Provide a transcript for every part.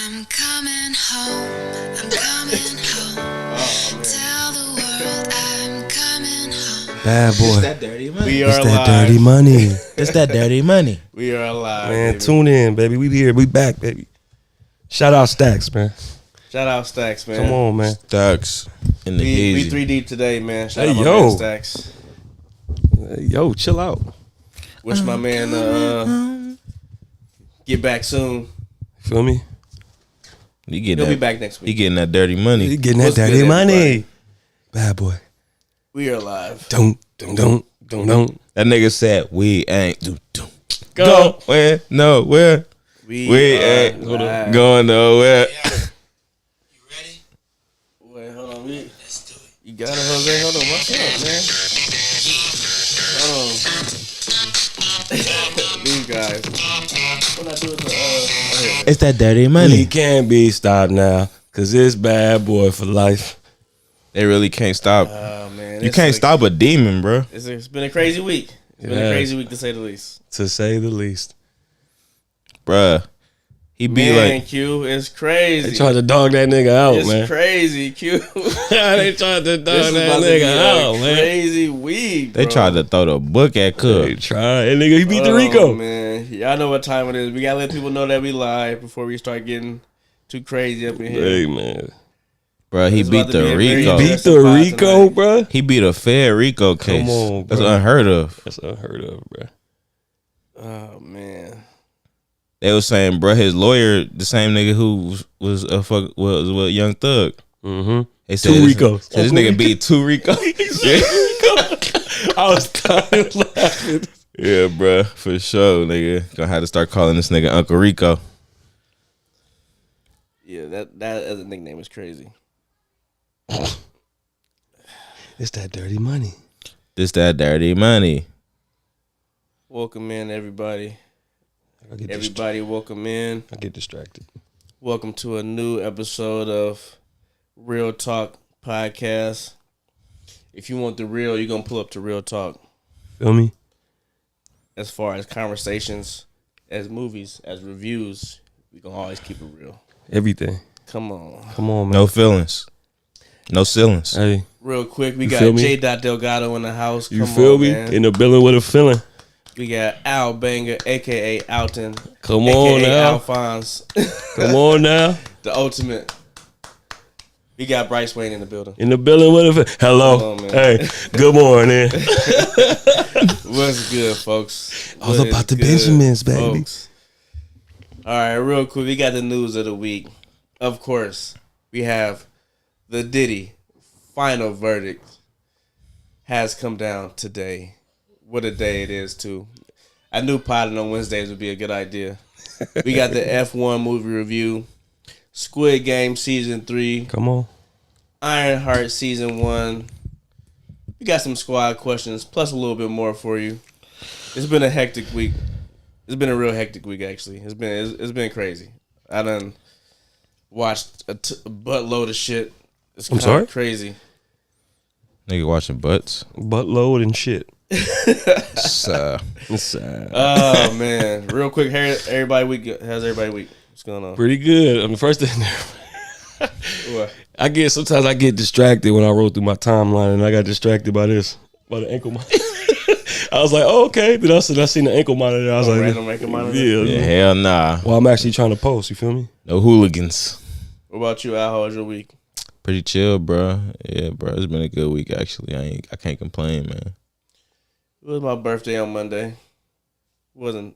I'm coming home. I'm coming home. Tell the world I'm coming home. Bad boy. It's that dirty money. It's that dirty money. It's that dirty money. We are alive, Man, baby. tune in, baby. We here. We back, baby. Shout out Stacks, man. Shout out Stacks, man. Come on, man. Stacks in the We easy. 3 deep today, man. Shout Hey, out my yo. man Stacks. Hey, yo, chill out. Wish my man get back soon. Feel me? He getting He'll that, be back next He week. getting that dirty money. You getting that What's dirty good, money. everybody? Bad boy. We are alive. Don't. That nigga said we ain't going nowhere. We ain't live. going nowhere. You ready? Wait, hold on. Let's do it. You got it, Jose. Hold on. What's up, man? Hold on. These guys. What I do with the here. It's that dirty He money. can't be stopped now, cause it's bad boy for life. They really can't stop. Oh man, You can't stop a demon, bro. It's been a crazy week. It's been a crazy week to say the least. To say the least. Bruh. He be Man, like, Q, it's crazy. They tried to dog that nigga out, it's man. crazy, Q. They tried to This dog is that about to be nigga a out, man. crazy week. they bro. tried to throw the book at They Cook. tried. And nigga, he beat the Oh, Rico. man, y'all know what time it is. We gotta let people know that we live before we start getting too crazy up in here. Hey, man. Bruh, he It's beat about to be the a very Rico. Beat interesting the spot Rico, tonight. bro. He beat a fair Rico case. Come on, That's bro. unheard of. That's unheard of, bro. Oh man, They was saying, bruh, his lawyer, the same nigga who was with Young Thug. Mm-hmm. They said Two this- Ricos. said this nigga beat two Rico. Yeah. I was dying laughing. Yeah, bruh, for sure, nigga. Gonna have to start calling this nigga Uncle Rico. yeah, that as a nickname is crazy. It's that dirty money. This that dirty money. Welcome in, everybody. I get Everybody, welcome in. I get distracted. Welcome to a new episode of Real Talk Podcast. If you want the real, you're gonna pull up to Real Talk. Feel me? As far as conversations, as movies, as reviews, we gonna always keep it real. Everything. Come on. Come on, man. No feelings. No ceilings. Hey, Real quick, we You got feel me? J. Delgado in the house. you Come feel on, me? man. In the building with a feeling. We got Al Banger, a.k.a. Alton. Come on a.k.a. now. Alphonse. Come on now. The ultimate. We got Bryce Wayne in the building. In the building with a feeling. Hello. Come on, man. Hey, good morning. What's good, folks? All What about is the good, Benjamins, baby. folks? All right, real quick. We got the news of the week. Of course, we have the Diddy final verdict has come down today. What a day it is, too. I knew potting on Wednesdays would be a good idea. We got the F1 movie review, Squid Game Season 3, Come on. IronHeart Season 1. We got some squad questions, plus a little bit more for you. It's been a hectic week. It's been a real hectic week, actually. It's been crazy. I done watched a buttload of shit. It's I'm kinda sorry? crazy. Nigga watching butts. Buttload and shit. It's, It's sad. Oh man! Real quick, how's everybody week? What's going on? Pretty good. The first thing What? sometimes I get distracted when I roll through my timeline, and I got distracted by the ankle monitor. I was like, oh, okay. Then I seen the ankle monitor. I was like, Random ankle monitor? yeah. yeah, hell nah. Well, I'm actually trying to post. You feel me? No hooligans. What about you, Al? How was your week? Pretty chill, bro. Yeah, bro. It's been a good week, actually. I can't complain, man. It was my birthday on Monday. Wasn't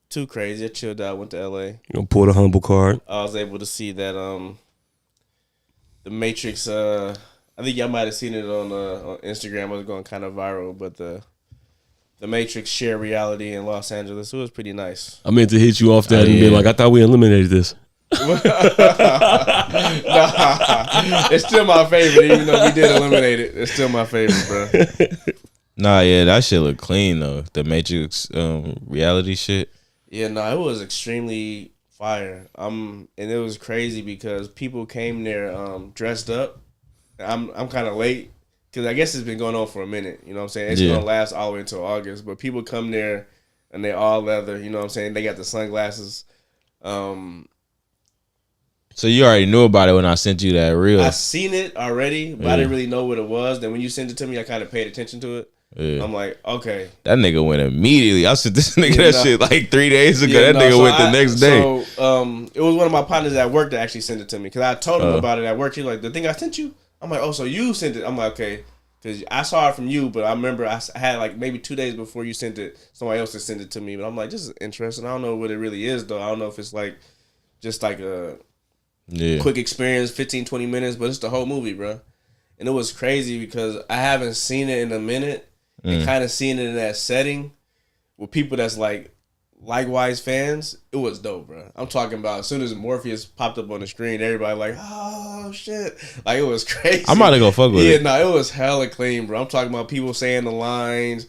too crazy. I chilled out. Went to LA. You gonna pull the humble card? I was able to see that the Matrix. I think y'all might have seen it on Instagram. It was going kind of viral, but the Matrix shared reality in Los Angeles. It was pretty nice. I meant to hit you off that and be yeah. like, I thought we eliminated this. Nah, it's still my favorite, even though we did eliminate it. It's still my favorite, bro. Nah, yeah, that shit look clean, though. The Matrix reality shit. Yeah, no, it was extremely fire. And it was crazy because people came there dressed up. I'm kind of late because I guess it's been going on for a minute. You know what I'm saying? It's Yeah. gonna last all the way until August. But people come there and they all leather. You know what I'm saying? They got the sunglasses. So you already knew about it when I sent you that reel. I seen it already, but I didn't really know what it was. Then when you sent it to me, I kind of paid attention to it. Yeah. I'm like, okay. That nigga went immediately. I sent this nigga Yeah, that shit like 3 days ago. Yeah, that nigga so went the next day. So it was one of my partners at work that actually sent it to me because I told him about it at work. He's like, the thing I sent you? I'm like, oh, so you sent it? I'm like, okay. Because I saw it from you, but I remember I had like maybe 2 days before you sent it, somebody else had sent it to me. But I'm like, this is interesting. I don't know what it really is, though. I don't know if it's like just like a quick experience, 15, 20 minutes, but it's the whole movie, bro. And it was crazy because I haven't seen it in a minute and kind of seeing it in that setting with people that's like likewise fans. It was dope, bro. I'm talking about as soon as Morpheus popped up on the screen, everybody like, oh, shit. Like, it was crazy. I'm about to go fuck with it. Yeah, no, it was hella clean, bro. I'm talking about people saying the lines.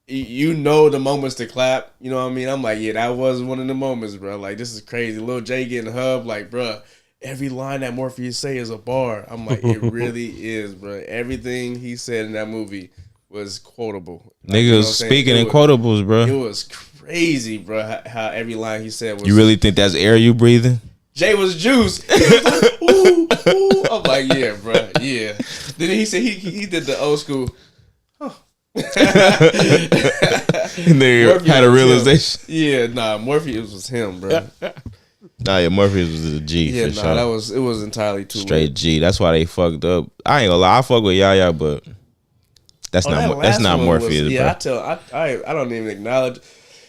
You know the moments to clap. You know what I mean? I'm like, yeah, that was one of the moments, bro. Like, this is crazy. Lil J getting hubbed, like, bro, every line that Morpheus say is a bar. I'm like, it really is, bro. Everything he said in that movie was quotable. Like, Nigga was speaking in quotables, bro. It was crazy, bro, how every line he said was. You really think that's air you breathing? Jay was juice. He was like, ooh, ooh. I'm like, yeah, bro, yeah. Then he said he did the old school. And they had a realization. Yeah, nah, Morpheus was him, bro. Nah, yeah, Morpheus was a G Yeah, for nah, sure. it was entirely too Straight lit. G. That's why they fucked up. I ain't gonna lie, I fuck with Yaya, but that's not Morpheus, yeah, bro. I don't even acknowledge.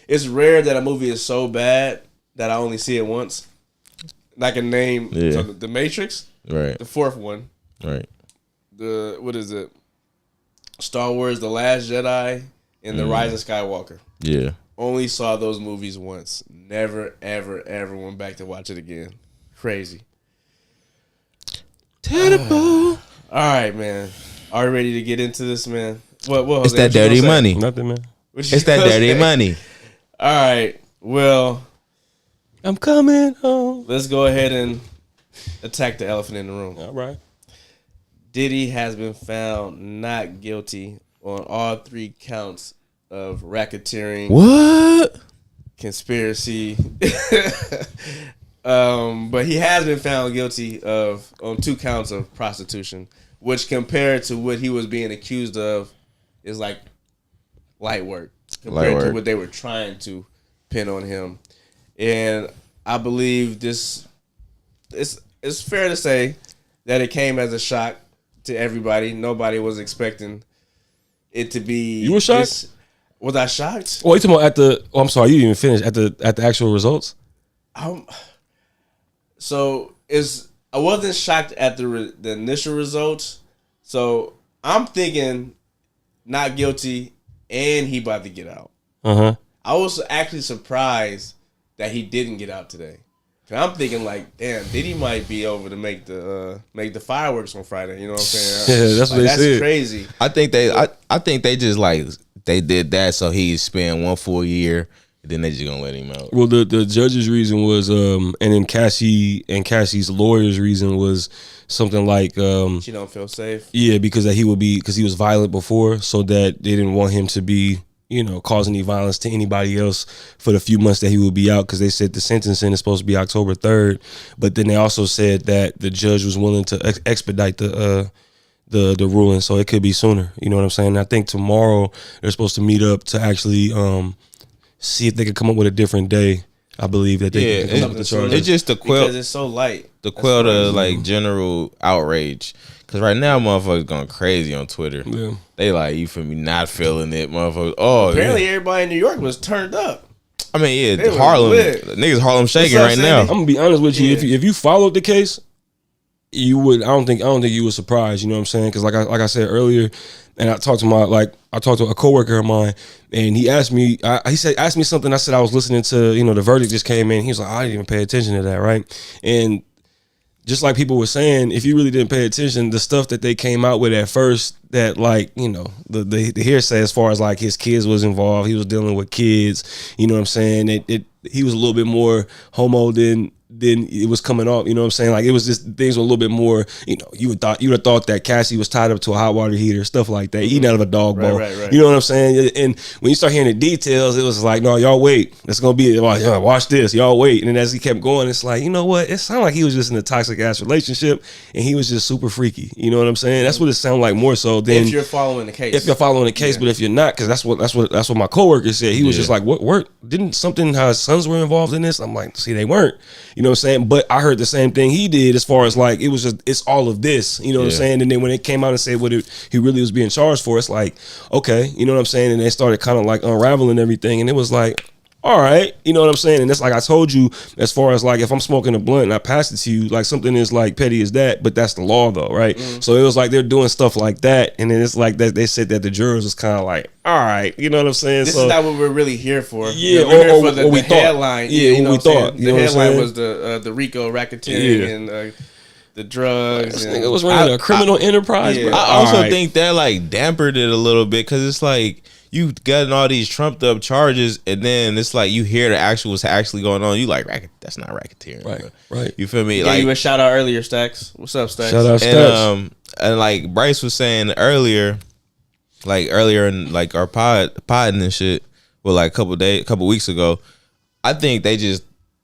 It's rare that a movie is so bad that I only see it once. I can name so The Matrix, Right. the fourth one, Right. what is it? Star Wars: The Last Jedi and The Rise of Skywalker. Yeah. Only saw those movies once. Never, ever, ever went back to watch it again. Crazy. Terrible. All right, man. Are you ready to get into this, man? What It's that dirty money. Nothing, man. It's that dirty money. All right. Well, I'm coming home. let's go ahead and attack the elephant in the room. All right. Diddy has been found not guilty on all 3 counts of racketeering, What? conspiracy. But he has been found guilty on 2 counts of prostitution, which compared to what he was being accused of is like light work compared to what they were trying to pin on him. And I believe it's fair to say that it came as a shock to everybody. Nobody was expecting it to be. You were shocked? Was I shocked? Oh, you talking about at the? Oh, I'm sorry, you didn't even finish at the actual results. So I wasn't shocked at the initial results. So I'm thinking not guilty, and he about to get out. I was actually surprised that he didn't get out today. Cause I'm thinking like, damn, Diddy might be over to make the fireworks on Friday. You know what I'm saying? Yeah, that's what they said. That's crazy. I think they just like they did that so he spent 1 full year and then they just gonna let him out. Well, the judge's reason was, and then Cassie's lawyer's reason was something like, She don't feel safe. yeah, because he was violent before, so that they didn't want him to be, cause any violence to anybody else for the few months that he would be out, because they said the sentencing is supposed to be October 3rd, but then they also said that the judge was willing to expedite the ruling, so it could be sooner. You know what I'm saying? I think tomorrow they're supposed to meet up to actually see if they could come up with a different day. I believe that they can come up with the charges. It's just to quell, because it's so light. the like general outrage. Cause right now motherfuckers going crazy on Twitter. Yeah. They like, you feel me, not feeling it, motherfuckers. Oh, Apparently everybody in New York was turned up. I mean, They yeah, was Harlem lit. niggas Harlem shaking up, right now. Sandy? I'm gonna be honest with you. Yeah. If you followed the case, you would. I don't think you were surprised. You know what I'm saying? Because like I said earlier, and I talked to a coworker of mine, and he asked me. Asked me something. I said I was listening to the verdict just came in. He was like, I didn't even pay attention to that, right? And just like people were saying, if you really didn't pay attention, the stuff that they came out with at first, that like, you know, the hearsay as far as like his kids was involved. He was dealing with kids. You know what I'm saying? He was a little bit more homo than it was coming off. You know what I'm saying? Like it was just things were a little bit more. You know, you would have thought that Cassie was tied up to a hot water heater, stuff like that, eating out of a dog bowl. Right. You know what I'm saying? And when you start hearing the details, it was like, no, y'all wait. It's gonna be like, watch this, y'all wait. And then as he kept going, it's like, you know what? It sounded like he was just in a toxic ass relationship, and he was just super freaky. You know what I'm saying? That's what it sounded like more so than if you're following the case. If you're following the case, but if you're not, because that's what my coworker said. He was just like, what didn't something how his sons were involved in this? I'm like, see, they weren't. You know what I'm saying? But I heard the same thing he did as far as like it's all of this. You know what I'm saying? And then when it came out and said what he really was being charged for, it's like, okay, you know what I'm saying? And they started kind of like unraveling everything, and it was like, all right, you know what I'm saying? And it's like I told you, as far as like if I'm smoking a blunt and I pass it to you, like something is like petty as that, but that's the law though, right? So it was like they're doing stuff like that, and then it's like that they said that the jurors was kind of like, all right, you know what I'm saying? This is not what we're really here for. Yeah, we're here or for the we headline. thought. Yeah, you know what we thought. The headline was the Rico racketeering and the drugs. This nigga was running a criminal enterprise. Yeah. Bro. I also think that like dampered it a little bit because it's like you gotten all these trumped up charges, and then it's like you hear the what's actually going on. You like that's not racketeering, bro. Right. You feel me? Yeah, like you a shout out earlier, Stacks. What's up, Stacks? Shout out Stacks. And like Bryce was saying earlier in like our podding and shit, well, like a couple weeks ago, I think they just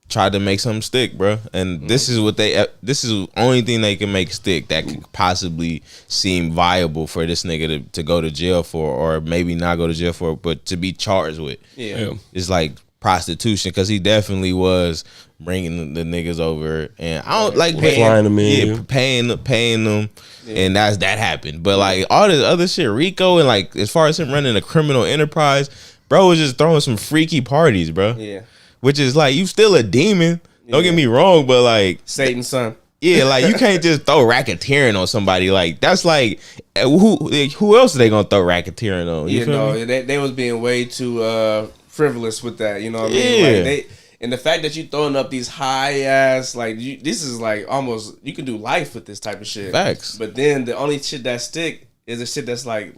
tried to make something stick, bro. And this is the only thing they can make stick that could possibly seem viable for this nigga to go to jail for, or maybe not go to jail for, but to be charged with. Yeah. It's like prostitution, because he definitely was bringing the niggas over, and I don't like flying them in, paying them, and that happened. But like all this other shit, Rico, and like as far as him running a criminal enterprise, bro was just throwing some freaky parties, bro. Yeah. Which is like, you still a demon. Don't get me wrong, but like Satan's son. Yeah, like you can't just throw racketeering on somebody. Like that's like who else are they gonna throw racketeering on? You feel me? They was being way too frivolous with that. You know what I mean? Like and the fact that you throwing up these high ass this is like almost you can do life with this type of shit. Facts. But then the only shit that stick is the shit that's like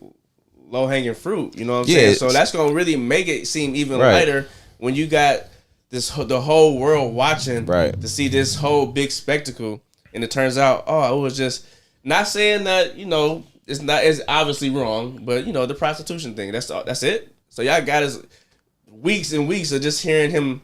low hanging fruit. You know what I'm saying? So that's gonna really make it seem even lighter when you got the whole world watching to see this whole big spectacle, and it turns out, it was just not saying that, you know, it's obviously wrong, but you know, the prostitution thing, that's it. So y'all got us weeks and weeks of just hearing him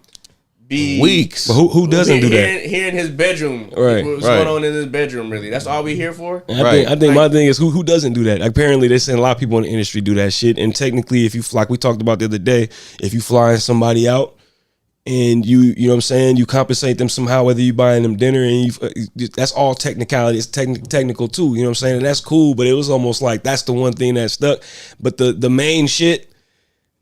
be weeks. But who doesn't do that? Hearing his bedroom, what's going on in his bedroom, really. That's all we here for. I think my thing is who doesn't do that. Apparently, they're saying a lot of people in the industry do that shit, and technically, if you like we talked about the other day, if you flying somebody out, and you know what I'm saying, you compensate them somehow, whether you buying them dinner, and that's all technicality. It's technical too. You know what I'm saying, and that's cool. But it was almost like that's the one thing that stuck. But the main shit,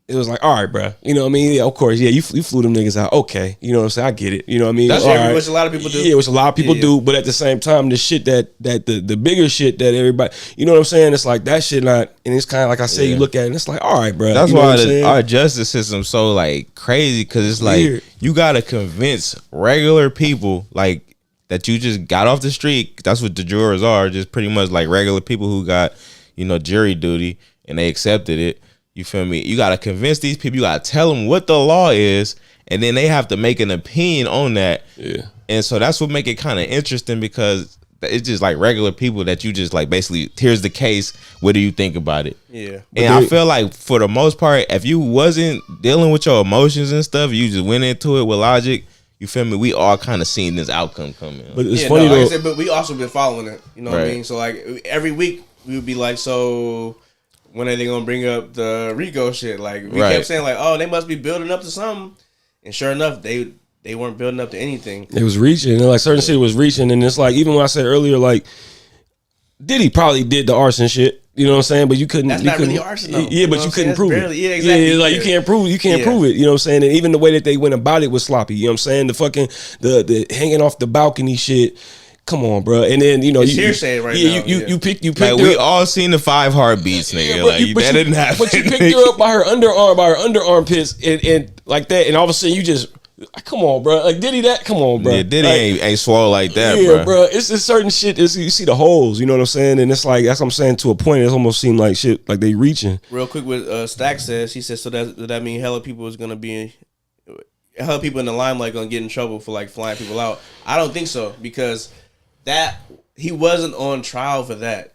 it was like, all right, bro. You know what I mean? Yeah, of course. Yeah, you flew them niggas out. Okay. You know what I'm saying? I get it. You know what I mean? That's which a lot of people do. Yeah, which a lot of people do. But at the same time, the shit that the bigger shit that everybody, you know what I'm saying? It's like that shit not, and it's kind of like I say, you look at it and it's like, all right, bro. That's you know why our justice system's so like crazy, because it's like weird. You gotta convince regular people like that you just got off the street. That's what the jurors are, just pretty much like regular people who got, you know, jury duty and they accepted it. You feel me? You got to convince these people. You got to tell them what the law is, and then they have to make an opinion on that. Yeah. And so that's what make it kind of interesting, because it's just like regular people that you just like basically, here's the case. What do you think about it? Yeah. And I feel like for the most part, if you wasn't dealing with your emotions and stuff, you just went into it with logic. You feel me? We all kind of seen this outcome coming. But it's funny though. Like I said, but we also been following it. You know what I mean? So like every week we would be like, so when are they gonna bring up the Rico shit? Like we kept saying like, oh, they must be building up to something, and sure enough, they weren't building up to anything. It was reaching, and like certain shit was reaching, and it's like even when I said earlier, like Diddy probably did the arson shit. You know what I'm saying? But you couldn't. That's not really arson, though. Yeah, but you couldn't prove it. Yeah, exactly. Yeah, like you can't prove it. You know what I'm saying? And even the way that they went about it was sloppy. You know what I'm saying? The fucking the hanging off the balcony shit. Come on, bro. And then you know it's hearsay right now. You picked like we all seen the 5 heartbeats, nigga. That didn't happen. But you picked her up by her underarm pits and like that, and all of a sudden you just Come on, bro. Like Diddy, come on, bro. Yeah, Diddy like, ain't swole like that, yeah, bro. It's certain shit. You see the holes. You know what I'm saying? And it's like that's what I'm saying. To a point, it almost seemed like shit. Like they reaching. Real quick, what Stack says, he says, so that mean hella people is gonna be hella people in the limelight gonna get in trouble for like flying people out. I don't think so because that he wasn't on trial for that.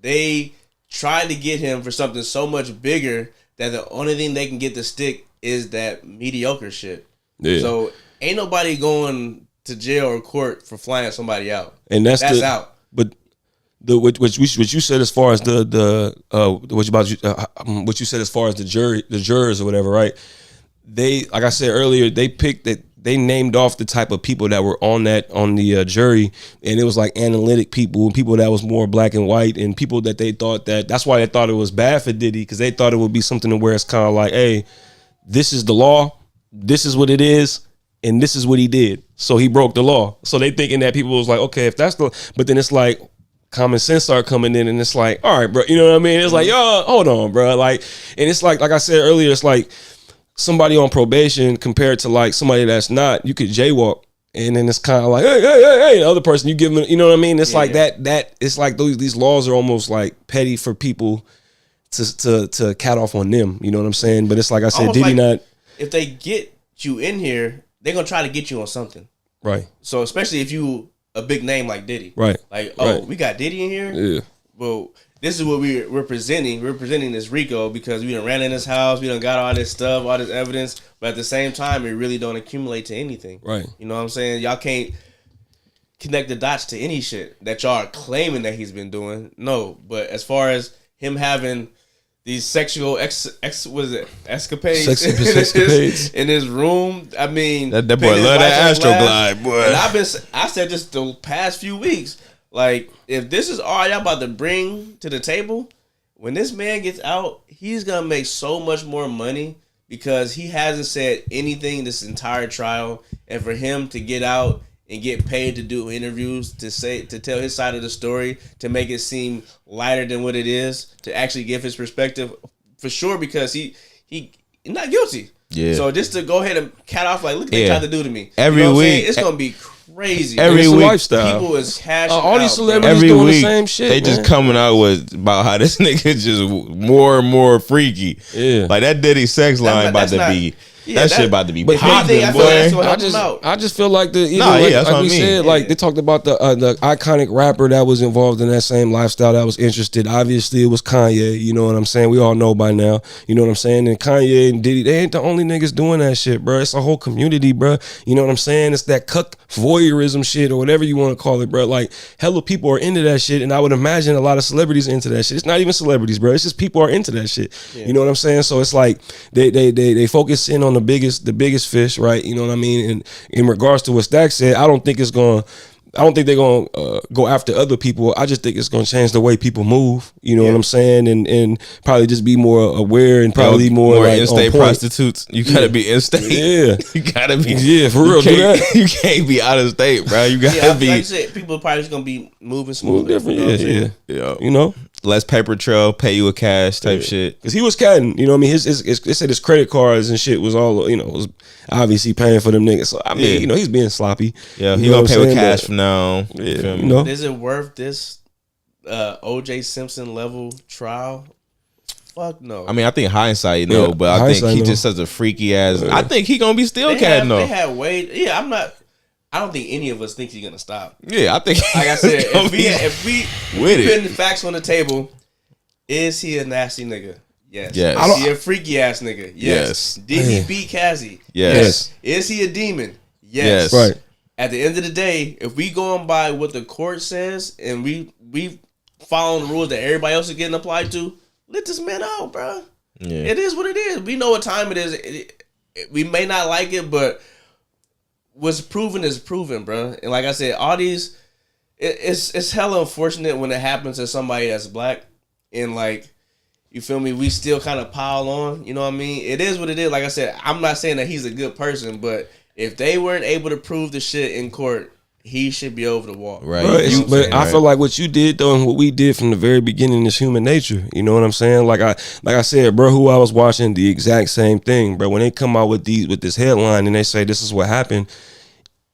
They tried to get him for something so much bigger that the only thing they can get to stick is that mediocre shit. Yeah. So ain't nobody going to jail or court for flying somebody out. And that's out. But what you said as far as what you said as far as the jurors or whatever, right? They, like I said earlier, they picked that. They named off the type of people that were on the jury, and it was like analytic people that was more black and white, and people that they thought that's why they thought it was bad for Diddy, because they thought it would be something where it's kind of like, hey, this is the law, this is what it is, and this is what he did, so he broke the law. So they thinking that people was like, okay, if that's the, but then it's like common sense start coming in, and it's like, all right, bro, you know what I mean? It's like, yo, hold on, bro, like, and it's like I said earlier, it's like somebody on probation compared to like somebody that's not, you could jaywalk, and then it's kind of like, hey, the other person, you give them, you know what I mean? It's like that it's like these laws are almost like petty for people to cat off on them, you know what I'm saying? But it's like I said, Almost Diddy like not, if they get you in here, they're gonna try to get you on something. right? So especially if you a big name like Diddy, Right. Like, Right. we got Diddy in here. Yeah. Well, this is what we're presenting. We're presenting this RICO because we done ran in his house. We done got all this stuff, all this evidence. But at the same time, it really don't accumulate to anything. Right. You know what I'm saying? Y'all can't connect the dots to any shit that y'all are claiming that he's been doing. No. But as far as him having these sexual escapades in his room, I mean, That boy paying his love that lights on blast. Astroglide, boy. And I said this the past few weeks. Like, if this is all y'all about to bring to the table, when this man gets out, he's gonna make so much more money because he hasn't said anything this entire trial. And for him to get out and get paid to do interviews, to tell his side of the story, to make it seem lighter than what it is, to actually give his perspective, for sure, because he not guilty. Yeah. So just to go ahead and cat off, like, look what they tried to do to me. Every You know what I'm saying? week. It's gonna be crazy. Every It's a week. lifestyle. People is cashing all these out, celebrities bro. Every doing week, the same shit, they just man. coming out with about how this nigga just more and more freaky. Yeah. Like that Diddy sex line about that's to not- be. yeah, that shit about to be but popping, anything, I feel like that's boy. what I help him just, out. I just feel like that's like what I we mean. said, like they talked about the iconic rapper that was involved in that same lifestyle that was interested. Obviously, it was Kanye. You know what I'm saying? We all know by now. You know what I'm saying? And Kanye and Diddy, they ain't the only niggas doing that shit, bro. It's a whole community, bro. You know what I'm saying? It's that cuck voyeurism shit or whatever you want to call it, bro. Like hella people are into that shit, and I would imagine a lot of celebrities are into that shit. It's not even celebrities, bro. It's just people are into that shit. Yeah. You know what I'm saying? So it's like they focus in on the biggest fish, right? You know what I mean? And in regards to what Stack said, I don't think they're gonna go after other people. I just think it's gonna change the way people move. You know what I'm saying? And probably just be more aware and probably more like in-state prostitutes. You gotta be in-state. Yeah, you gotta be. Yeah, for real. Do that. You can't be out of state, bro. You gotta be. Like you said, people are probably just gonna be moving smooth, different. You know what I'm saying? Yeah. You know, Less paper trail, pay you a cash type shit. because he was catting. You know what I mean? His they said his credit cards and shit was all, you know, was obviously paying for them niggas. So I mean, you know, he's being sloppy. Yeah, you he know gonna what pay I'm with saying? cash But, from now on. yeah, you know. Is it worth this OJ Simpson level trial? Fuck no. I mean, I think hindsight, no, Yeah, but I think hindsight, he no. just has a freaky ass. I think he gonna be still they catting though. had way. Yeah, I don't think any of us think he's gonna stop. Yeah, I think. Like I said, gonna if be we with it. putting the facts on the table, is he a nasty nigga? Yes. Yes. Is he a freaky ass nigga? Yes. Yes. Did he beat Cassie? Yes. Is he a demon? Yes. Right. At the end of the day, if we going by what the court says and we following the rules that everybody else is getting applied to, let this man out, bro. Yeah. It is what it is. We know what time it is. We may not like it, but what's proven is proven, bro. And like I said, all these, it's hella unfortunate when it happens to somebody that's black, and like, you feel me? We still kind of pile on. You know what I mean? It is what it is. Like I said, I'm not saying that he's a good person, but if they weren't able to prove the shit in court, he should be over the wall. Right. Bro, You know what I'm saying? I feel like what you did though, and what we did from the very beginning is human nature. You know what I'm saying? Like I said, bro, who I was watching the exact same thing, bro. When they come out with this headline and they say this is what happened.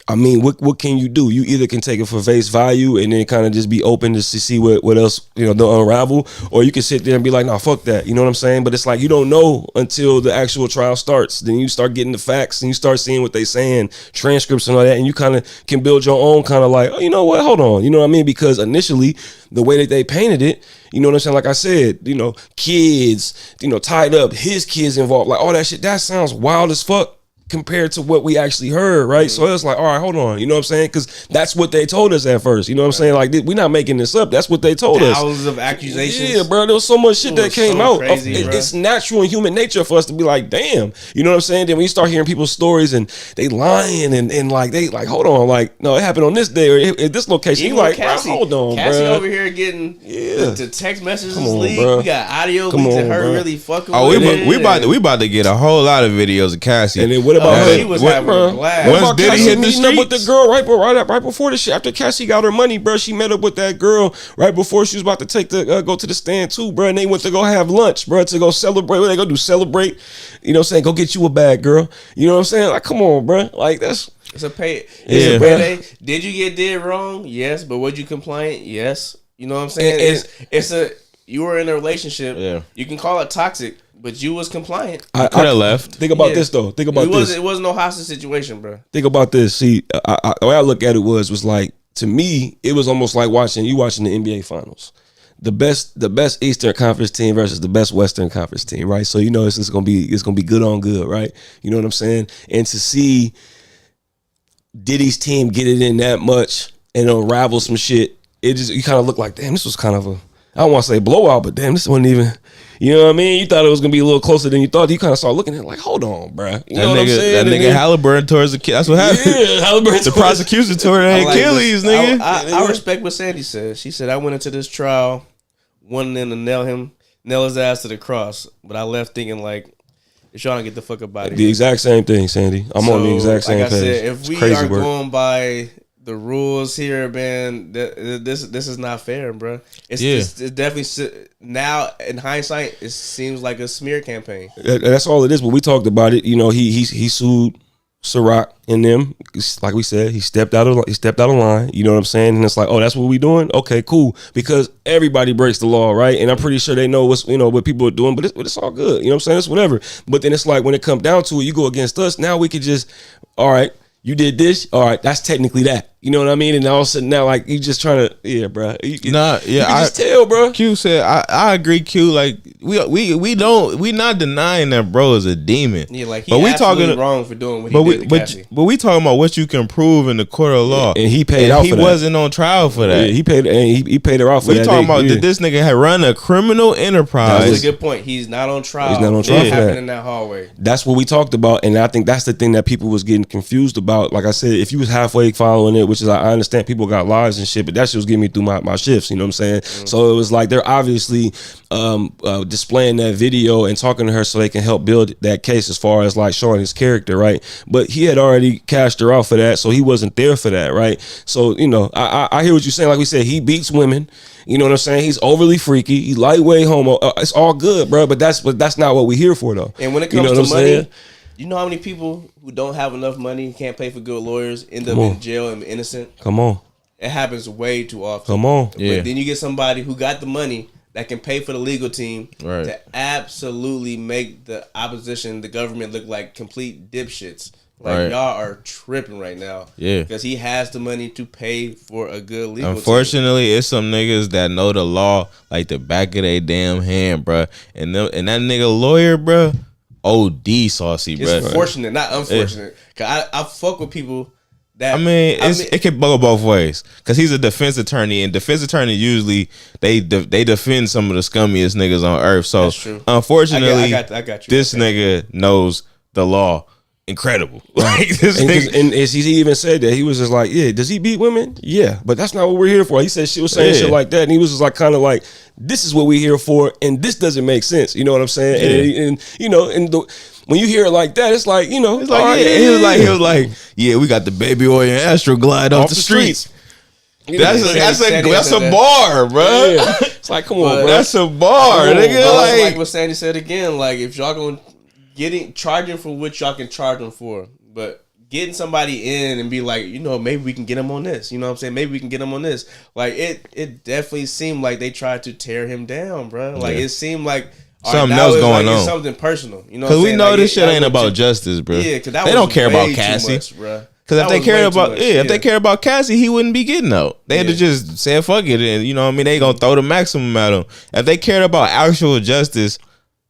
I mean, what can you do? You either can take it for face value and then kind of just be open to see what else, they'll unravel, or you can sit there and be like, nah, fuck that. You know what I'm saying? But it's like you don't know until the actual trial starts. Then you start getting the facts and you start seeing what they saying, transcripts and all that, and you kind of can build your own kind of like, oh, you know what? Hold on. You know what I mean? Because initially, the way that they painted it, you know what I'm saying? Like I said, kids, tied up, his kids involved, like all that shit, that sounds wild as fuck compared to what we actually heard, right? So it's like, all right, hold on, you know what I'm saying? Because that's what they told us at first, you know what I'm saying? Like, we're not making this up. That's what they told us. Thousands of accusations. Yeah, bro, there was so much shit that came out. Crazy, it's natural in human nature for us to be like, damn, you know what I'm saying? Then when you start hearing people's stories and they lying and like, they like, hold on, like, no, it happened on this day or at this location. You like, Cassie, bro, hold on, Cassie bro. over here getting the text messages leaked. bro. We got audio leaks of her really fucking Oh, with we about to get a whole lot of videos of Cassie. And then what about her? She was having a blast. What Once about Diddy Cassie hit the meeting up with the streets? girl right before the shit? After Cassie got her money, bro, she met up with that girl right before she was about to take the go to the stand too, bro. And they went to go have lunch, bro, to go celebrate. What they go do? Celebrate? You know what I'm saying? Go get you a bag, girl. You know what I'm saying? Like, come on, bro. Like that's. It's a pay. Yeah, It's a bro. payday. Did you get did wrong? Yes, but would you complain? Yes. You know what I'm saying? You were in a relationship. Yeah. You can call it toxic, but you was compliant. I could have left. Think about this though. Think about this. It wasn't no hostage situation, bro. Think about this. See, the way I look at it was like, to me, it was almost like watching the NBA Finals. The best Eastern Conference team versus the best Western Conference team, right? So it's gonna be good on good, right? You know what I'm saying? And to see Diddy's team get it in that much and unravel some shit, you kind of look like, damn, this was kind of I don't want to say blowout, but damn, this wasn't even. You know what I mean? You thought it was gonna be a little closer than you thought. You kind of started looking at it like, hold on, bro. You know what I'm saying? That nigga Halliburton towards the kid. That's what happened. Yeah, Halliburton. The prosecution tore their Achilles, nigga. I respect what Sandy said. She said, I went into this trial wanting them to nail his ass to the cross, but I left thinking like, if y'all don't get the fuck up out of here. The exact same thing, Sandy. I'm on the exact same like I page. said, if It's we crazy are work. going by the rules here, man, this is not fair, bro. It's definitely, now in hindsight, it seems like a smear campaign. That's all it is. But we talked about it. You know, he sued Ciroc and them. Like we said, he stepped out of line. You know what I'm saying? And it's like, oh, that's what we doing? Okay, cool. Because everybody breaks the law, right? And I'm pretty sure they know what people are doing. But it's all good. You know what I'm saying? It's whatever. But then it's like when it comes down to it, you go against us. Now we could just, all right, you did this. All right, that's technically that. You know what I mean? And all of a sudden now, like, you just trying to, yeah, bro. You can just tell, bro. Q said, I agree, Q. Like, we not denying that bro is a demon. Yeah, like, but we absolutely wrong for doing what he did to Cassie. But we talking about what you can prove in the court of law. And he paid out for that. He wasn't on trial for that. Yeah, he paid her out for that. We talking about that this nigga had run a criminal enterprise. That's a good point. He's not on trial. He's not on trial What for happened that. in that hallway? That's what we talked about, and I think that's the thing that people was getting confused about. Like I said, if you was halfway following it, which is I understand people got lives and shit, but that shit was getting me through my shifts. You know what I'm saying? Mm-hmm. So it was like they're obviously displaying that video and talking to her so they can help build that case as far as like showing his character, right? But he had already cashed her out for that, so he wasn't there for that, right? So I hear what you're saying. Like we said, he beats women. You know what I'm saying? He's overly freaky. He's lightweight homo. It's all good, bro. But that's not what we're here for, though. And when it comes to money, you know how many people who don't have enough money, can't pay for good lawyers, end up in jail and innocent? Come on. It happens way too often. Come on. Yeah. But then you get somebody who got the money that can pay for the legal team to absolutely make the opposition, the government, look like complete dipshits. Like, y'all are tripping right now. Yeah. Because he has the money to pay for a good legal Unfortunately, it's some niggas that know the law like the back of their damn hand, bro. And that nigga lawyer, bro, OD saucy, bro. It's fortunate, not unfortunate. Because I fuck with people that... it can go both ways. Because he's a defense attorney, and defense attorney usually, they defend some of the scummiest niggas on earth. So, that's true. Unfortunately, I got you. this nigga knows the law. incredible. Like this nigga, and as he even said that, he was just like, yeah, does he beat women? Yeah, but that's not what we're here for. He said she was saying shit like that, and he was just like kind of like, this is what we're here for, and this doesn't make sense. You know what I'm saying? Yeah. And you know, when you hear it like that, it's like, you know, it's like, all right, he was like, yeah, we got the baby oil and Astroglide off the streets. That's a bar, bro. Yeah. It's like, come on, bro. That's a bar, nigga. Like what Sandy said again, like if y'all gonna charging for what y'all can charge them for, but getting somebody in and be like, you know, maybe we can get him on this. You know what I'm saying? Maybe we can get him on this. Like it definitely seemed like they tried to tear him down, bro. Like it seemed like something else going on. Something personal, you know? Because we know this shit ain't about justice, bro. Yeah, because they don't care about Cassie, bro. Because if they cared about Cassie, he wouldn't be getting out. They had to just say fuck it, and you know what I mean. They gonna throw the maximum at him. If they cared about actual justice,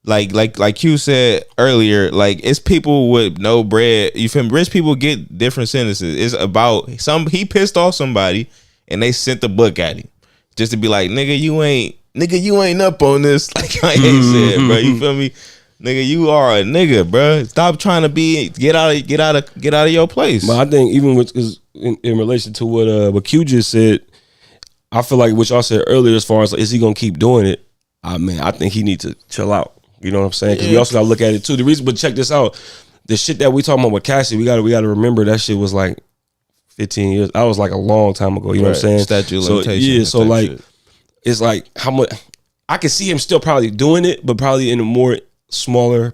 like you said earlier, like it's people with no bread. You feel me? Rich people get different sentences. It's about he pissed off somebody, and they sent the book at him just to be like, nigga, you ain't up on this. Like I ain't said, bro. You feel me? Nigga, you are a nigga, bro. Stop trying to get out of your place. But I think even with in relation to what Q just said, I feel like what y'all said earlier, as far as like, is he gonna keep doing it? I think he needs to chill out. You know what I'm saying? Because we also gotta look at it too. The reason, but check this out: the shit that we talking about with Cassie, we gotta remember that shit was like 15 years. That was like a long time ago. You know what I'm saying? Statute of limitations. So yeah, so like shit. It's like how much I can see him still probably doing it, but probably in a smaller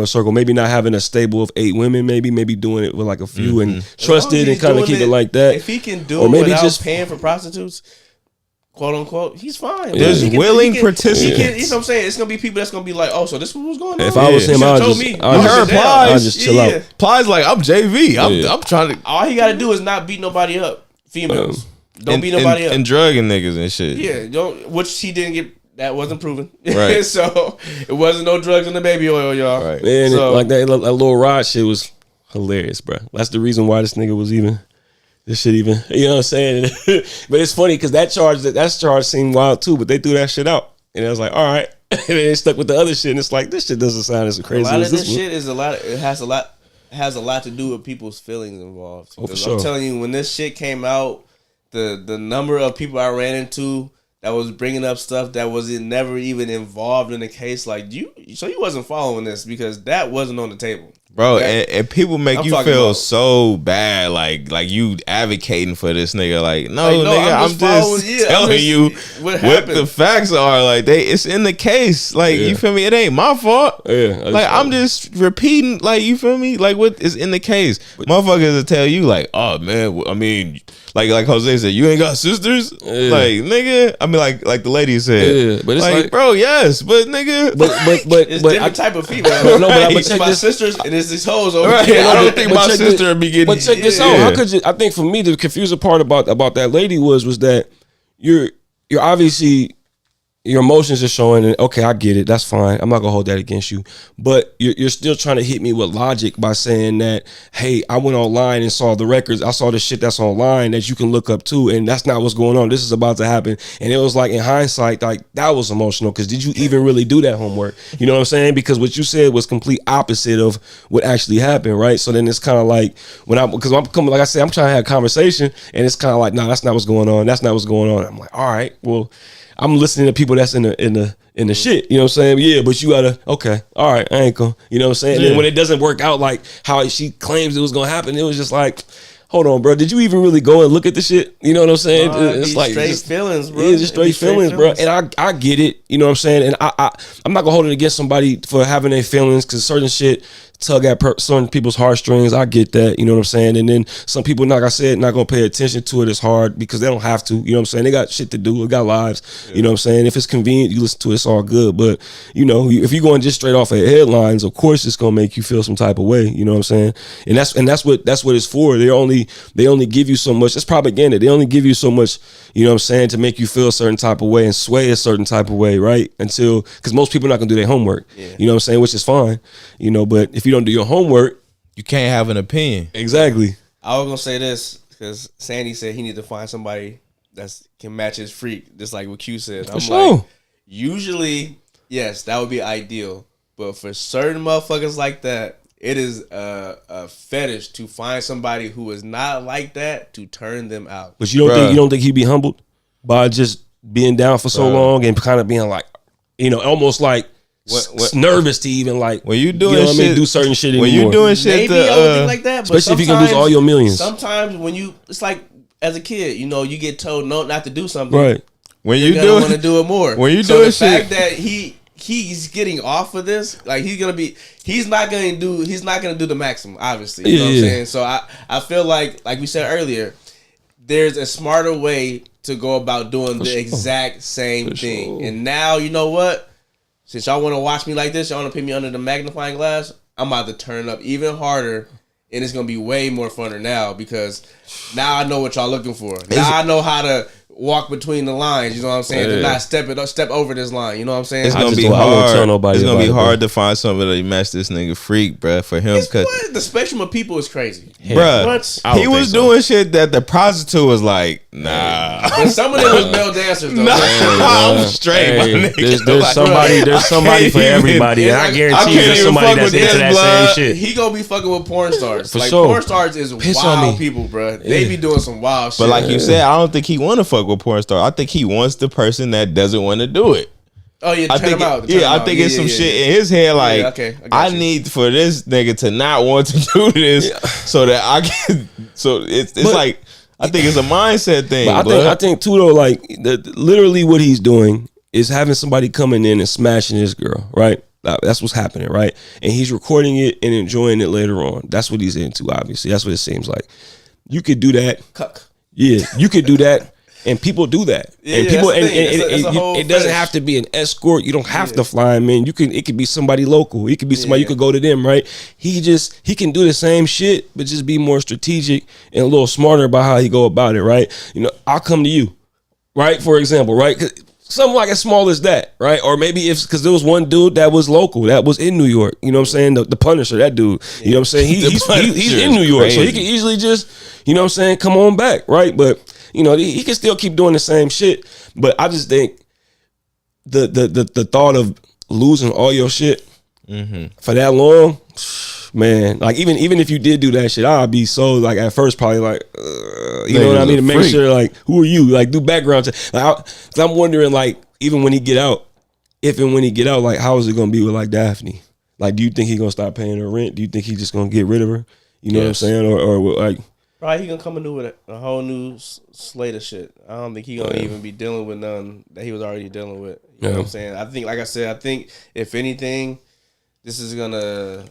circle, maybe not having a stable of 8 women, maybe doing it with like a few and trust it and kind of keep it like that. If he can do it maybe without just paying for prostitutes, quote unquote, he's fine. There's willing participants. You know what I'm saying? It's gonna be people that's gonna be like, oh, so this was going on. If I was him, I'd just chill out. Plies like, I'm JV. I'm trying to. All he gotta do is not beat nobody up. Females, don't beat nobody up and drugging niggas and shit. Yeah, which he didn't get. That wasn't proven. Right. So it wasn't no drugs in the baby oil, y'all. Right. Man, so, like that little rod shit was hilarious, bro. That's the reason why this nigga was even, you know what I'm saying? But it's funny because that charge seemed wild too, but they threw that shit out. And I was like, all right. And they stuck with the other shit. And it's like, this shit doesn't sound as crazy as this. A lot of this shit is has a lot to do with people's feelings involved. Oh, for sure. I'm telling you, when this shit came out, the number of people I ran into that was bringing up stuff that was never even involved in the case, like you wasn't following this because that wasn't on the table, bro. Okay? And people make you feel so bad, like you advocating for this nigga. Like, no, nigga, I'm just telling you what the facts are. Like, it's in the case. Like, you feel me? It ain't my fault. Yeah, like I'm just repeating. Like, you feel me? Like, what is in the case? Motherfuckers will tell you like, oh man, I mean. Like Jose said, you ain't got sisters? Yeah. Like, nigga. I mean, like the lady said. Yeah, but it's like bro, yes, but nigga. But it's different type of female. No, but check my this. sisters and it's these hoes over right. here. I don't think my sister would be getting. But check this out. How could you? I think for me, the confusing part about that lady was that you're obviously. Your emotions are showing, and okay, I get it. That's fine. I'm not gonna hold that against you. But you're still trying to hit me with logic by saying that, hey, I went online and saw the records. I saw the shit that's online that you can look up too, and that's not what's going on. This is about to happen. And it was like, in hindsight, like that was emotional because did you even really do that homework? You know what I'm saying? Because what you said was complete opposite of what actually happened, right? So then it's kind of like because I'm coming, like I said, I'm trying to have a conversation, and it's kind of like, no, that's not what's going on. That's not what's going on. I'm like, all right, well. I'm listening to people that's in the shit, you know what I'm saying? Yeah, but you gotta, okay, all right, I ain't gonna, you know what I'm saying? Yeah. And when it doesn't work out like how she claims it was gonna happen, it was just like, hold on, bro, did you even really go and look at the shit? You know what I'm saying? It's like straight feelings, bro. Yeah, just straight feelings, bro. And I get it, you know what I'm saying? And I'm not gonna hold it against somebody for having their feelings because certain shit tug at certain people's heartstrings. I get that, you know what I'm saying? And then some people, like I said, not gonna pay attention to it as hard because they don't have to, you know what I'm saying? They got shit to do, they got lives, you know what I'm saying? If it's convenient, you listen to it, it's all good. But, you know, if you're going just straight off of headlines, of course it's gonna make you feel some type of way, you know what I'm saying? And that's what it's for. They only give you so much. It's propaganda. They only give you so much, you know what I'm saying, to make you feel a certain type of way and sway a certain type of way, right? Because most people are not gonna do their homework, you know what I'm saying, which is fine, you know, but if you don't do your homework, you can't have an opinion. Exactly. I was gonna say this because Sandy said he need to find somebody that can match his freak, just like what Q said. I'm like, usually, yes, that would be ideal, but for certain motherfuckers like that, it is a fetish to find somebody who is not like that to turn them out. But you don't think he'd be humbled by just being down for so long and kind of being like, almost like nervous to even like when you doing shit, do certain shit anymore. When you doing shit, maybe I would think like that. But especially if you can lose all your millions. Sometimes when it's like as a kid, you get told no, not to do something. Right. When you're gonna want to do it more. When you so doing the shit, fact that he's getting off of this, like he's not gonna do the maximum, obviously. You know what I'm saying? So I feel like we said earlier, there's a smarter way to go about doing the exact same thing. And now, you know what? Since y'all want to watch me like this, y'all want to put me under the magnifying glass, I'm about to turn it up even harder. And it's going to be way more funner now because now I know what y'all looking for. Now I know how to walk between the lines, you know what I'm saying? To not step over this line, you know what I'm saying? It's gonna be hard. It's gonna be hard to find somebody to match this nigga Freak, bruh, for him. The spectrum of people is crazy, bruh. He was doing shit that the prostitute was like, nah. But some of them was male dancers though. I'm straight, my nigga. There's somebody for everybody, and I guarantee you there's somebody that's into that same shit. He gonna be fucking with porn stars. For sure. Porn stars is wild people, bruh. They be doing some wild shit. But like you said, I don't think he want to fuck with porn star. I think he wants the person that doesn't want to do it. Oh yeah, I think it's some shit in his head. Like, I need for this nigga to not want to do this, so that I can. So it's like I think it's a mindset thing. But I think too though, like literally what he's doing is having somebody coming in and smashing this girl, right? That's what's happening, right? And he's recording it and enjoying it later on. That's what he's into. Obviously, that's what it seems like. You could do that. Cuck. Yeah, you could do that. And people do that, and people, it doesn't have to be an escort. You don't have to fly him in. It could be somebody local. It could be somebody you could go to them, right? He can do the same shit, but just be more strategic and a little smarter about how he go about it, right? I'll come to you, right? For example, right? Something like as small as that, right? Or maybe because there was one dude that was local, that was in New York. You know what I'm saying? The Punisher, that dude. You know what I'm saying? He's in New York, so he can easily just, you know what I'm saying, come on back, right? But he can still keep doing the same shit. But I just think the thought of losing all your shit for that long, man, like even if you did do that shit, I'd be so like at first probably like, you know what I mean? To make sure like, who are you? Like do background check. Like, I'm wondering like, even when he get out, if and when he get out, like how is it gonna be with like Daphne? Like, do you think he gonna stop paying her rent? Do you think he just gonna get rid of her? You know what I'm saying? Or like. Probably he gonna come in with a whole new slate of shit. I don't think he gonna even be dealing with none that he was already dealing with. You know what I'm saying? I think, like I said, if anything, this is gonna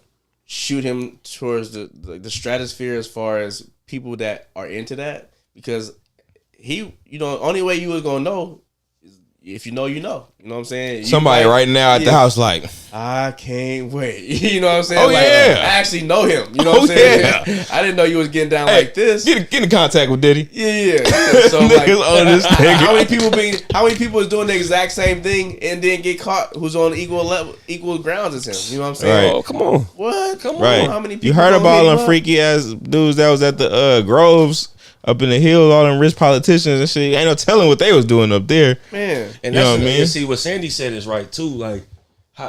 shoot him towards the stratosphere as far as people that are into that, because only way you was gonna know is if you know, you know. You know what I'm saying? Somebody right now at the house like, I can't wait. You know what I'm saying? Oh, yeah. I actually know him. You know what I'm saying? Yeah. I didn't know you was getting down like this. Get in contact with Diddy. Yeah. So like, how many people is doing the exact same thing and then get caught who's on equal grounds as him? You know what I'm saying? Right. Oh, come on. What? Come right. on. How many people you heard about all them freaky ass dudes that was at the Groves up in the hills, all them rich politicians and shit. Ain't no telling what they was doing up there. Man. And that's what I mean. See, what Sandy said is right too. Like,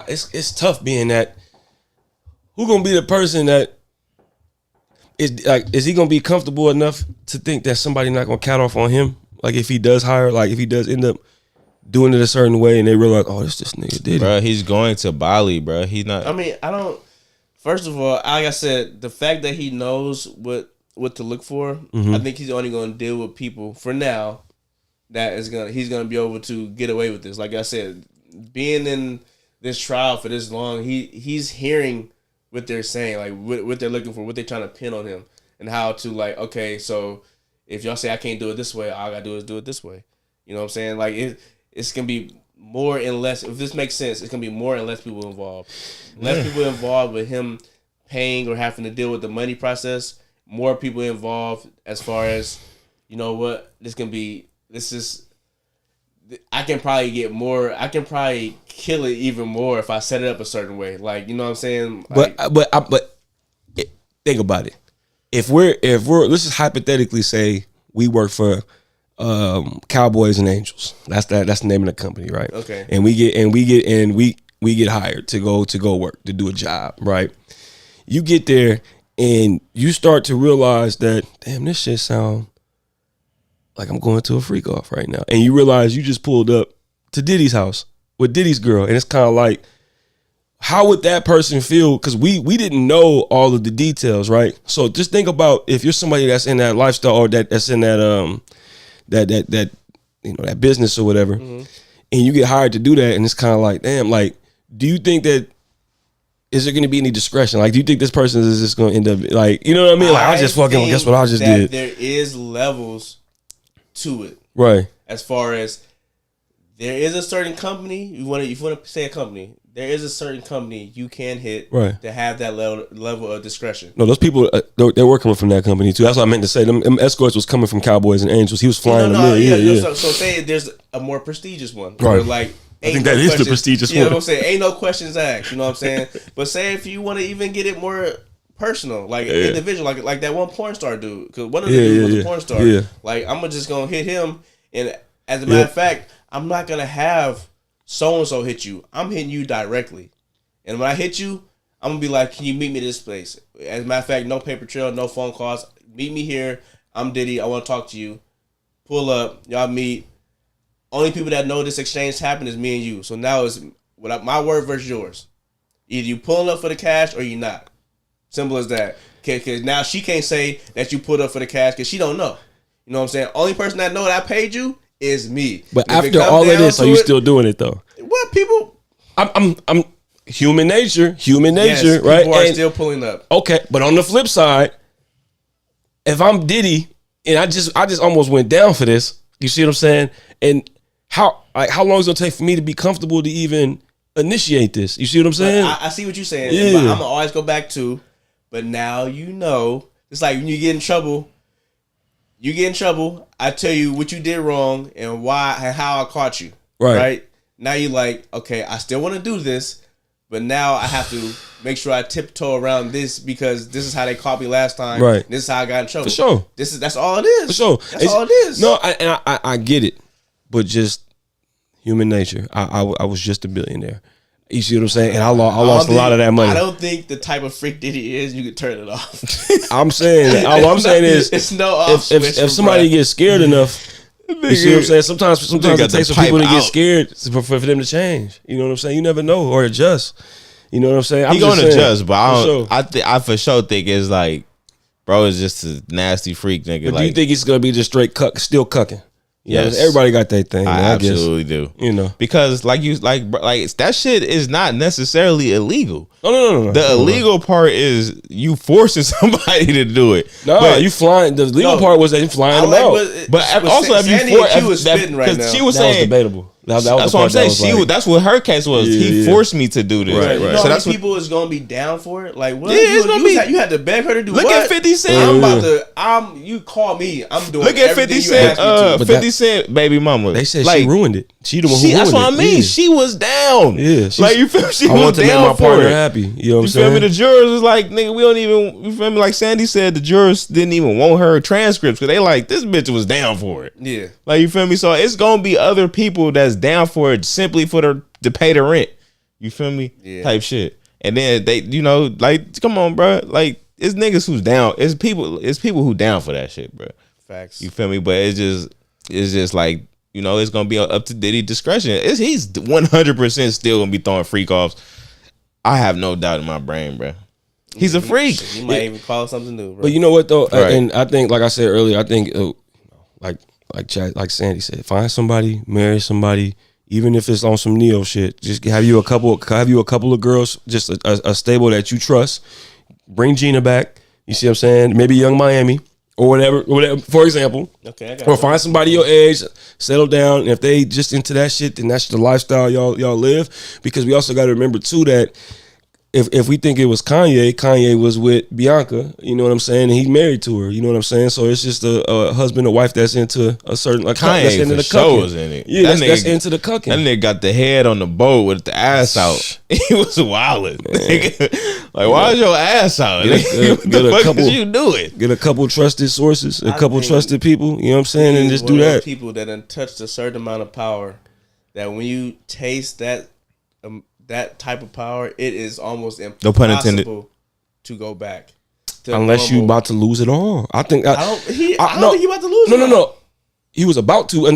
it's tough being that. Who gonna be the person that is he gonna be comfortable enough to think that somebody not gonna count off on him? Like if he does if he does end up doing it a certain way and they realize, oh, this nigga did it. Bro, he's going to Bali, bro. He's not. I mean, I don't. First of all, like I said, the fact that he knows what to look for, I think he's only gonna deal with people for now he's gonna be able to get away with this. Like I said, being in this trial for this long, he's hearing what they're saying, like what they're looking for, what they're trying to pin on him, and how to like, okay, so if y'all say I can't do it this way, all I gotta do is do it this way. You know what I'm saying? Like it's gonna be more and less. If this makes sense, it's gonna be more and less people involved. Less people involved with him paying or having to deal with the money process. More people involved as far as, you know what, I can probably get more. I can probably kill it even more if I set it up a certain way. Like, you know what I'm saying? Like, but think about it. If we're let's just hypothetically say we work for Cowboys and Angels. That's the name of the company, right? Okay. And we get hired to go work, to do a job, right? you get there and you start to realize that, damn, this shit sound like I'm going to a freak off right now. And you realize you just pulled up to Diddy's house with Diddy's girl. And it's kind of like, how would that person feel? Because we didn't know all of the details, right? So just think about if you're somebody that's in that lifestyle or that's in that that you know, that business or whatever, and you get hired to do that, and it's kind of like, damn, like, do you think that is there going to be any discretion? Like, do you think this person is just going to end up like, you know what I mean? Like, I just fucking guess what I just did. There is levels to it, right? As far as there is a certain company you want to say a company. There is a certain company you can hit to have that level of discretion. No, those people, they're working from that company too. That's what I meant to say. Them escorts was coming from Cowboys and Angels. He was flying them in. Yeah. So say there's a more prestigious one. Right. Like, I think that is the prestigious one. You know what I'm saying? Ain't no questions asked. You know what I'm saying? But say if you want to even get it more personal, like individual, like that one porn star dude. Because one of the dudes was a porn star. Yeah. Like, I'm just going to hit him. And as a matter of fact, I'm not going to have so-and-so hit you. I'm hitting you directly. And when I hit you, I'm going to be like, can you meet me at this place? As a matter of fact, no paper trail, no phone calls. Meet me here. I'm Diddy. I want to talk to you. Pull up. Y'all meet. Only people that know this exchange happened is me and you. So now it's my word versus yours. Either you pulling up for the cash or you not. Simple as that. Because now she can't say that you put up for the cash because she don't know. You know what I'm saying? Only person that know that I paid you is me. But after all of this, are you still doing it though? What people? I'm human nature, yes, right? People are still pulling up. Okay, but on the flip side, if I'm Diddy and I just almost went down for this, you see what I'm saying? And how long is it gonna take for me to be comfortable to even initiate this? You see what I'm saying? I see what you're saying. Yeah. But I'm gonna always go back to, but now you know. It's like when you get in trouble. You get in trouble, I tell you what you did wrong and why and how I caught you. Right? Now you're like, okay, I still want to do this, but now I have to make sure I tiptoe around this because this is how they caught me last time. Right. This is how I got in trouble. For sure. That's all it is. For sure. That's all it is. No, I get it, but just human nature. I was just a billionaire. You see what I'm saying? And I lost a lot of that money. I don't think the type of freak that he is, you could turn it off. I'm saying, all I'm saying is, it's no off switch. If somebody gets scared enough, you see what I'm saying? Sometimes it takes for people to get scared for them to change. You know what I'm saying? You never know or adjust. You know what I'm saying? He gonna adjust, but I for sure think it's like, bro, is just a nasty freak nigga. But like, do you think he's gonna be just straight still cucking? Yes, everybody got their thing. I absolutely do. You know, because like that shit is not necessarily illegal. No. The illegal part is you forcing somebody to do it. No, but you flying. The legal part was that you flying them out. But also, if you was spitting right now, she was saying debatable. That's what I'm saying. That's what her case was. He forced me to do this. Right. You know so that's people is gonna be down for it. Like, what? Yeah, you had to beg her to do. Look what? At 50 Cent. You call me. I'm doing. Look at 50 Cent. 50 Cent, baby mama. They said she ruined it. She the one who ruined it. That's what I mean. She was down. Yeah, like you feel. She I was want to down make my for partner it. happy. You know what I'm saying? You feel me? The jurors was like, nigga, we don't even. You feel me? Like Sandy said, the jurors didn't even want her transcripts because they like this bitch was down for it. Yeah. Like you feel me? So it's gonna be other people that's down for it simply for to pay the rent. You feel me? Yeah. Type shit. And then they, like, come on, bro. Like, it's niggas who's down. It's people who down for that shit, bro. Facts. You feel me? But it's just like, it's gonna be up to Diddy discretion. He's 100% still gonna be throwing freak offs. I have no doubt in my brain, bro. He's a freak. You might even call it something new, bro. But you know what though, right. And I think, like I said earlier, I think like Sandy said, find somebody, marry somebody. Even if it's on some Neo shit, just have you a couple of girls, just a stable that you trust. Bring Gina back. You see what I'm saying? Maybe Young Miami or whatever. For example, okay, or find somebody your age, settle down. And if they just into that shit, then that's the lifestyle y'all live. Because we also got to remember too that if we think it was Kanye was with Bianca, you know what I'm saying, and he married to her, you know what I'm saying. So it's just a husband or wife that's into a certain Kanye that's into the cucking. Was in it. Yeah, that's into the cucking. That nigga got the head on the boat with the ass out. He was wildin'. Like, why is your ass out? What the fuck did you do it? Get a couple trusted sources, a couple trusted people. You know what I'm saying, and just do that. People that done touched a certain amount of power, that when you taste that type of power, it is almost impossible to go back. To Unless you normal. about to lose it all. I think. I don't think he about to lose. No. He was about to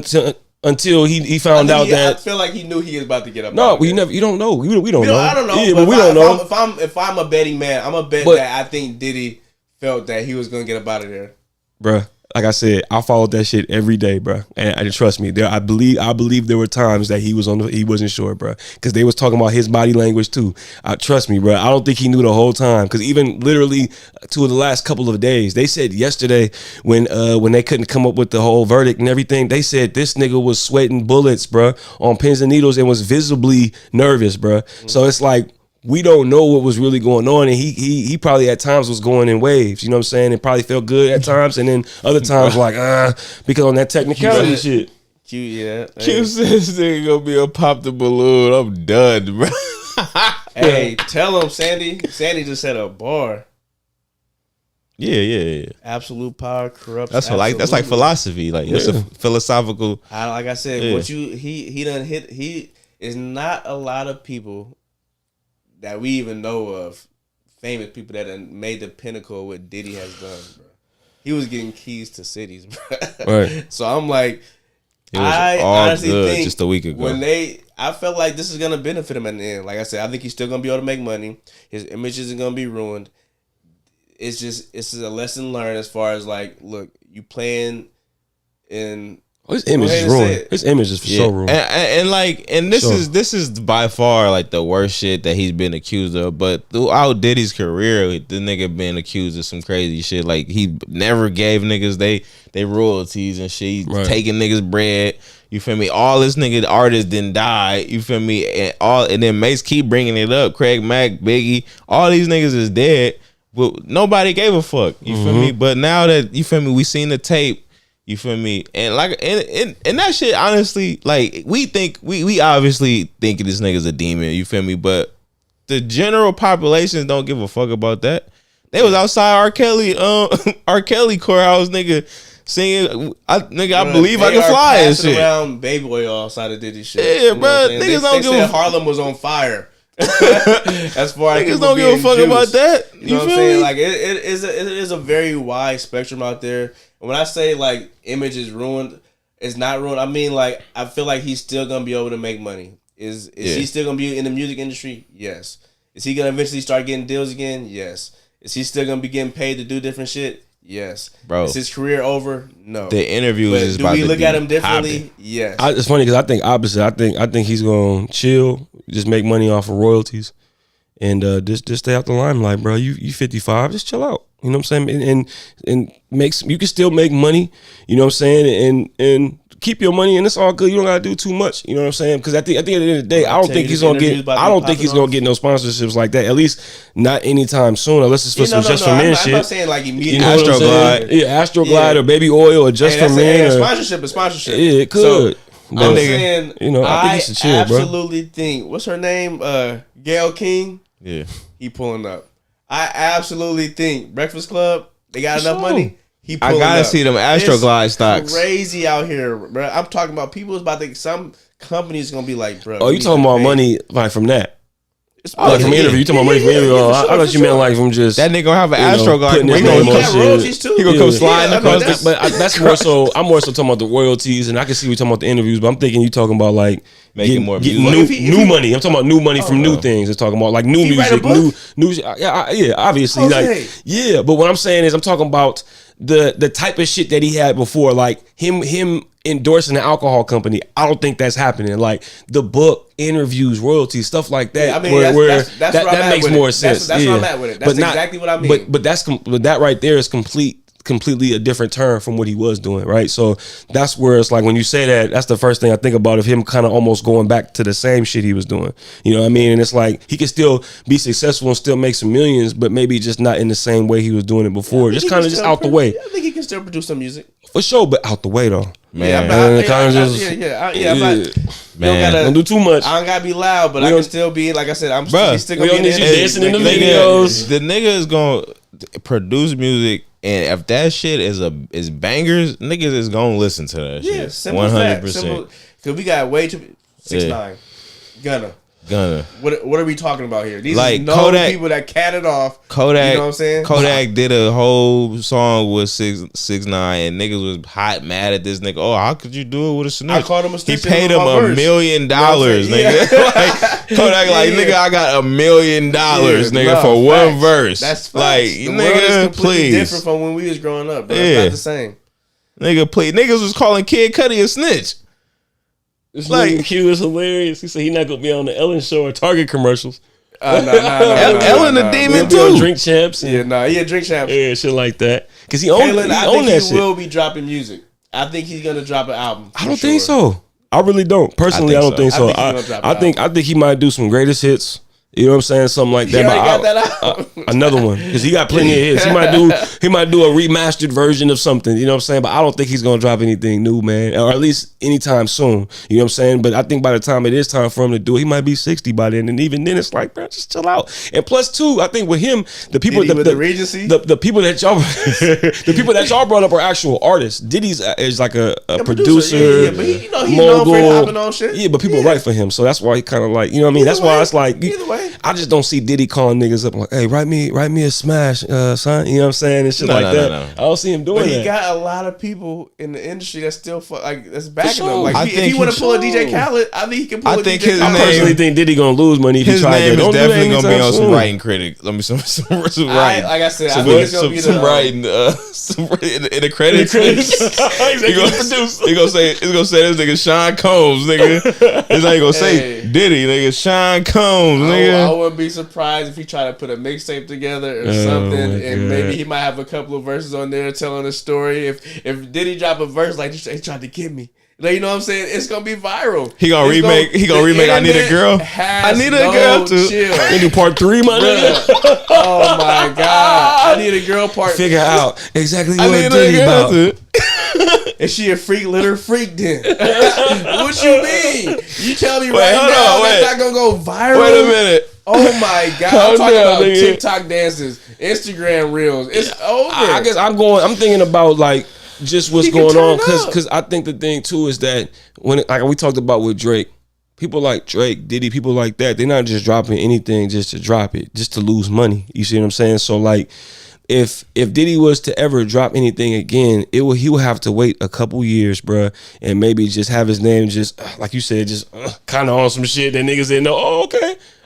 until he found out that. I feel like he knew he was about to get up. No, you don't know. We don't know. I don't know. Yeah, but we don't know. If I'm a betting man, I'm a bet that I think Diddy felt that he was gonna get up out of there. Bruh, like I said, I followed that shit every day, bruh. And trust me, I believe there were times that he wasn't sure, bruh, because they was talking about his body language too. Trust me, bruh. I don't think he knew the whole time, because even literally to the last couple of days, they said yesterday when they couldn't come up with the whole verdict and everything, they said this nigga was sweating bullets, bruh, on pins and needles and was visibly nervous, bruh. So it's like, we don't know what was really going on, and he probably at times was going in waves. You know what I'm saying? It probably felt good at times, and then other times like because on that technicality shit. Q says this nigga gonna be a pop the balloon. I'm done, bro. Hey, tell him, Sandy. Sandy just said a bar. Yeah. Absolute power corrupts. That's like philosophy. Like it's a philosophical. Like I said, what he done hit. He is not a lot of people that we even know of, famous people that done made the pinnacle of what Diddy has done, bro. He was getting keys to cities, bro. Right. So I'm like, I honestly think just a week ago I felt like this is gonna benefit him at the end. Like I said, I think he's still gonna be able to make money. His image isn't gonna be ruined. It's just a lesson learned as far as like, look, you playing in. His image is ruined. His image is for sure ruined. And this is by far like the worst shit that he's been accused of. But throughout Diddy's career, the nigga been accused of some crazy shit. Like he never gave niggas they royalties and shit. He's taking niggas bread. You feel me? All this nigga artists didn't die. You feel me? And then Mace keep bringing it up. Craig Mack, Biggie, all these niggas is dead. But nobody gave a fuck. You feel me? But now that you feel me, we seen the tape. You feel me? And like and that shit, honestly, like we obviously think this nigga's a demon, you feel me? But the general population don't give a fuck about that. They was outside R. Kelly courthouse, nigga, singing I believe I can fly and shit. Around baby oil outside of Diddy shit. Yeah, bro. Niggas don't give a fuck. Harlem was on fire. As far as niggas don't give a fuck about that. You know what I'm saying? Like it is a very wide spectrum out there. When I say like image is ruined, it's not ruined. I mean like I feel like he's still gonna be able to make money. Is he still gonna be in the music industry? Yes. Is he gonna eventually start getting deals again? Yes. Is he still gonna be getting paid to do different shit? Yes. Bro. Is his career over? No. The interviews is do we look at him differently? Yes. It's funny because I think opposite. I think he's gonna chill, just make money off of royalties, and just stay out the limelight, bro. You 55, just chill out. You know what I'm saying? And you can still make money. You know what I'm saying? And keep your money, and it's all good. You don't gotta do too much. You know what I'm saying? Because at the end of the day, I don't think he's gonna get no sponsorships like that. At least not anytime soon, unless it's for some Just for Men shit. I'm not saying like immediately. You know Astroglide, Astroglide or Baby Oil or Just for Men. Sponsorship is sponsorship. Yeah, it could. So, I'm saying, I think he should chill, bro. I absolutely think. What's her name? Gayle King. Yeah, he pulling up. I absolutely think Breakfast Club. They got enough money. I gotta see them Astroglide stocks. Crazy out here, bro. I'm talking about people is about to. Some companies gonna be like, bro. Oh, you talking about money like from that? Like from interview, you talking about money from interview? I thought you meant like from just that nigga gonna have an Astroglide. He gonna come sliding across. But that's more so. I'm more so talking about the royalties, and I can see you talking about the interviews. But I'm thinking you talking about like making more music. New money. I'm talking about new money from new things. It's talking about like new music, new. Yeah, obviously, like yeah. But what I'm saying is, I'm talking about the type of shit that he had before, like him endorsing the alcohol company. I don't think that's happening. Like the book, interviews, royalties, stuff like that. Yeah, I mean, that makes more sense. That's where I'm at with it. That's exactly what I mean. But that right there is completely a different term from what he was doing, right? So that's where it's like when you say that, that's the first thing I think about of him kind of almost going back to the same shit he was doing. You know what I mean? And it's like he could still be successful and still make some millions, but maybe just not in the same way he was doing it before. Just kind of just out the way. I think he can still produce some music. For sure, but out the way though. Man, man, don't do too much. I don't gotta be loud, but I can still be like I said. I'm still gonna be dancing in the videos. The nigga is gonna produce music, and if that shit is bangers, niggas is gonna listen to that shit. 100%. Because we got way too 6ix9ine, Gunna, Gonna. What are we talking about here? These Like are known Kodak- people that catted off. Kodak, You know what I'm saying? Kodak did a whole song with 6ix9ine, and niggas was hot mad at this nigga. Oh, how could you do it with a snitch? I called him a He snitch. paid in him my $1 verse. million, You know what I'm saying? nigga. Like Kodak, like nigga, I got $1 million, nigga, for one facts. verse. That's facts. like The world is nigga, completely please, different from when we was growing up. Bro. Yeah. It's not the same. nigga, please. Niggas was calling Kid Cudi a snitch. This Like- nigga Q is hilarious. He said he not gonna be on the Ellen show or Target commercials. Ellen the demon He'll be on too. Drink Champs. And, Yeah, drink champs. yeah, shit like that. Cause he owned Kalen, I that think he shit. will be dropping music. I think he's gonna drop an album. I don't think so. I really don't. Personally, I, think don't so. think so. I think he's gonna drop I an think I think he might do some greatest hits. You know what I'm saying? Something like He that. already But got that out. another one because he got plenty of hits. He might do a remastered version of something. You know what I'm saying? But I don't think he's gonna drop anything new, man, or at least anytime soon. You know what I'm saying? But I think by the time it is time for him to do it, he might be 60 by then, and even then, it's like, bro, just chill out. And plus, too, I think with him, the people Diddy with the Regency? the people that y'all the people that y'all brought up are actual artists. Diddy's is like a producer, Yeah, but he known for hopping on shit. Yeah, but people write for him, so that's why he kind of like, you know what I mean. That's why it's like, Either way. I just don't see Diddy calling niggas up like, hey, write me a smash, son. You know what I'm saying, and shit like that. No. I don't see him doing But he that. got a lot of people in the industry that's still that's backing sure. him. Like I if think he want to he pull a should. DJ Khaled, I think he can pull I a think DJ his I Khaled. name- personally think Diddy gonna lose money if he His tries name to. is Don't do that definitely gonna be anytime on some soon. writing critic. Let me some writing. Like I said, I Some, think it's gonna be some the writing in the credits. He gonna say it's gonna say this nigga Sean Combs, nigga. It's not gonna say Hey. Diddy, nigga. Sean Combs, I nigga. wouldn't be surprised if he tried to put a mixtape together or Oh, something, my and God. maybe he might have a couple of verses on there telling a story. If Diddy drop a verse like he tried to get me, like, you know what I'm saying, it's gonna be viral. He gonna remake. He gonna remake. I Need a Girl. I Need a Girl too. Chill. They do part 3, my nigga. Bruh. Oh my god! I Need a Girl part. Figure out exactly I what Need a Diddy Girl about. too. Is she a freak? Let her freak then. What you mean? You tell me right hold now on, that's wait. not gonna go viral? Wait a minute. Oh my god! Calm I'm talking down, about nigga. TikTok dances, Instagram reels. It's over. I guess I'm thinking about like just what's He can going turn on up. because I think the thing too is that when like we talked about with Drake, people like Drake, Diddy, people like that, they're not just dropping anything just to drop it, just to lose money. You see what I'm saying? So like, if Diddy was to ever drop anything again, he would have to wait a couple years, bruh, and maybe just have his name just like you said, just kind of on some shit that niggas didn't know. Oh,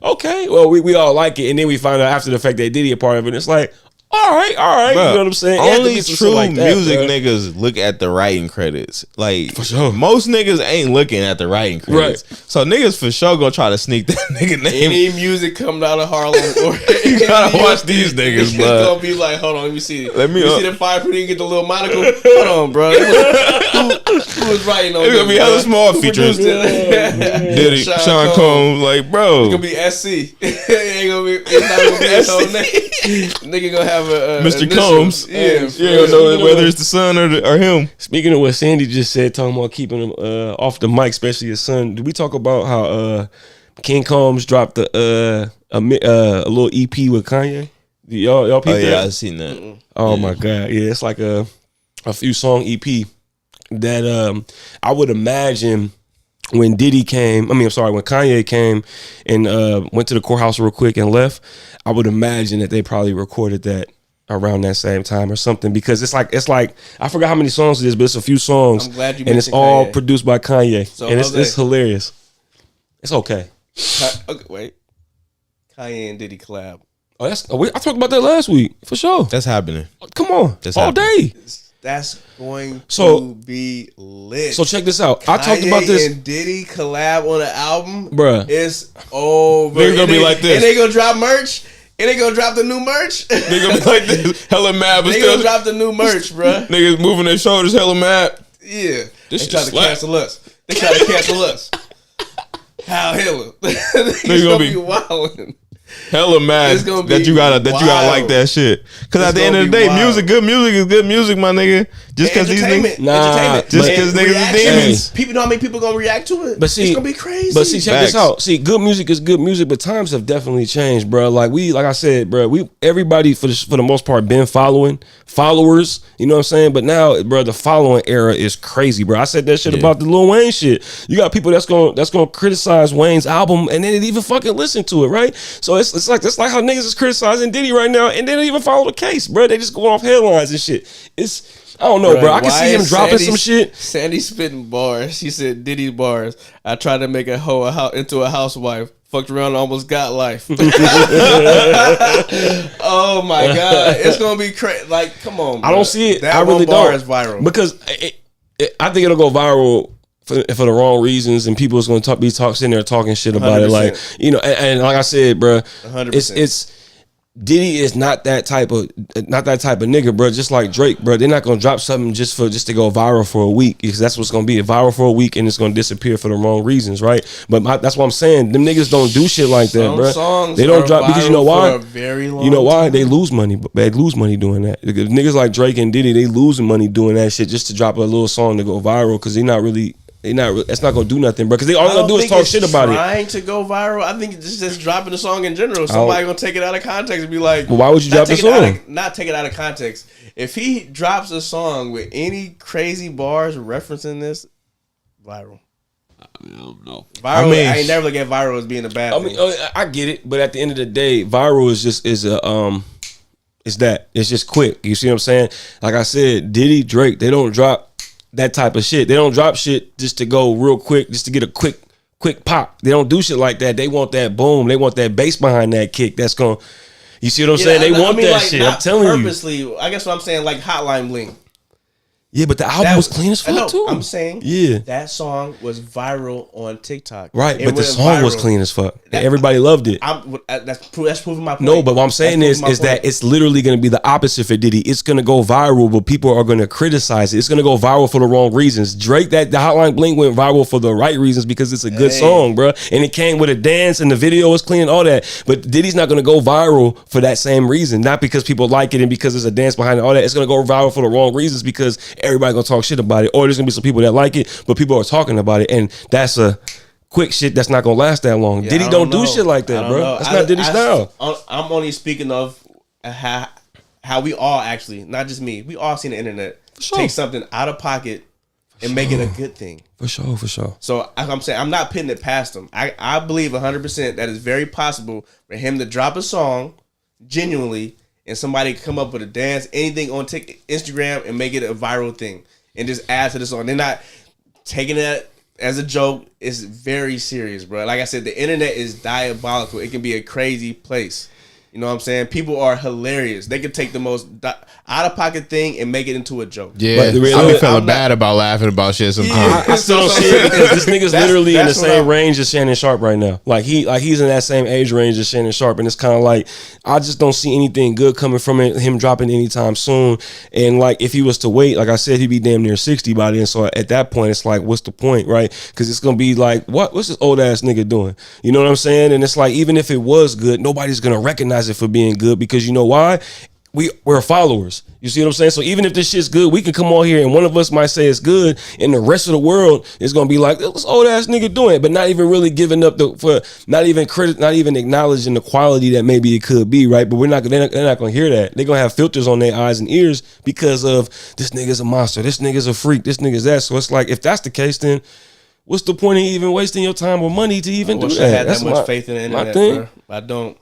okay. Well, we all like it, and then we find out after the fact that Diddy a part of it. It's like, all right. Bruh, You know what I'm saying? It has to Only be some shit true like that, music bruh. niggas look at the writing credits. Like For sure. most niggas ain't looking at the writing credits. Right. So niggas for sure gonna try to sneak that nigga name. Any music coming out of Harlem, or You gotta watch these niggas, It's bro. gonna be like, hold on, let me see. Let me you up. see the fire pretty get the little monocle. Hold on, bro. Who was writing on It's gonna this, be hella bro? small Who features. produced it? Diddy, Sean Combs, like bro. It's gonna be SC. It ain't gonna be. It's not gonna be his whole name. Nigga gonna have a Mr. initials. Combs. Yeah, You don't know whether it's the son or him. Speaking of what Sandy just said, talking about keeping him off the mic, especially his son. Did we talk about how King Combs dropped a little EP with Kanye? Y'all peep Oh yeah, I that? seen that. Oh my god, yeah, it's like a few song EP that I would imagine when Diddy came. When Kanye came and went to the courthouse real quick and left. I would imagine that they probably recorded that around that same time or something, because it's like I forgot how many songs it is, but it's a few songs. I'm glad you and it's mentioned all Kanye. produced by Kanye, So, and Jose. it's hilarious. It's okay. Okay, wait. Kanye and Diddy collab. Oh, I talked about that last week for sure. That's happening. Come on, That's all happening. day. That's going So- to be lit. So check this out. I talked Kanye about this, and Diddy collab on an album, bruh. It's over. Nigga gonna And be they- like this. and they gonna drop merch. And they gonna drop the new merch. They gonna be like this, hella mad, but They still gonna drop the new merch, bruh. niggas moving their shoulders, hella mad. Yeah, This they shit tried to slap. cancel us. They tried to cancel us. Hal Hitler. Niggas gonna gonna be- be wilding. hella mad It's gonna that be you gotta wild. like that shit. Because It's at the end gonna of the be day, wild. good music is good music, my nigga. Just because these Entertainment. niggas, Nah, Entertainment. just And 'cause niggas is reaction, demons. People know how many people gonna react to it. But see, it's gonna be crazy. But see, check this Facts. out. See, good music is good music, but times have definitely changed, bro. Like I said, bro, everybody for the most part been followers. You know what I'm saying? But now, bro, the following era is crazy, bro. I said that shit about the Lil Wayne shit. You got people that's gonna criticize Wayne's album and then even fucking listen to it, right? So it's like how niggas is criticizing Diddy right now, and they don't even follow the case, bro. They just go off headlines and shit. I don't know, bro. I can why see him is dropping Sandy- some shit. Sandy spitting bars. She said Diddy bars. I tried to make a hoe into a housewife. Fucked around and almost got life. Oh my god. It's gonna be crazy. Like, come on, bro. I don't see it. That I really one bar don't. is viral. Because I think it'll go viral for the wrong reasons, and people is going to be sitting there talking shit about it. Like, 100%. you know, and like I said, bro, 100%. it's Diddy is not that type of nigga, bro. Just like Drake, bro. They're not gonna drop something just to go viral for a week, because that's what's gonna be, viral for a week, and it's gonna disappear for the wrong reasons, right? But that's what I'm saying. Them niggas don't do shit like that, Some bro. songs They don't are drop because you know viral why? for a very long You know why? time. They lose money. They lose money doing that. Niggas like Drake and Diddy, they losing money doing that shit just to drop a little song to go viral, because it's not gonna do nothing, bro. Because all they gonna do is talk shit about it. Trying to go viral, I think it's just dropping the song in general. Somebody gonna take it out of context and be like, Well, why would you not drop the take it out song? not take it out of context. If he drops a song with any crazy bars referencing this, viral. I don't know. Viral. I mean- I ain't never look at viral as being a bad I thing. mean, I get it, but at the end of the day, viral is it's just quick. You see what I'm saying? Like I said, Diddy, Drake, they don't drop that type of shit. They don't drop shit just to go real quick, just to get a quick pop. They don't do shit like that. They want that boom. They want that bass behind that kick. That's going. You see what I'm saying? They want that shit. I'm telling you. Purposely, I guess what I'm saying, like Hotline Bling. Yeah, but the album was clean as I know, fuck too. I'm saying, Yeah. that song was viral on TikTok. Right, It but the went song was viral. clean as fuck. Everybody loved it. That's proving my point. No, but what I'm saying That's is proving my that point. it's literally going to be the opposite for Diddy. It's going to go viral, but people are going to criticize it. It's going to go viral for the wrong reasons. Drake, the Hotline Bling went viral for the right reasons, because it's a good song, bro. And it came with a dance, and the video was clean and all that. But Diddy's not going to go viral for that same reason. Not because people like it and because there's a dance behind it, all that. It's going to go viral for the wrong reasons, because everybody going to talk shit about it. Or there's going to be some people that like it, but people are talking about it. And that's a quick shit that's not gonna last that long. Yeah, Diddy I don't do know. shit like I that, don't bro. know. That's not Diddy's style. I'm only speaking of how we all actually, not just me, we all seen the internet sure. take something out of pocket and make it a good thing. For sure. So I'm saying, I'm not putting it past him. I believe 100% that it's very possible for him to drop a song genuinely, and somebody come up with a dance, anything on Instagram, and make it a viral thing, and just add to the song. They're not taking it as a joke. It's very serious, bro. Like I said, the internet is diabolical. It can be a crazy place. You know what I'm saying? People are hilarious. They can take the most out-of-pocket thing and make it into a joke. Yeah, But the I reality- be feeling bad about laughing about shit sometimes. Yeah. I still don't So- see it, because this nigga's That's- literally in the that's what same I'm- range as Shannon Sharp right now. Like he's in that same age range as Shannon Sharp, and it's kind of like, I just don't see anything good coming from it, him dropping anytime soon. And like, if he was to wait, like I said, he'd be damn near 60 by then. So at that point, it's like, what's the point, right? Because it's gonna be like, what's this old ass nigga doing? You know what I'm saying? And it's like, even if it was good, nobody's gonna recognize it for being good, because you know why? We're followers. You see what I'm saying? So even if this shit's good, we can come on here and one of us might say it's good, and the rest of the world is gonna be like, "What's old ass nigga doing?" But not even really giving up not even acknowledging the quality that maybe it could be, right? But they're not gonna hear that. They're gonna have filters on their eyes and ears because of, this nigga's a monster, this nigga's a freak, this nigga's that. So it's like, if that's the case, then what's the point of even wasting your time or money to even I do wish that? I had That's that much faith in the internet, thing. bro. I don't.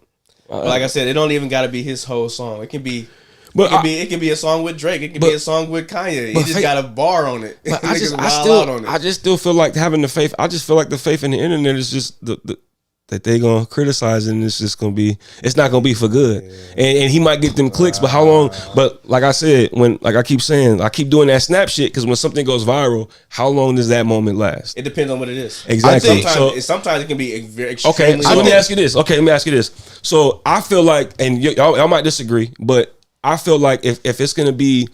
But like I said, it don't even got to be his whole song. It can be. But it can be a song with Drake. It can be a song with Kanye. He just got a bar on it. But Niggas wild out on it. I just still feel like having the faith. I just feel like the faith in the internet is just that they gonna criticize it, and it's just gonna be. It's not gonna be for good. And he might get them clicks, but how long? But like I said, I keep doing that snap shit, because when something goes viral, how long does that moment last? It depends on what it is. Exactly. Sometimes it can be very Okay, extremely. so let me ask you this. So I feel like, and y'all might disagree, but I feel like if it's gonna be,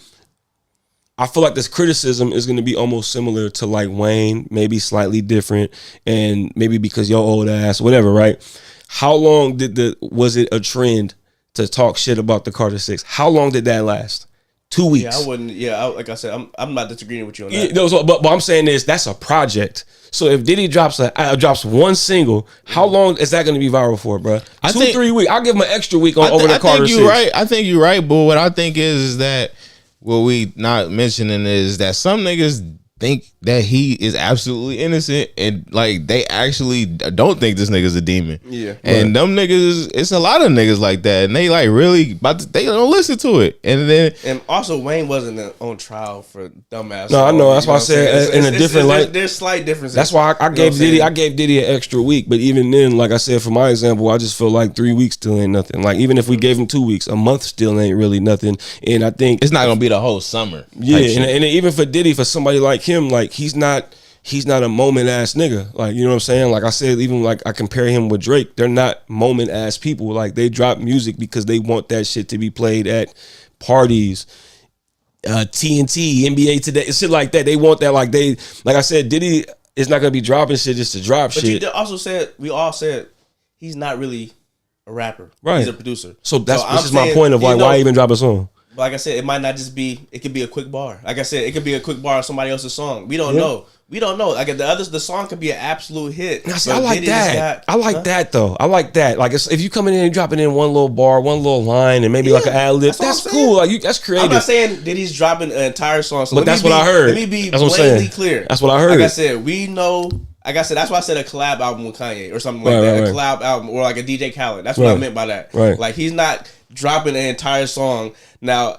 I feel like this criticism is gonna be almost similar to like Wayne, maybe slightly different, and maybe because your old ass, whatever, right? How long was it a trend to talk shit about the Carter 6? How long did that last? 2 weeks. Yeah, I wouldn't. Yeah, like I said, I'm not disagreeing with you on Yeah, that. no, but I'm saying is that's a project. So if Diddy drops one single, how long is that going to be viral for, bro? I 2-3 weeks. I'll give him an extra week over the I Carter think 6. you're right. I think you're right, but what I think is that what we not mentioning is that some niggas think that he is absolutely innocent, and like they actually don't think this nigga's a demon. Yeah. And them niggas, it's a lot of niggas like that, and they like really they don't listen to it, and then And also, Wayne wasn't on trial for dumbass. No, I know. That's why I what I'm saying? said in a different light. There's slight differences. That's why I gave Diddy an extra week. But even then, like I said, for my example, I just feel like 3 weeks still ain't nothing. Like even if we gave him 2 weeks, a month still ain't really nothing. And I think it's not gonna be the whole summer. yeah, type shit. and even for Diddy, for somebody like him, like he's not a moment ass nigga. Like, you know what I'm saying? Like I said, even like I compare him with Drake, they're not moment ass people. Like they drop music because they want that shit to be played at parties, TNT, NBA Today, shit like that. They want that. Like I said, Diddy is not gonna be dropping shit just to drop But shit. you also said we all said he's not really a rapper. Right. He's a producer. So this I'm is my saying, point of like you know, why even drop a song. Like I said, it might not just be. It could be a quick bar. Like I said, it could be a quick bar of somebody else's song. We don't know. We don't know. Like the song could be an absolute hit. I like that. I like that though. I like that. Like if you come in and dropping in one little bar, one little line, and maybe like an ad lib, that's cool. Like that's creative. I'm not saying that he's dropping an entire song. So but that's what I heard. Let me be that's what I'm blatantly saying. clear. That's what I heard. Like I said, we know. Like I said, that's why I said a collab album with Kanye or something like that. A collab album or like a DJ Khaled. That's what I meant by that. Right. Like he's not dropping an entire song. Now,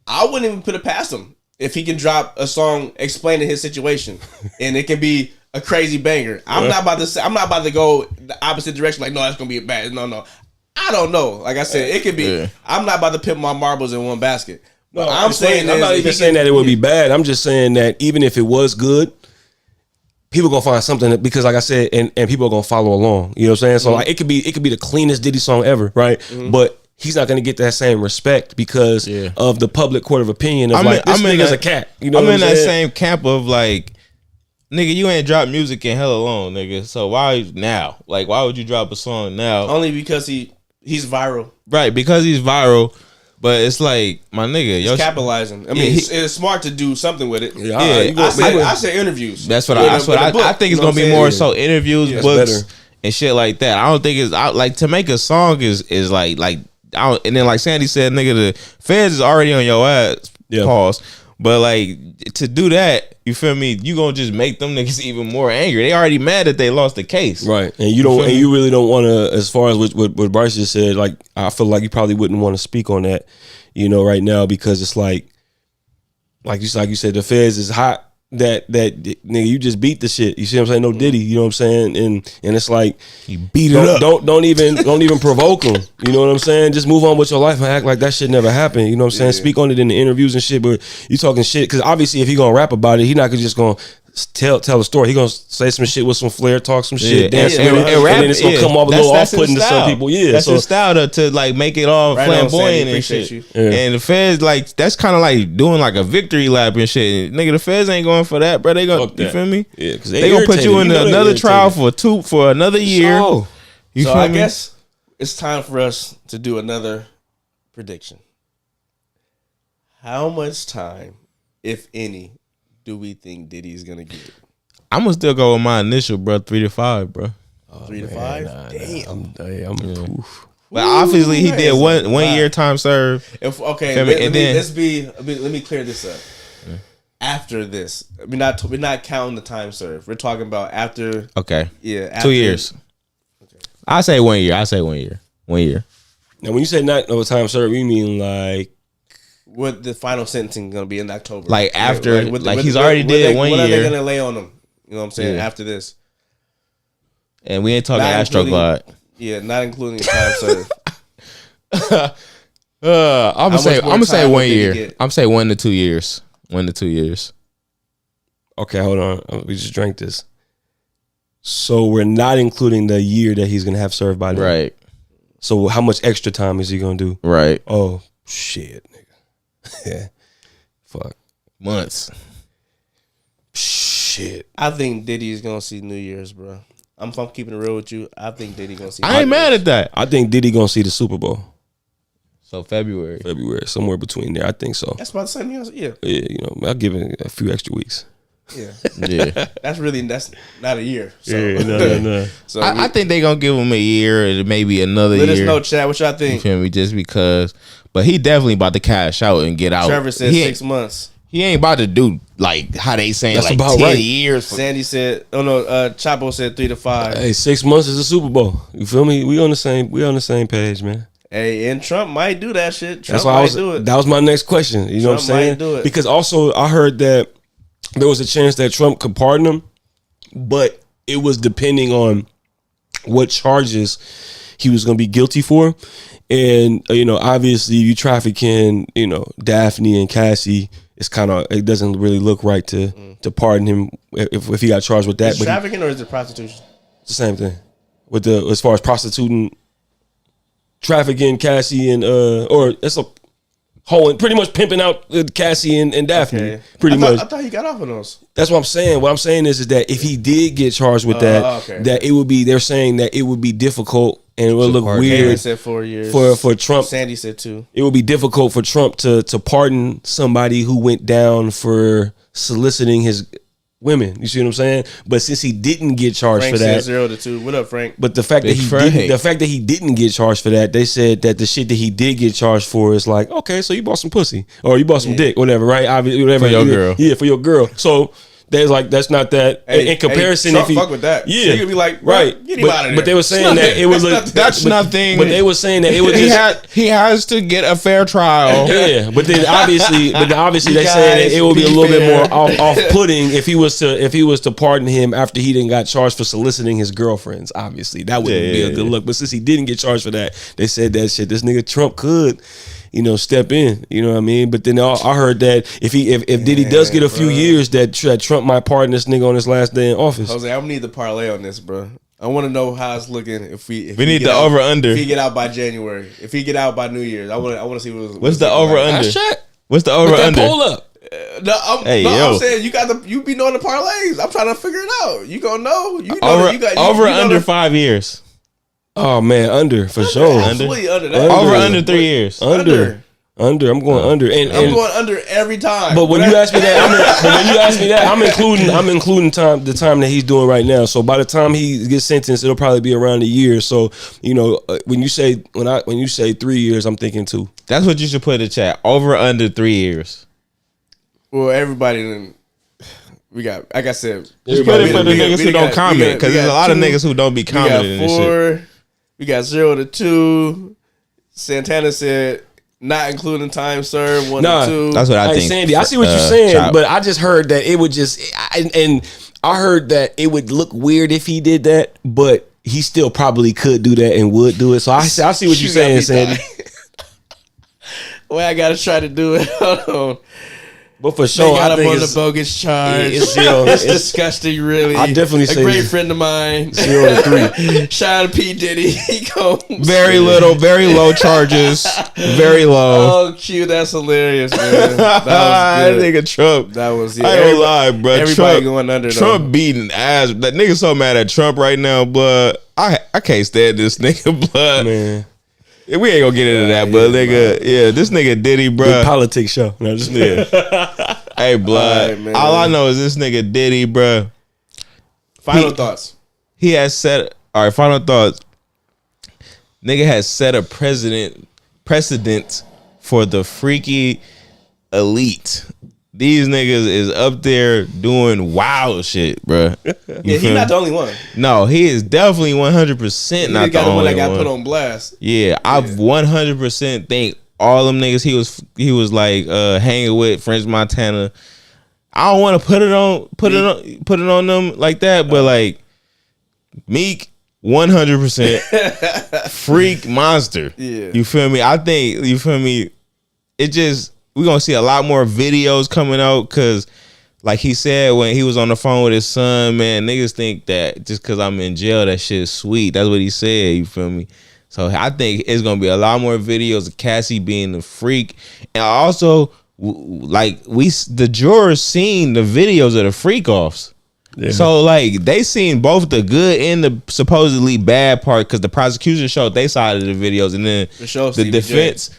I wouldn't even put it past him if he can drop a song explaining his situation, and it can be a crazy banger. I'm not about to go the opposite direction. Like, no, that's gonna be bad. No. I don't know. Like I said, it could be. Yeah. I'm not about to put my marbles in one basket. No, But I'm saying I'm not even saying that it would be bad. I'm just saying that even if it was good, people gonna find something that, because like I said, and people are gonna follow along. You know what I'm saying? So like it could be the cleanest Diddy song ever, right? But he's not gonna get that same respect because of the public court of opinion of this nigga's a cat. You know, I'm what in I'm that saying? same camp of like, nigga, you ain't dropped music in hella long, nigga. So why now? Like, why would you drop a song now? Only because he's viral. Right, because he's viral. But it's like, my nigga, He's capitalizing. I mean, it's smart to do something with it. I say interviews. That's what I think it's gonna be more so interviews, books, better. and shit like that. I don't think it's like to make a song is like and then like Sandy said, nigga, the feds is already on your ass. Yeah. Pause. But like to do that, you feel me? You gonna just make them niggas even more angry. They already mad that they lost the case, Right, and you really don't want to. As far as what Bryce just said, like I feel like you probably wouldn't want to speak on that, right now, because it's like you said, the feds is hot. That nigga, you just beat the shit. You see what I'm saying? No Diddy, you know what I'm saying? And it's like you beat it up. Don't even provoke him. You know what I'm saying? Just move on with your life and act like that shit never happened. You know what I'm saying? Speak on it in the interviews and shit. But you talking shit because obviously if he gonna rap about it, he not just gonna tell a story. He gonna say some shit with some flair, talk some shit, dance with it, and then it's gonna come off a little off-putting to some people. Yeah, that's his style to like make it all flamboyant and shit. And the feds like that's kind of like doing like a victory lap and shit. Nigga, the feds ain't going for that, bro. They gonna you feel me? Yeah, because they gonna put you in another trial for another year. So I guess it's time for us to do another prediction. How much time, if any, do we think Diddy's gonna get? I'm gonna still go with my initial, bro. 3 to 5, bro. 3 to 5. Damn. But obviously he did one year time serve. Let me clear this up. After this, we're not counting the time served. We're talking about after. Okay. Yeah. After, 2 years. Okay. I say 1 year. 1 year. Now, when you say not no time served, you mean like what the final sentencing gonna be in October? Like after, he's already did 1 year. What are they gonna lay on him? You know what I'm saying? Yeah. After this, and we ain't talking Astroglide. Yeah, not including the time served. I'm gonna say 1 year. I'm say 1 to 2 years. 1 to 2 years. Okay, hold on. We just drank this. So we're not including the year that he's gonna have served by then. Right. So how much extra time is he gonna do? Right. Oh shit, nigga. Yeah. Fuck. Months. Shit. I think Diddy's gonna see New Year's, bro. I'm keeping it real with you. I think Diddy gonna see. I ain't mad at that. I think Diddy gonna see the Super Bowl So February. somewhere between there. I think so. That's about the same thing. Yeah, Yeah, I'll give it a few extra weeks. yeah. Yeah. That's not a year. So, no. so I think they gonna give him a year or maybe another let year. us know, chat. What y'all You think? feel me? Just because. But he definitely about to cash out and get out. Trevor said he 6 months. He ain't about to do like how they saying That's like about 10 right. years. Sandy said, "Oh no." Chapo said 3 to 5. Hey, 6 months is a Super Bowl. You feel me? We on the same page, man. Hey, and Trump might do that shit. Trump That's why do it. that was my next question. You know what I'm Trump might saying? do it. Because also I heard that there was a chance that Trump could pardon him, but it was depending on what charges he was going to be guilty for. And obviously you trafficking, Daphne and Cassie. It's it doesn't really look right to pardon him if he got charged with that. Is it trafficking or is it prostitution? It's the same thing with as far as prostituting, trafficking Cassie and or it's a whole pretty much pimping out Cassie and Daphne. Okay. Pretty much. I thought he got off on those. That's what I'm saying. What I'm saying is that if he did get charged with that, okay. that it would be. They're saying that it would be difficult and it would look pardon. Aaron weird said 4 years for Trump. Sandy said 2. It would be difficult for Trump to pardon somebody who went down for soliciting his women. You see what I'm saying? But since he didn't get charged Frank for that, said 0 to 2. What up, Frank? but the fact Big that he didn't get charged for that, they said that the shit that he did get charged for is like, okay, so you bought some pussy or you bought some dick, whatever, right? Obviously, whatever For your girl. yeah, for your girl. So there's like that's not that in comparison. Trump if he fuck with that, yeah, so you could be like, right, get him out of there. But they were saying that it was That's nothing. But they were saying that it was he has to get a fair trial. yeah, but then obviously they guys saying that it would be a be little bit fair. more off-putting if he was to pardon him after he didn't got charged for soliciting his girlfriends. Obviously, that wouldn't be a good look. But since he didn't get charged for that, they said that shit. This nigga Trump could, step in. You know what I mean? But then I heard that if Diddy does get a few years, that Trump might pardon this nigga on his last day in office. Jose, I'm gonna need the parlay on this, bro. I want to know how it's looking. If we need get the out- over under. If he get out by January, if he get out by New Year's, I want to see What's the over under? Shut. What's the over Put that under? poll up. I'm saying you be knowing the parlays. I'm trying to figure it out. You gonna know? You know Over that you got over you know under the- 5 years. Oh man, under for sure. Absolutely under that. Under. Over under 3 years. Under. I'm going under. And I'm going under every time. But when you ask me that, I'm including the time that he's doing right now. So by the time he gets sentenced, it'll probably be around a year. So when you say 3 years, I'm thinking 2. That's what you should put in the chat. Over under 3 years. well, everybody then. We got, like I said, Just put it for the niggas who don't comment, because there's a lot of niggas who don't be We commenting got and shit. 4. We got 0 to 2. Santana said not including time served 1 to 2. That's what I Hey, think. Sandy, I see what you're saying, Chop. but I just heard that it would and I heard that it would look weird if he did that, but he still probably could do that and would do it. So I see what you're You got saying, me Sandy. dying. Well, I gotta try to do it. Hold on. But for They sure, got I him think on the it's bogus charge. it's zero. It's It's disgusting, really. I definitely a say great it's friend of mine. 0 to 3. Shout out to P Diddy. He goes Very little, very low charges. Very low. Oh, Q, that's hilarious, man. That That was good. nigga Trump. That was I ain't lie, bro. Everybody Trump, going under. Trump though. beating ass. That nigga so mad at Trump right now, but I can't stand this nigga, blood. Man, We ain't gonna get into that, but nigga, yeah, this nigga Diddy, good bro. politics show. No, just Hey, blood. Alright, man. All I know is this nigga Diddy, bro. Final thoughts. He has set. All right, final thoughts. Nigga has set a precedent for the freaky elite. These niggas is up there doing wild shit, bro. Yeah, he's not the only one. No, he is definitely 100% He not the got the one only that got one. put on blast. Yeah, I 100% think all them niggas he was like hanging with French Montana. I don't want to put it on them like that, but like Meek 100% freak monster. Yeah. You feel me? I think you feel me. It just we're gonna see a lot more videos coming out because, like he said when he was on the phone with his son, man, niggas think that just because I'm in jail, that shit's sweet. That's what he said. You feel me? So I think it's gonna be a lot more videos of Cassie being the freak, and also like the jurors seen the videos of the freak offs. Yeah. So like they seen both the good and the supposedly bad part because the prosecution showed they side of the videos, and then sure, the Stevie defense,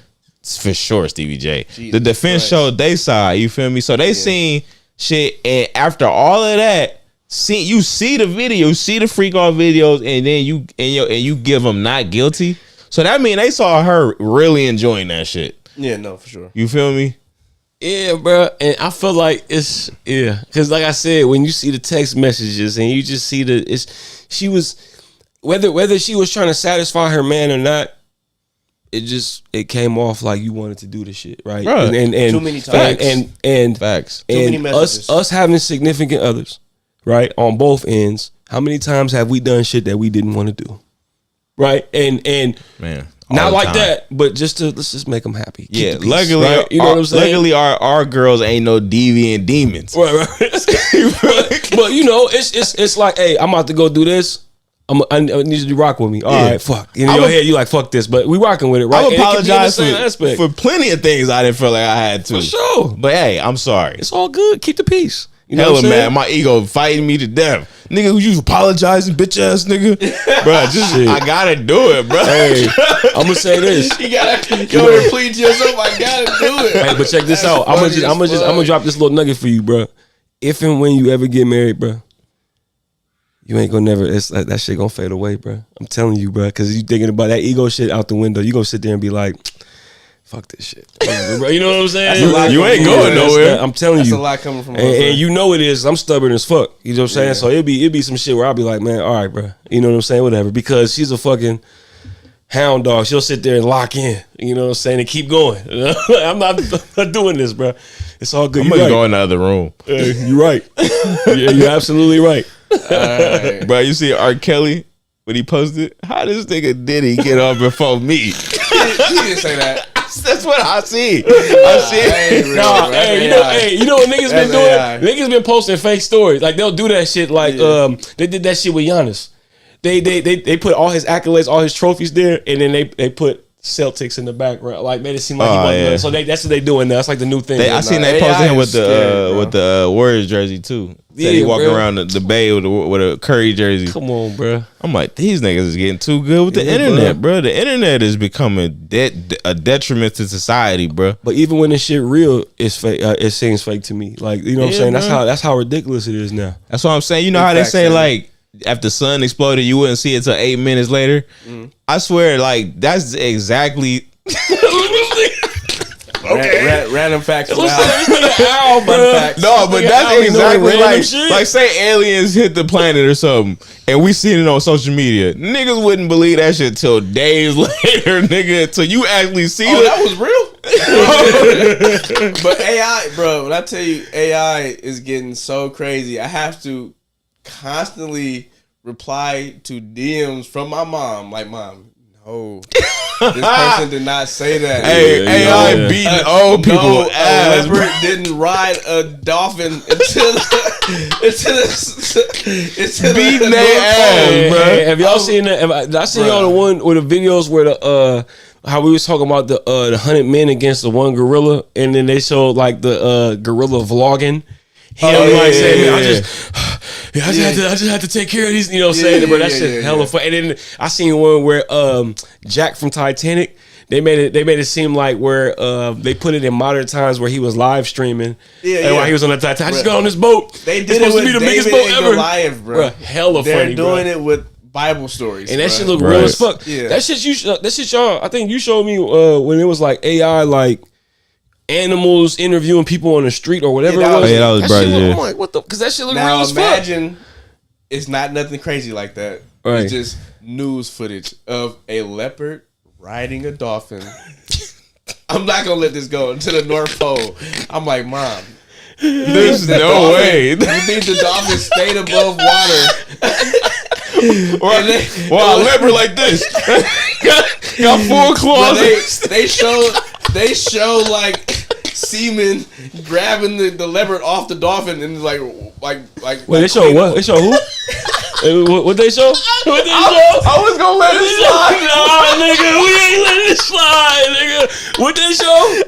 for sure, Stevie J. Jesus The defense Christ. showed they side. You feel me? So they seen shit, and after all of that, you see the video, you see the freak off videos, and then you give them not guilty. So that mean they saw her really enjoying that shit. Yeah, no, for sure. You feel me? Yeah, bro, and I feel like it's because like I said, when you see the text messages and you just see she was whether she was trying to satisfy her man or not, it came off like you wanted to do the shit, right? Bruh, and too many times. and Facts. Too many and messages. us having significant others, right, on both ends. How many times have we done shit that we didn't want to do, right? And Man. all not the like time. that, but let's just make them happy. Keep Yeah, the peace, luckily, right? You know what I'm saying? luckily our girls ain't no deviant demons. Right. but you know, it's like, hey, I'm about to go do this. I need you to rock with me. All right, fuck. In your head, you like, fuck this, but we rocking with it, right? I And it can be in the apologize same aspect. for plenty of things I didn't feel like I had to. For sure. But hey, I'm sorry. It's all good. Keep the peace. You know Hella what I'm saying? man, my ego fighting me to death. Nigga, you apologizing, bitch ass nigga. Bro, just Shit. I gotta do it, bro. Hey, I'm gonna say this. You gotta go and plead to yourself. I gotta do it. Hey, but check this out. I'm gonna drop this little nugget for you, bro. If and when you ever get married, bro, you ain't gonna never. That shit gonna fade away, bro. I'm telling you, bro, because you thinking about that ego shit out the window. You gonna sit there and be like, fuck this shit. Bro, you know what I'm saying? You ain't going nowhere. I'm telling That's you. a lot coming from And you know it is. I'm stubborn as fuck. You know what I'm saying? So it'd be some shit where I'll be like, man, all right, bro. You know what I'm saying? Whatever. Because she's a fucking hound dog. She'll sit there and lock in. You know what I'm saying? And keep going. I'm not doing this, bro. It's all good. I'm You gonna right. go in the other room. You're right. Yeah, you're absolutely right. Right. Bro, you see R. Kelly when he posted, how this nigga Diddy get on before me? He didn't say that. That's what I see. I see Hey, real, Nah, bro. hey, you know what niggas been That's doing? AI. Niggas been posting fake stories. Like they'll do that shit. Like they did that shit with Giannis. They put all his accolades, all his trophies there, and then they put Celtics in the background. Like made it seem like he wasn't there. So that's what they doing now. That's like the new thing. I seen Nah, they posted AI him with is scary, with the Warriors jersey too. Said he Yeah, walking bro. around the Bay with a Curry jersey. Come on, bro. I'm like, these niggas is getting too good with the Yeah, internet, bro. The internet is becoming a detriment to society, bro. But even when this shit real, it's fake. It seems fake to me. Like you know what I'm Yeah, saying. bro. That's how ridiculous it is now. That's what I'm saying. You know Big how they facts, say man. like after the sun exploded, you wouldn't see it till 8 minutes later. I swear, like that's exactly. Random facts. Listen, about- this nigga Al, bro. facts. No, but Nigga, I that's don't know exactly random like shit. like say aliens hit the planet or something, and we seen it on social media. Niggas wouldn't believe that shit till days later, nigga. Till you actually see Oh, it. that was real. But AI, bro, when I tell you AI is getting so crazy, I have to constantly reply to DMs from my mom. Like, mom, no, this person did not say that. Hey, Yeah, AI yeah. beating old people No, ass. a leopard didn't ride a dolphin into the Beating North their ass, Pole. bro. Hey, have y'all seen that? I seen y'all the one with the videos where the how we was talking about the 100 men against the one gorilla, and then they showed like the gorilla vlogging. Him like saying, "Man, I just had to take care of these," you know what I'm saying? Bro, that shit hella fun. And then I seen one where Jack from Titanic, they made it seem like where they put it in modern times where he was live streaming. And while he was on the Titanic, I just got on this boat. They It's did it supposed with to be the biggest David boat and ever. Goliath, bro. Hella They're funny, bro. doing it with Bible stories, And that bro. shit look Right. real as fuck. Yeah. That shit y'all. I think you showed me when it was like AI, like animals interviewing people on the street or whatever Yeah, it was. yeah, that was shit bright, look- yeah. I'm like, what the? Because that shit look real Now as fuck. imagine it's not nothing crazy like that. Right. It's just news footage of a leopard riding a dolphin. I'm not gonna let this go to the North Pole. I'm like, Mom, There's the no dolphin- way. You think the dolphin stayed above water? Wow, a leopard like this got full But claws. they show like semen grabbing the leopard off the dolphin and like Wait, they show what? They show who? What they show? What they show? I was gonna let it slide. Nah, nigga, we ain't letting it slide, nigga. What they show?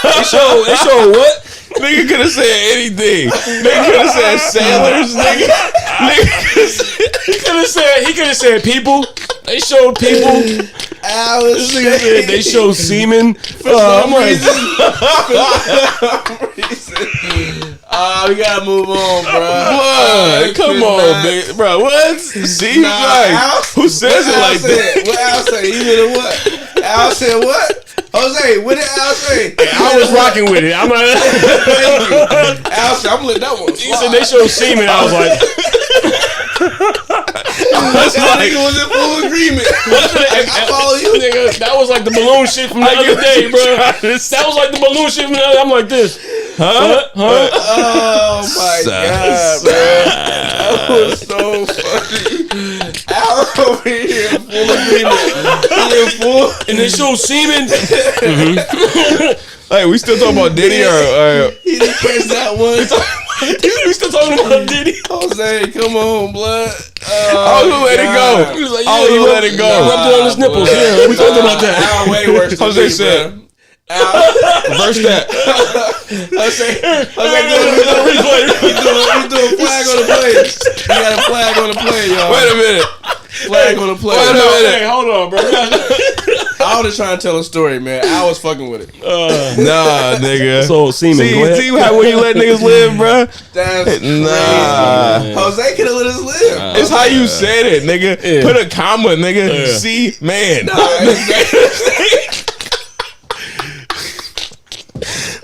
They show what? Nigga could have said anything. Nigga could have said sailors. Nigga He could have said people. They showed people. Alice, This nigga said they showed semen. I'm like, we gotta move on, bro. blood. Come on, nigga. Bro, what? See, like, who says it like that? What Al say? He did a what? Al said what? Jose, what did Al say? I was rocking with it. I'm like, Al said, I'm gonna let that one he said they showed semen. I was like, that nigga was in full agreement. I follow you. nigga, that was like the balloon shit from the other day, bro. That was like the balloon shit from the other. I'm like this. Huh? Oh my god, man. That was so funny. Al over here in full agreement. He in full. And they showed semen. Hey, we still talking about Diddy or He didn't catch that one. We still talking about Diddy. Jose, come on, blood. oh, you let it go. He was like, Oh, you let it Rubbed go. it on his nipples. Yeah, we talking about that. Al way worse than Jose me, said, bro. Al, reverse that. Jose we doing flag on the play. We got a flag on the play, y'all. Wait a minute. Flag on the play. Wait a minute. Hey, hold on, bro. I was just trying to tell a story, man. I was fucking with it. Nah, nigga. So semen. Go ahead. See how you let niggas live, bro? That's crazy. Nah. Jose could have let us live. It's how you said it, nigga. Yeah. Put a comma, nigga. Yeah. See, man.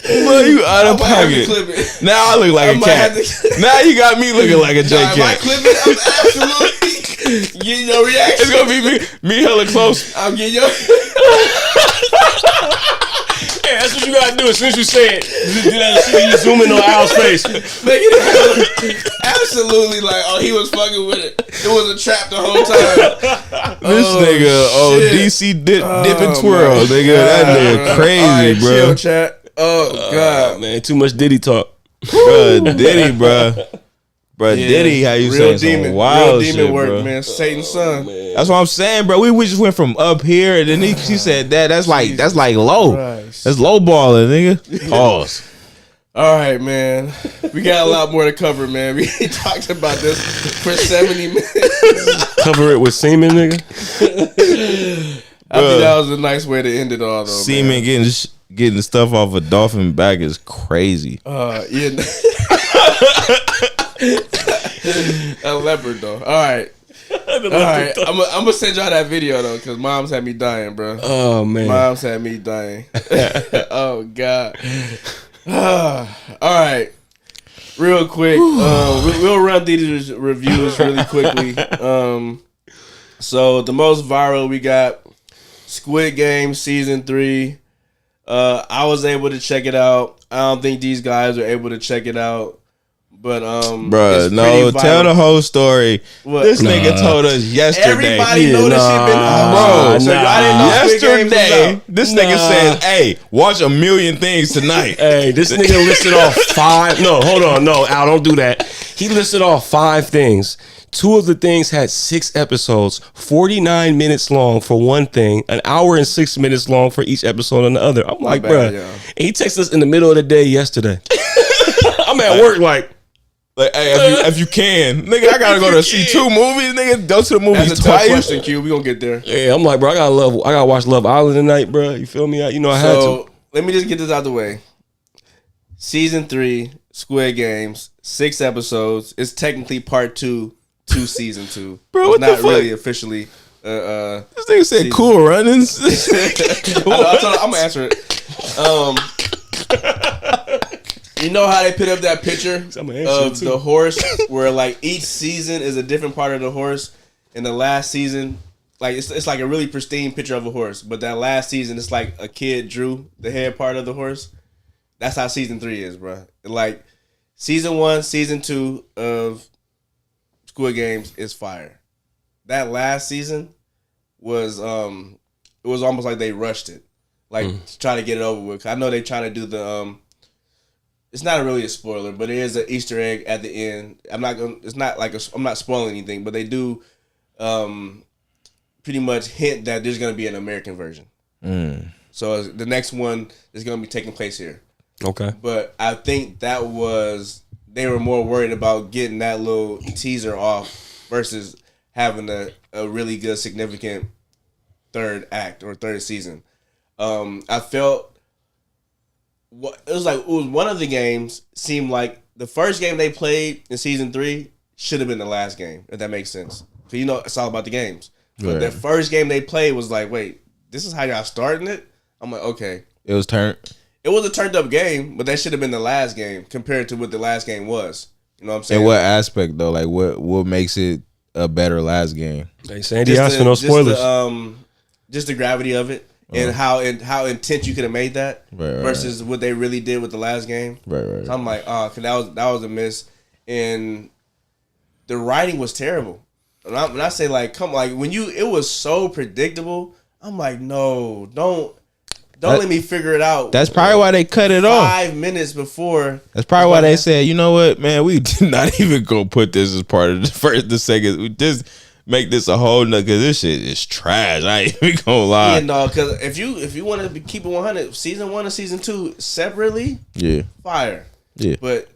Boy, you out of pocket. Now I look like a cat. Now you got me looking like a J If I cat. clip it, I'm absolutely getting your reaction. It's gonna be me hella close. I'm getting your. Yeah, that's what you gotta do as soon as you say it. You zoom in on Al's face. Make it absolutely like, oh, he was fucking with it. It was a trap the whole time. This nigga, shit. DC dip and twirl, my nigga. That nigga crazy, All right, bro. chill, chat. Oh god, Man, too much Diddy talk. Bro, Diddy, bro. Bro, Yeah. Diddy, how you real saying demon, some wild real demon shit, work, bro. man. Satan's son. That's what I'm saying, bro. We just went from up here, and then he said that's like low. Christ. That's low balling, nigga. Pause. All right, man. We got a lot more to cover, man. We talked about this for 70 minutes. Cover it with semen, nigga. I think that was a nice way to end it all, though. Seaman man. getting stuff off a dolphin back is crazy. Yeah. A leopard, though. All right. I'm gonna send y'all that video though, cause mom's had me dying, bro. Oh man. Mom's had me dying. Oh god. All right. Real quick, we'll run these reviews really quickly. So the most viral we got Squid Game season 3. I was able to check it out. I don't think these guys are able to check it out. But Bruh, it's no, pretty tell viral. the whole story. What? This nigga told us yesterday. Everybody know this shit been out. Bro, So I didn't know Squid Games was yesterday, out. this nigga said, hey, watch a million things tonight. Hey, this nigga listed off 5. No, hold on. No, Al, don't do that. He listed off 5 things. 2 of the things had 6 episodes, 49 minutes long for one thing, an hour and 6 minutes long for each episode on the other. I'm like, bad, bruh. yeah. And he texted us in the middle of the day yesterday. I'm at work like, Like, hey, if you can. Nigga, I gotta go to see 2 movies, nigga. Go to the movies That's a tough twice. question, Q. We gonna get there. yeah, I'm like, bro, I gotta watch Love Island tonight, bro. You feel me? You know I had So to. let me just get this out the way. Season 3, Squid Games, 6 episodes. It's technically part 2 to season 2. Bro, It's what the not fuck? really officially. This nigga said See. cool runnings. I'm gonna answer it. You know how they put up that picture I'm gonna answer it of too. the horse, where like each season is a different part of the horse, and the last season, like it's like a really pristine picture of a horse, but that last season it's like a kid drew the head part of the horse. That's how season 3 is, bro. Like season 1, season 2 of Squid Games is fire. That last season was it was almost like they rushed it, like to try to get it over with. I know they trying to do the it's not really a spoiler, but it is an Easter egg at the end. I'm not spoiling anything, but they do pretty much hint that there's gonna be an American version. So the next one is gonna be taking place here. Okay. But I think that was they were more worried about getting that little teaser off versus having a really good significant third act or third season. I felt it was one of the games seemed like the first game they played in season 3 should have been the last game, if that makes sense. So it's all about the games. But the first game they played was like, wait, this is how y'all starting it? I'm like, okay. It was turned. It was a turned up game, but that should have been the last game compared to what the last game was. You know what I'm saying? In what aspect though? Like what makes it a better last game? Hey, Sandy asked for no spoilers. Just the gravity of it and how intense you could have made that versus what they really did with the last game. Right. So I'm like, cause that was a miss, and the writing was terrible. When I say like, it was so predictable. I'm like, no, don't let me figure it out. That's probably why they cut it off 5 minutes before. That's probably why they said, you know what, man, we did not even go put this as part of the second. We just make this a whole nother, because this shit is trash. I ain't even gonna lie. Yeah, no, because if you want to keep it 100, season 1 and season 2 separately, fire. Yeah. But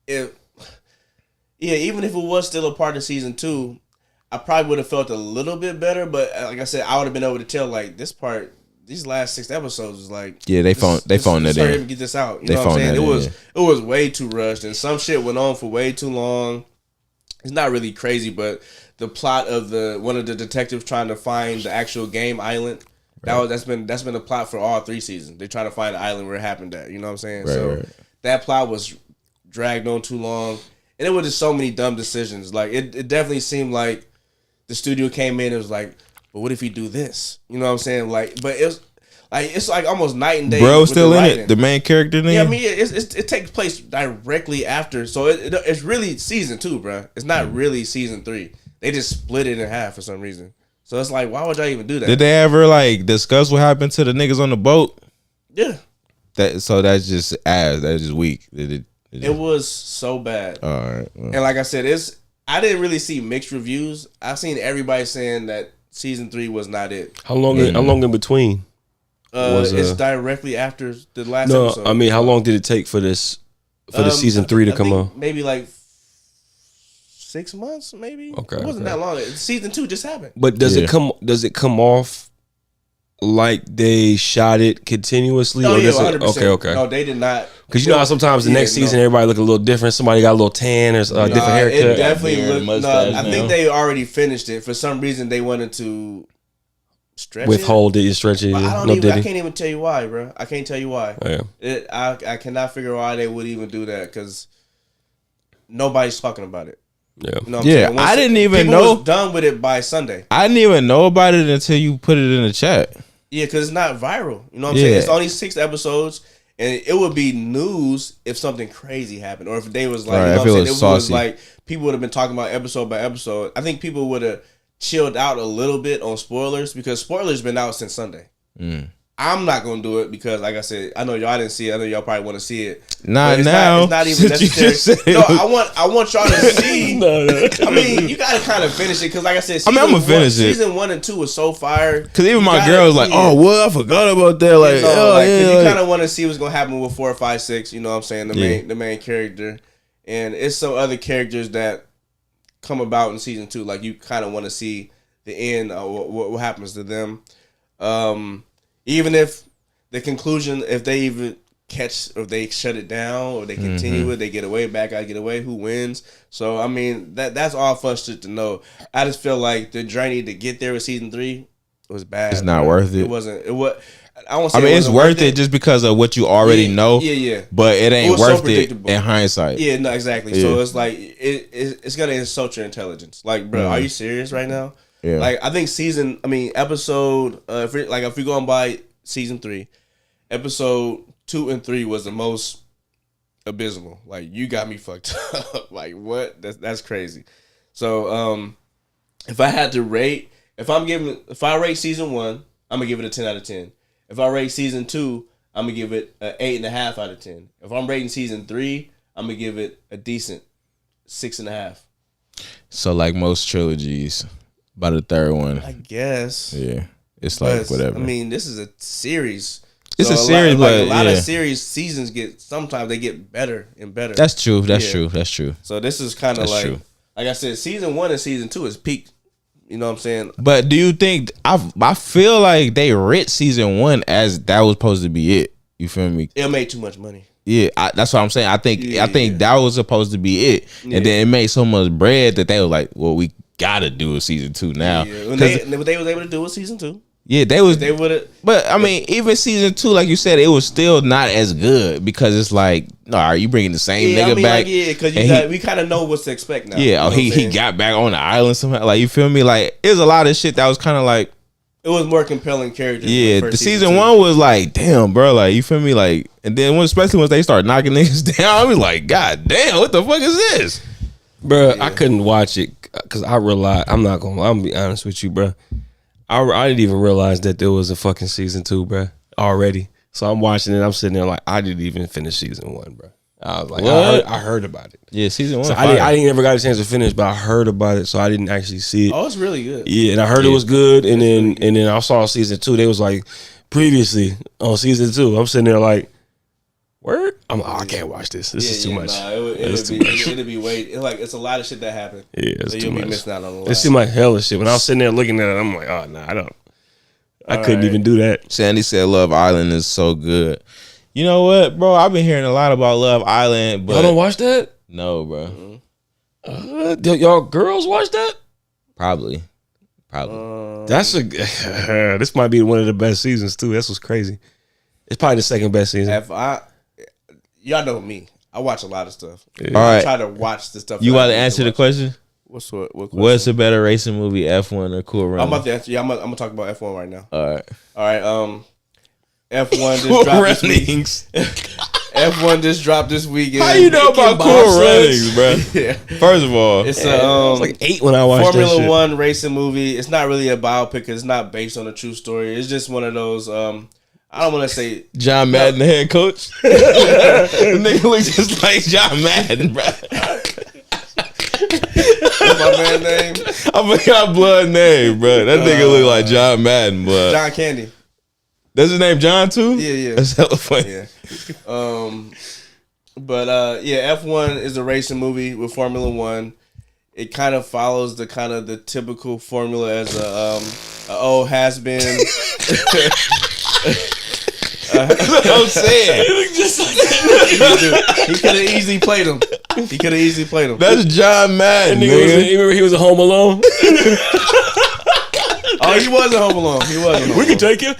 even if it was still a part of season 2, I probably would have felt a little bit better. But like I said, I would have been able to tell like this part. These last 6 episodes was like, they phoned it in. Get this out. You know what I'm saying? It was way too rushed, and some shit went on for way too long. It's not really crazy, but the plot of one of the detectives trying to find the actual game island, that's been the plot for all 3 seasons. They try to find the island where it happened at. You know what I'm saying? That plot was dragged on too long, and it was just so many dumb decisions. Like it definitely seemed like the studio came in and was like, but what if you do this? You know what I'm saying? Like, but it's like almost night and day. Bro, still in it. The main character name. Yeah, I mean, it takes place directly after, so it's really season 2, bro. It's not really season 3. They just split it in half for some reason. So it's like, why would y'all even do that? Did they ever like discuss what happened to the niggas on the boat? Yeah. So that's just ass. That's just weak. It was so bad. All right. Well. And like I said, I didn't really see mixed reviews. I've seen everybody saying that season 3 was not it. How long in between? It's directly after the last episode. I mean, how long did it take for the season 3 to come on? Maybe like 6 months, maybe. Okay, it wasn't that long. Season 2 just happened. But does it come off like they shot it continuously? Oh, or yeah, does 100%. Okay. No, they did not. Because you know how sometimes the next season everybody look a little different. Somebody got a little tan or a different haircut. It definitely looked. No, I think they already finished it. For some reason, they wanted to withhold it, stretch it. I can't even tell you why, bro. I can't tell you why. Yeah. I cannot figure out why they would even do that, because nobody's talking about it. Yeah. You know what I'm saying? I didn't even know. Was done with it by Sunday. I didn't even know about it until you put it in the chat. Yeah, because it's not viral. You know what I'm saying? It's only 6 episodes, and it would be news if something crazy happened, or if they was like, you know what I'm saying? If it was like people would have been talking about episode by episode. I think people would have chilled out a little bit on spoilers, because spoilers been out since Sunday. I'm not gonna do it because, like I said, I know y'all didn't see it. I know y'all probably want to see it. Not now. It's not even necessary. No, I want y'all to see. I mean, you gotta kind of finish it, because, like I said, I'm gonna finish it. Season 1 and 2 was so fire. Because even my girl was like, "Oh, what? I forgot about that." Like, you kind of want to see what's gonna happen with 4, 5, 6. You know what I'm saying? The main character, and it's some other characters that come about in season 2. Like, you kind of want to see the end, what happens to them. Even if the conclusion, if they even catch, or they shut it down, or they continue it, they get away, back out, get away, who wins? So I mean, that's all fun shit to know. I just feel like the journey to get there with season 3 was bad. It's not worth it. It wasn't. It was. I mean, it's worth it just because of what you already know. Yeah. But it ain't worth it in hindsight. Yeah, no, exactly. Yeah. So it's like it's gonna insult your intelligence. Like, bro, are you serious right now? Yeah. Like, I think episode, if we're going by season 3, episode 2 and 3 was the most abysmal. Like, you got me fucked up. Like, what? That's crazy. So, if I had to rate, if I rate season 1, I'm gonna give it a 10 out of 10. If I rate season 2, I'm gonna give it an 8.5 out of 10. If I'm rating season 3, I'm gonna give it a decent 6.5. So, like most trilogies, by the third one, I guess. Yeah, it's like whatever. I mean, this is a series, It's So a series, lot, but a lot yeah. of series seasons sometimes they get better and better. That's true. That's Yeah. true. That's true. So this is kind of That's true. like I said, season 1 and season 2 is peak. You know what I'm saying? But do you think I feel like they writ season 1 as that was supposed to be it? You feel me? It made too much money. Yeah, that's what I'm saying. I think that was supposed to be it, Yeah. and then it made so much bread that they were like, "Well, we gotta do a season 2 now." Yeah. What they was able to do with season 2. Yeah, they would have. But I mean, even season 2, like you said, it was still not as good because it's like, no, are you bringing the same nigga back? Because we kind of know what to expect now. Yeah, You know he got back on the island somehow. Like, you feel me? Like, it was a lot of shit that was kind of like, it was more compelling characters. yeah. The The season 1 was like, damn, bro. Like, you feel me? Like, and then especially once they start knocking niggas down, I was like, God damn, what the fuck is this? Bro, I couldn't watch it because I'm gonna be honest with you, bro. I didn't even realize that there was a fucking season 2, bro, already. So I'm watching it. I'm sitting there like, I didn't even finish season 1, bro. I was like, I heard about it. Yeah, season 1. So I didn't ever got a chance to finish, but I heard about it, so I didn't actually see it. Oh, it's really good. Yeah, and I heard it was good, and then I saw season 2. They was like previously on season 2. I'm sitting there like, word? I'm like, I can't watch this. This is too much. Nah, It's too much. it'd be way. It's a lot of shit that happened. Yeah, it's So too you'll be much. missing out on a lot. It seemed like hell of shit. When I was sitting there looking at it, I'm like, oh no, I couldn't even do that. Sandy said Love Island is so good. You know what, bro? I've been hearing a lot about Love Island, but Y'all don't watch that? no, bro. Y'all girls watch that? Probably. That's this might be one of the best seasons too. That's what's crazy. It's probably the second best season. Y'all know me. I watch a lot of stuff. All right. I try to watch the stuff. You that I want to need answer the watch. question? What question? What's a better racing movie, F1 or Cool Runnings? I'm about to answer. Yeah, I'm gonna talk about F1 right now. All right. All right. F1 just dropped this week. F1 just dropped this weekend. How you know about Cool Runnings, bro? Yeah. First of all, It's It was like 8 when I watched that Formula shit. One racing movie. It's not really a biopic. It's not based on a true story. It's just one of those. I don't want to say John Madden, the head coach. The nigga looks just like John Madden, bro. what's my man name. I forgot blood name, bro. That nigga look like John Madden, but John Candy. that's his name, John too. Yeah. That's hella funny. Yeah. But F1 is a racing movie with Formula One. It kind of follows the typical formula as a old has been. That's what I'm saying. He could have easily played him. That's John Madden, You nigga. remember he was at Home Alone? Oh, he wasn't Home Alone. He wasn't. We can take you.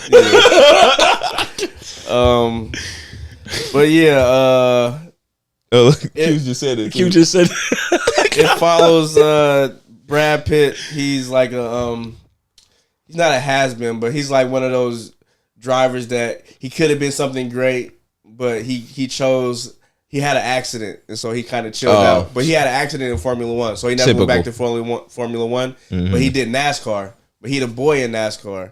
But yeah, Oh, look, Q just said it. You just said it follows Brad Pitt. He's like he's not a has-been, but he's like one of those drivers that he could have been something great, but he had an accident, and so he kind of chilled out. But he had an accident in Formula One, so he never went back to Formula One. But he did NASCAR. But he the boy in NASCAR,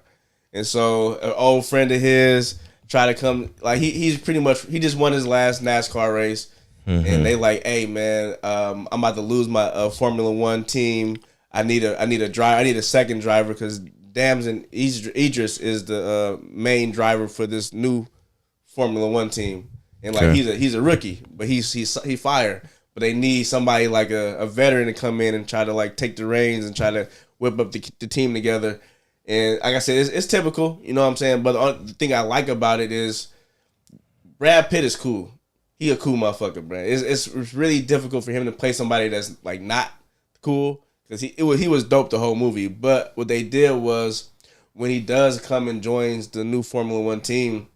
and so an old friend of his tried to come. Like he's pretty much he just won his last NASCAR race, and they like, hey man, I'm about to lose my Formula One team. I need a driver. I need a second driver because Damson Idris is the main driver for this new Formula One team, and like he's a rookie, but he fired. But they need somebody like a veteran to come in and try to like take the reins and try to whip up the team together. And like I said, it's typical, you know what I'm saying? But the thing I like about it is Brad Pitt is cool. He a cool motherfucker, bro. It's really difficult for him to play somebody that's like not cool because he was dope the whole movie. But what they did was when he does come and joins the new Formula One team,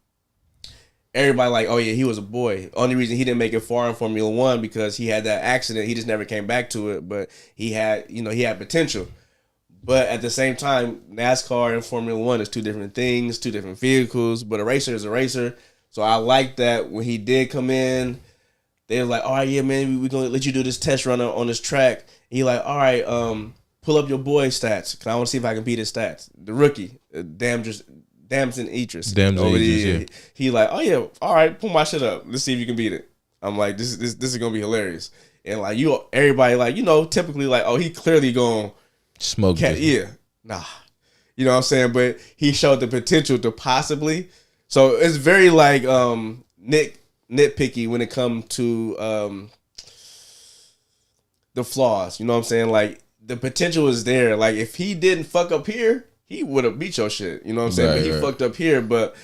everybody like, oh yeah, he was a boy. Only reason he didn't make it far in Formula One because he had that accident. He just never came back to it. But he had potential. But at the same time, NASCAR and Formula One is two different things, two different vehicles. But a racer is a racer. So I like that when he did come in, they were like, all right, yeah, man, we're going to let you do this test run on this track. And he like, all right, pull up your boy stats. Because I want to see if I can beat his stats. The rookie, Damson Idris. He like, oh, yeah, all right, pull my shit up. Let's see if you can beat it. I'm like, this is going to be hilarious. And like, everybody like, typically like, oh, he clearly going to Smoke. yeah. Nah. You know what I'm saying? But he showed the potential to possibly. So it's very like nitpicky when it comes to the flaws. You know what I'm saying? Like the potential is there. Like if he didn't fuck up here, he would have beat your shit. You know what I'm saying? Right, But he right. fucked up here, but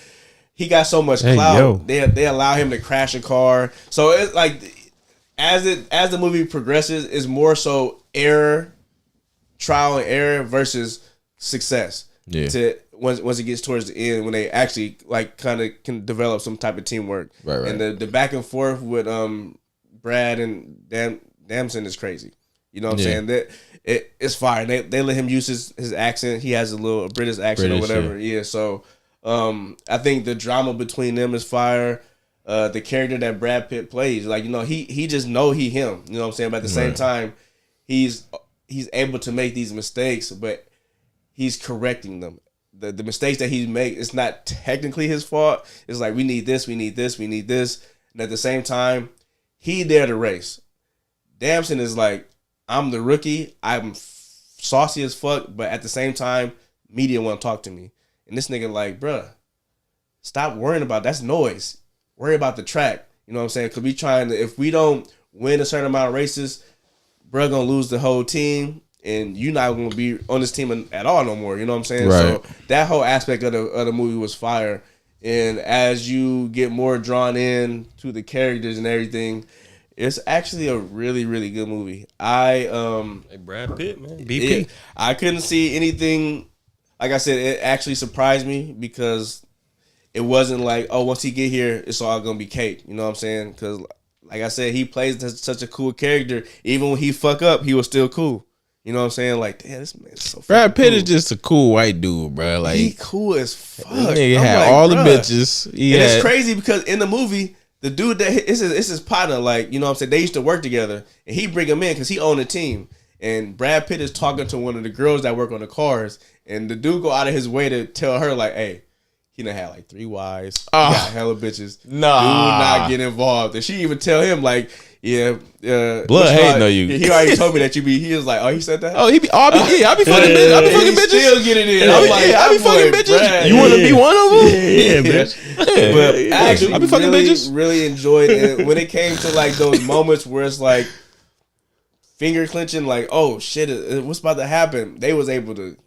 he got so much Hey, clout. yo. They allow him to crash a car. So it's like as the movie progresses, it's more so trial and error versus success. Yeah. To once it gets towards the end, when they actually like kind of can develop some type of teamwork. Right. And the back and forth with Brad and Damson is crazy. You know what I'm saying? That it's fire. They let him use his accent. He has a little British accent or whatever. Yeah. So I think the drama between them is fire. The character that Brad Pitt plays, like, you know, he just know he him. You know what I'm saying? But at the same time, he's able to make these mistakes, but he's correcting them. The mistakes that he make, it's not technically his fault. It's like we need this, we need this, we need this. And at the same time, he there to race. Damson is like, I'm the rookie. I'm saucy as fuck, but at the same time, media want to talk to me. And this nigga like, bruh, stop worrying about that's noise. Worry about the track. You know what I'm saying? Because we trying to, if we don't win a certain amount of races, bruh gonna lose the whole team, and you're not gonna be on this team at all no more. You know what I'm saying? Right. So that whole aspect of the movie was fire. And as you get more drawn in to the characters and everything, it's actually a really, really good movie. Hey, Brad Pitt, man. BP. I couldn't see anything. Like I said, it actually surprised me because it wasn't like, oh, once he get here, it's all gonna be cake. You know what I'm saying? Because, like I said, he plays such a cool character. Even when he fuck up, he was still cool. You know what I'm saying? Like, damn, this man's so. Brad Pitt cool. is just a cool white dude, bro. Like He cool as fuck. That nigga I'm had like, all the bruh. bitches. He And had, it's crazy because in the movie, the dude that it's his partner, like, you know what I'm saying, they used to work together, and he bring him in because he owned a team. And Brad Pitt is talking to one of the girls that work on the cars, and the dude go out of his way to tell her like, hey, he done had like 3 wives, he got hella bitches. Nah. Do not get involved. And she even tell him like, yeah, Blood hating on you. He already told me that you be. He was like, oh, he said that. oh, he be, I be fucking bitches. I be And fucking he bitches. still get it in. I I'm be, like, I be that fucking boy, bitches. Brad. You want to be one of them? Yeah, bitch. But I actually I be fucking really, bitches. really enjoyed it when it came to like those moments where it's like finger clenching, like, oh shit, what's about to happen? They was able to,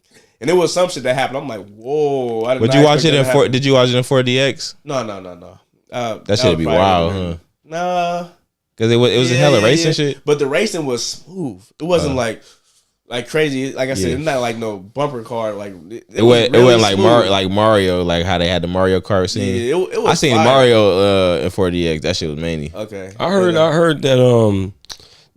and it was some shit that happened. I'm like, whoa. I did Would not you watch it expect in that to 4? happen. Did you watch it in 4DX? No. That should be wild, huh? Nah. Because it was a hella racing shit. But the racing was smooth. It wasn't like crazy. Like I said, Yeah. it's not like no bumper car. Like It wasn't like smooth. Mario, like how they had the Mario Kart scene. Yeah, it was I seen fire. Mario in 4DX. That shit was many. Okay. I heard that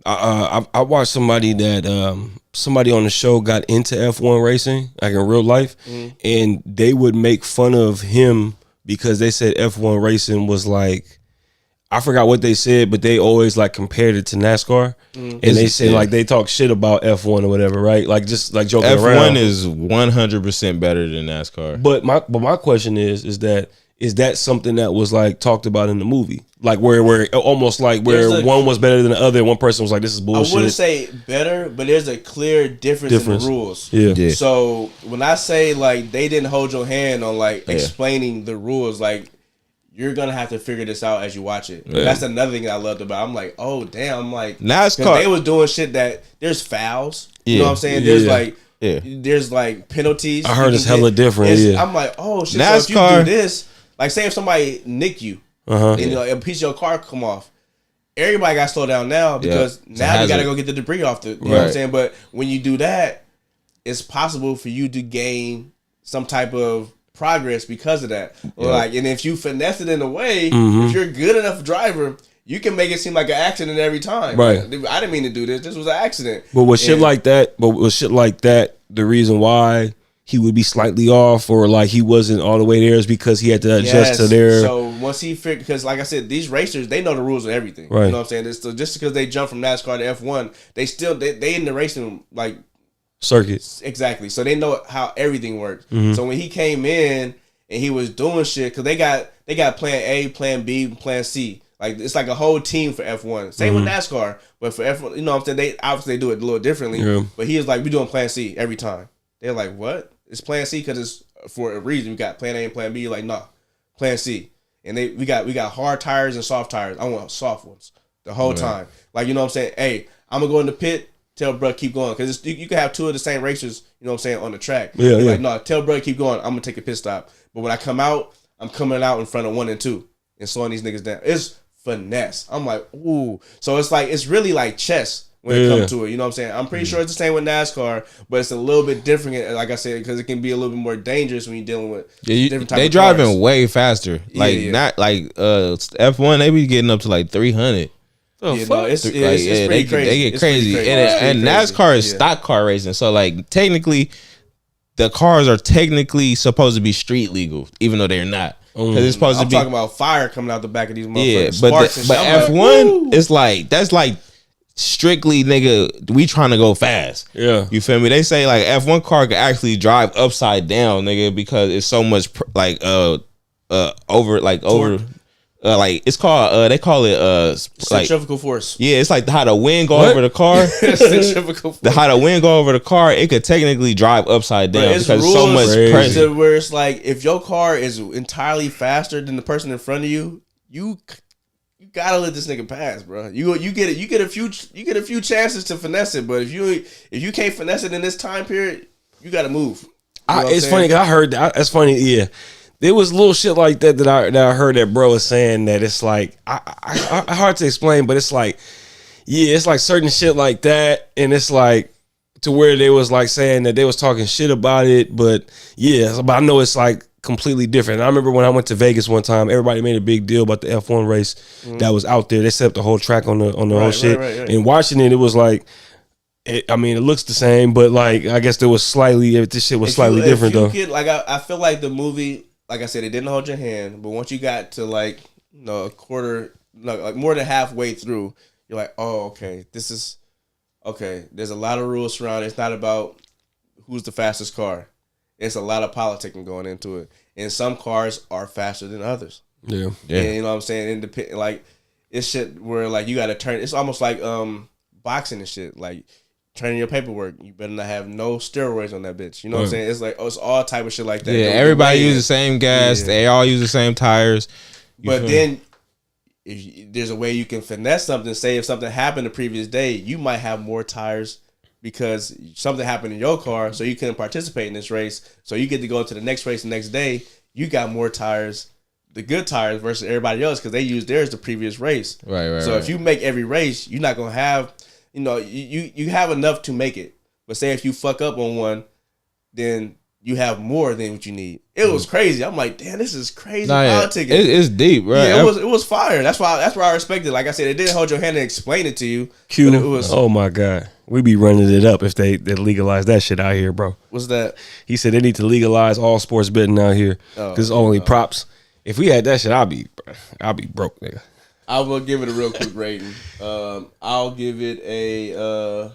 I watched somebody that somebody on the show got into F1 racing, like in real life, and they would make fun of him because they said F1 racing was like, I forgot what they said, but they always like compared it to NASCAR, and they said like they talk shit about F1 or whatever, right? Like just like joking around. F1 is 100% better than NASCAR. But my question is that something that was like talked about in the movie, like where almost like where There's a- one was better than the other, and one person was like, this is bullshit. I wouldn't say better, but there's a clear difference in the rules. Yeah. So when I say like they didn't hold your hand on like explaining the rules, like you're gonna have to figure this out as you watch it. Yeah. That's another thing I loved about it. I'm like, oh damn, I'm like, NASCAR- 'cause they was doing shit that there's fouls. You Yeah. know what I'm saying? There's Yeah. like Yeah. there's like penalties. I heard you it's can hella get. different, It's- yeah. I'm like, oh shit. So if you NASCAR- do this, like say if somebody nick you and you know, a piece of your car come off. Everybody got to slow down now because It's a now you got to hazard. go get the debris off the. You know what I'm Right. saying? But when you do that, it's possible for you to gain some type of progress because of that. Or like, and if you finesse it in a way, if you're a good enough driver, you can make it seem like an accident every time. Right. Like, I didn't mean to do this. This was an accident. But with shit And- like that, the reason why he would be slightly off or like he wasn't all the way there is because he had to adjust to their. So once he figured, because like I said, these racers, they know the rules of everything. Right. You know what I'm saying? It's still, just because they jump from NASCAR to F1, they still they in the racing like circuit. exactly. So they know how everything works. Mm-hmm. So when he came in and he was doing shit, because they got plan A, plan B, plan C. Like it's like a whole team for F1. Same with NASCAR, but for F1, you know what I'm saying? They obviously do it a little differently. Yeah. But he was like, we doing plan C every time. They're like, what? It's plan C because it's for a reason. We got plan A and plan B. You're like, nah. Plan C. And we got hard tires and soft tires. I want soft ones the whole time. Like, you know what I'm saying? Hey, I'm gonna go in the pit. Tell bro keep going, because you can have two of the same racers. You know what I'm saying, on the track. Yeah, Like, no, tell bro keep going. I'm gonna take a pit stop. But when I come out, I'm coming out in front of 1 and 2 and slowing these niggas down. It's finesse. I'm like, ooh. So it's really like chess when it comes to it. You know what I'm saying? I'm pretty sure it's the same with NASCAR, but it's a little bit different. Like I said, because it can be a little bit more dangerous when you're dealing with different types they of driving cars. way faster. Like not like F1. They be getting up to like 300. No, it's pretty they crazy. They get It's crazy. pretty And crazy. NASCAR is stock car racing. So like technically, the cars are technically supposed to be street legal, even though they're not. Because it's supposed I'm to be talking about fire coming out the back of these motherfuckers. yeah, Sparks and but shit. I'm like, F1 woo. is like that's like strictly nigga. We trying to go fast. Yeah. You feel me? They say like F1 car can actually drive upside down, nigga, because it's so much like it's called they call it like Centrifugal force. yeah, it's like how the wind go over the car. Centrifugal force. How the wind go over the car, it could technically drive upside down But it's because so rules much crazy. pressure. to where it's like, if your car is entirely faster than the person in front of you, you gotta let this nigga pass, bro. You get a few chances to finesse it, but if you can't finesse it in this time period, you gotta move. You know what I'm It's saying? funny 'cause I heard that. That's funny. Yeah, there was little shit like that I heard that bro was saying that it's like I hard to explain, but it's like it's like certain shit like that, and it's like to where they was like saying that they was talking shit about it, but but I know it's like completely different. And I remember when I went to Vegas one time, everybody made a big deal about the F1 race that was out there. They set up the whole track on the whole shit, right. and watching it was like. It looks the same, but like I guess there was this shit was slightly different though. I feel like the movie, like I said, it didn't hold your hand, but once you got to like a quarter, like more than halfway through, you're like, oh, okay, this is okay. There's a lot of rules surrounding. It's not about who's the fastest car. It's a lot of politicking going into it, and some cars are faster than others. Yeah. And you know what I'm saying? Like it's shit where like you got to turn. It's almost like boxing and shit. Like turning your paperwork, you better not have no steroids on that bitch. You know what I'm saying? It's like it's all type of shit like that. Yeah, everybody use the same gas. Yeah. They all use the same tires. But then, if there's a way you can finesse something, say if something happened the previous day, you might have more tires because something happened in your car, so you couldn't participate in this race. So you get to go to the next race the next day. You got more tires, the good tires versus everybody else because they used theirs the previous race. Right. So if you make every race, you're not gonna have, you have enough to make it. But say if you fuck up on one, then you have more than what you need. It was crazy. I'm like, damn, this is crazy politicking. It's deep, bro. Yeah, it was fire. That's why I respect it. Like I said, it didn't hold your hand and explain it to you. Q. But it was, Oh my God, we be running it up if they legalize that shit out here, bro. what's that? He said they need to legalize all sports betting out here because it's only props. If we had that shit, I'll be broke, nigga. I will give it a real quick rating. I'll give it a.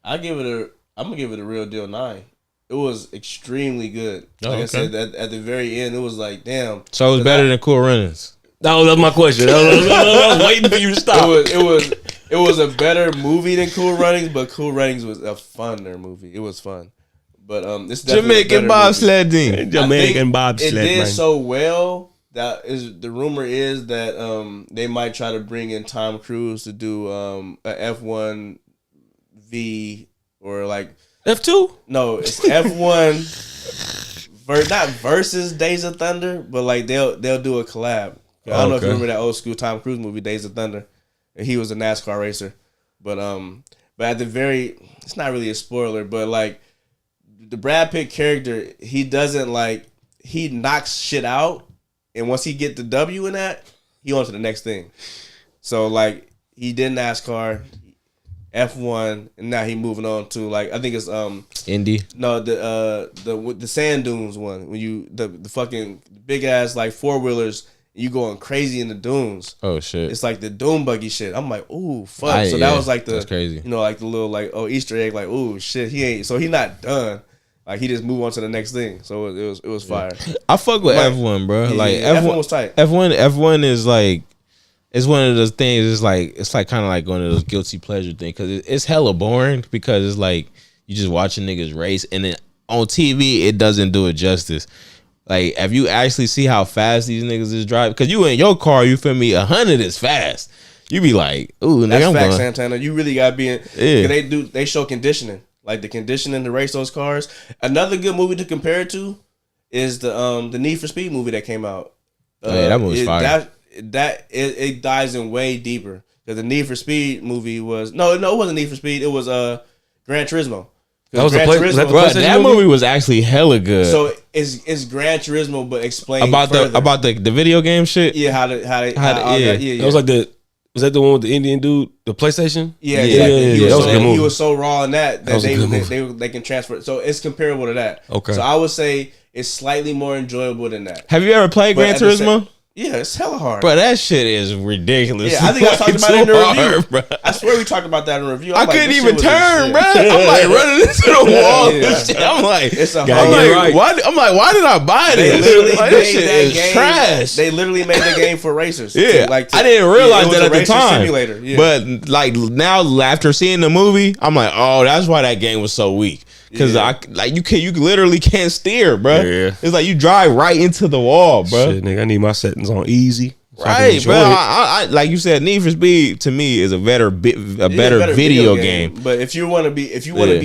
I'm gonna give it a real deal 9. It was extremely good. Like I said, at the very end, it was like, damn. So it was better than Cool Runnings. That was my question. I was waiting for you to stop. It was a better movie than Cool Runnings, but Cool Runnings was a funner movie. It was fun, but it's definitely a Jamaican better movie. bobsledding. Jamaican bobsled, It did man. so well that the rumor is that they might try to bring in Tom Cruise to do a F1 V or like F2? no, it's F1 not versus Days of Thunder, but like they'll do a collab. I don't know if you remember that old school Tom Cruise movie Days of Thunder. And he was a NASCAR racer, but at the very, it's not really a spoiler, but like the Brad Pitt character, he knocks shit out, and once he get the W in that, he on to the next thing. So like he did NASCAR, F1, and now he moving on to like I think it's Indy. no the sand dunes one when you the fucking big ass like 4-wheelers. You going crazy in the dunes. Oh shit! It's like the dune buggy shit. I'm like, ooh, fuck. So Yeah, that was like that's crazy. like the little like Easter egg. Like, ooh, shit. He not done. Like he just move on to the next thing. So it was fire. I fuck with Like, F1, bro. yeah, Like yeah, F1 F1 was tight. F1 is like it's one of those things. It's like kind of like one of those guilty pleasure things because it's hella boring because it's like you just watching niggas race and then on TV it doesn't do it justice. Like, if you actually see how fast these niggas is driving, because you in your car, you feel me, 100 is fast. You be like, ooh, nigga, That's I'm fact, going. Santana. You really gotta be in. Yeah. They show conditioning, like the conditioning to race those cars. Another good movie to compare it to is the Need for Speed movie that came out. Oh, yeah, that movie's fire. It dives in way deeper because the Need for Speed movie was no, it wasn't Need for Speed. It was Gran Turismo. That was the Gran play. Turismo- Was that the Bro, PlayStation that movie was actually hella good. So it's Gran Turismo, but explain about the video game shit. yeah how yeah. That was like was that the one with the Indian dude, the PlayStation? Yeah, Yeah, exactly. that was a good movie. He was so raw in that was a good movie. they can transfer it. So it's comparable to that. Okay. So I would say it's slightly more enjoyable than that. Have you ever played But Gran at the same- Turismo? Yeah, it's hella hard. Bro, that shit is ridiculous. Yeah, I think I talked about it in the Too review. hard, bro. I swear we talked about that in the review. I I'm like, couldn't this even shit was turn, shit. bro. I'm like running into the wall Yeah. and shit. I'm like, It's a I'm hard like, right. why did I buy They this? literally Like, made this shit that is game. trash. They literally made the game for racers. Yeah, Like I didn't realize it was that a at the racer time. Simulator. Yeah. But like now, after seeing the movie, I'm like, oh, that's why that game was so weak. Because Yeah. you literally can't steer, bro. Yeah. It's like you drive right into the wall, bro. Shit, nigga, I need my settings on easy. So I can Right, enjoy bro. it. I like you said, Need for Speed to me is a better video game. But if you want to be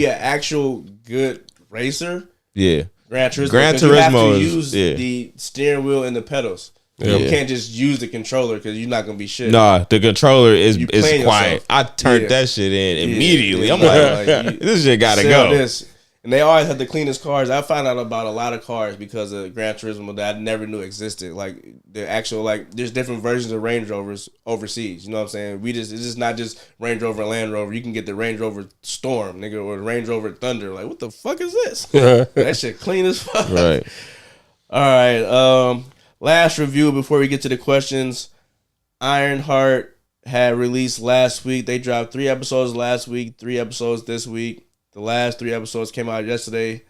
an actual good racer, Yeah, Gran Turismo, Gran 'cause you have to Turismo is- use yeah. the steering wheel and the pedals. Yeah. You can't just use the controller because you're not gonna be shit. nah, the controller is You playing quiet. yourself. I turned Yeah. that shit in Yeah. immediately. Yeah. I'm Like, like, you- this shit gotta Sell go. this. And they always have the cleanest cars. I found out about a lot of cars because of Gran Turismo that I never knew existed. Like the actual there's different versions of Range Rovers overseas. You know what I'm saying? It's just not just Range Rover and Land Rover. You can get the Range Rover Storm, nigga, or the Range Rover Thunder. Like, what the fuck is this? That shit clean as fuck. Right. All right. Last review before we get to the questions. IronHeart had released last week. They dropped 3 episodes last week, 3 episodes this week. The last 3 episodes came out yesterday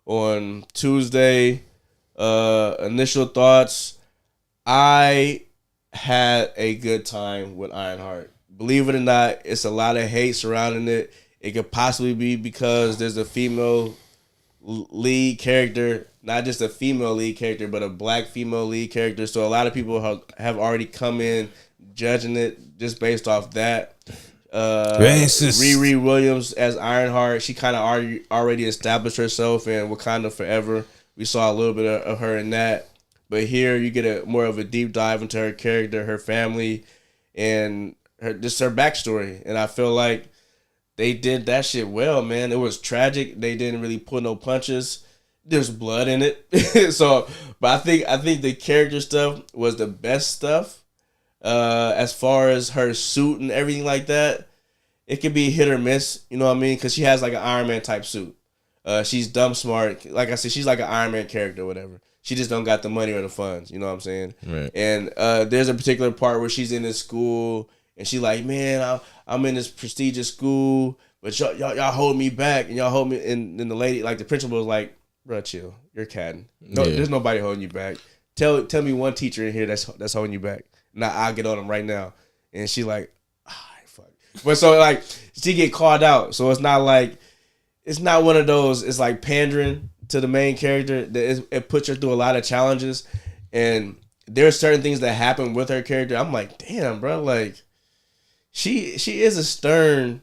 on Tuesday. Initial thoughts. I had a good time with IronHeart. Believe it or not, it's a lot of hate surrounding it. It could possibly be because there's a female lead character, not just a female lead character, but a black female lead character. So a lot of people have already come in judging it just based off that. Racist. Riri Williams as Ironheart, she kind of already established herself in Wakanda Forever. We saw a little bit of her in that, but here you get a more of a deep dive into her character, her family, and her backstory. And I feel like they did that shit well, man. It was tragic. They didn't really pull no punches. There's blood in it, so. But I think the character stuff was the best stuff. As far as her suit and everything like that, it could be hit or miss. You know what I mean? Because she has like an Iron Man type suit. She's dumb smart. Like I said, she's like an Iron Man character or whatever. She just don't got the money or the funds. You know what I'm saying? Right. And there's a particular part where she's in this school and she like, man, I'm in this prestigious school, but y'all hold me back and y'all hold me. And then the lady, like the principal, was like, bro, chill. You're catting. No, Yeah. there's nobody holding you back. Tell me one teacher in here that's holding you back. Now I'll get on them right now. And she like, fuck. But so like she get called out. So it's not one of those. It's like pandering to the main character. That it puts her through a lot of challenges. And there's certain things that happen with her character. I'm like, damn, bro. Like she is a stern.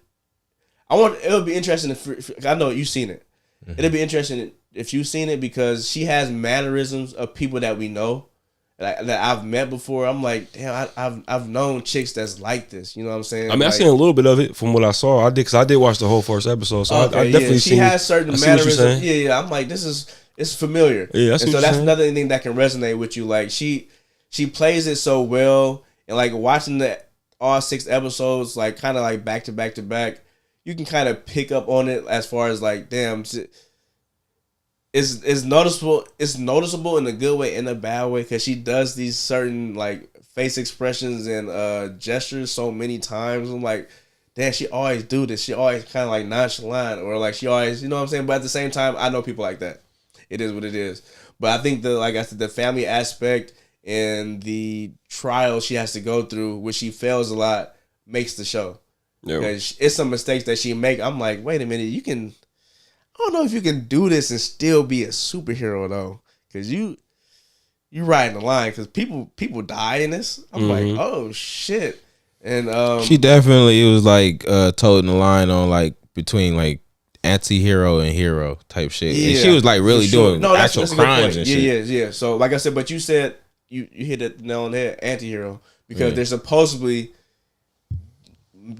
It'll be interesting if I know you've seen it. Mm-hmm. It'll be interesting if you've seen it because she has mannerisms of people that we know. That I've met before. I'm like, damn, I've known chicks that's like this. You know what I'm saying? I mean, I like, seen a little bit of it from what I saw. Because I did watch the whole first episode, so I definitely she seen. has certain I see what you're mannerisms. saying. Yeah. I'm like, it's familiar. Yeah, and so that's another thing that can resonate with you. Like she plays it so well, and like watching all 6 episodes, like kind of like back to back to back, you can kind of pick up on it as far as like, damn. It's noticeable. It's noticeable in a good way and a bad way because she does these certain like face expressions and gestures so many times. I'm like, damn, she always do this. She always kind of like nonchalant or like she always, you know what I'm saying. But at the same time, I know people like that. It is what it is. But I think like I said, the family aspect and the trial she has to go through, which she fails a lot, makes the show. Yeah. It's some mistakes that she make. I'm like, wait a minute, I don't know if you can do this and still be a superhero though, because you you riding the line because people die in this. I'm like, oh shit. And she definitely was like toting the line on like between like anti-hero and hero type shit. Yeah, and she was like really doing that's actual a good crimes point. and shit. Yeah. So like I said, but you said you hit it nail on the head, anti-hero, because they're supposedly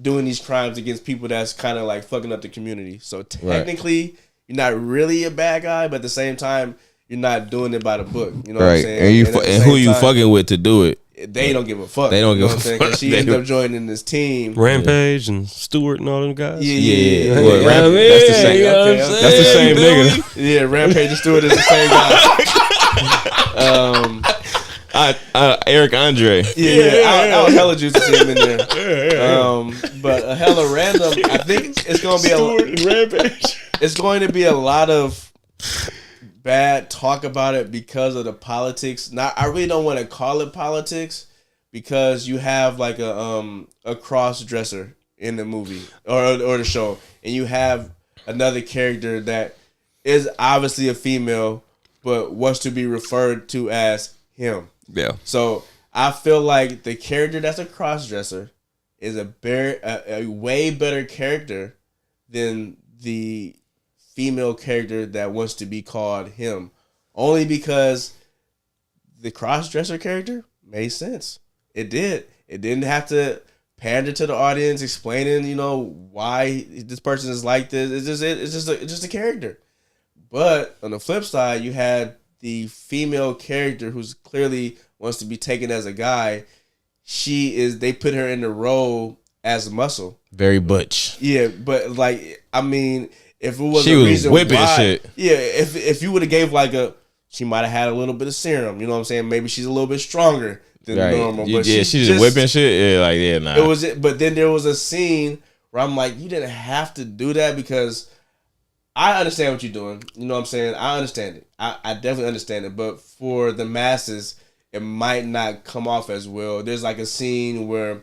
doing these crimes against people that's kind of like fucking up the community. So technically, you're not really a bad guy, but at the same time, you're not doing it by the book. You know what I'm saying? And who you fucking with to do it? They don't give a fuck. They don't give a fuck. Cause she ended up joining this team. Rampage and Stewart and all them guys. Yeah. Well, that's the same. That's the same nigga. Yeah, Rampage and Stewart is the same guy. Eric Andre. I was hella juiced to see him in there. But a hella random. I think it's gonna be Rampage. It's going to be a lot of bad talk about it because of the politics. I really don't want to call it politics because you have like a cross dresser in the movie or the show, and you have another character that is obviously a female but wants to be referred to as him. Yeah. So I feel like the character that's a cross dresser is a way better character than the female character that wants to be called him, only because the cross-dresser character made sense. It did. It didn't have to pander to the audience explaining, why this person is like this. It's just a character. But on the flip side, you had the female character who's clearly wants to be taken as a guy. They put her in the role as muscle. Very butch. Yeah, but like, I mean, if it was she a was reason whipping why, shit. Yeah, if you would have gave like she might have had a little bit of serum. You know what I'm saying? Maybe she's a little bit stronger than normal. But she's just whipping shit. Yeah, nah. It was, but then there was a scene where I'm like, you didn't have to do that because I understand what you're doing. You know what I'm saying? I understand it. I definitely understand it. But for the masses, it might not come off as well. There's like a scene where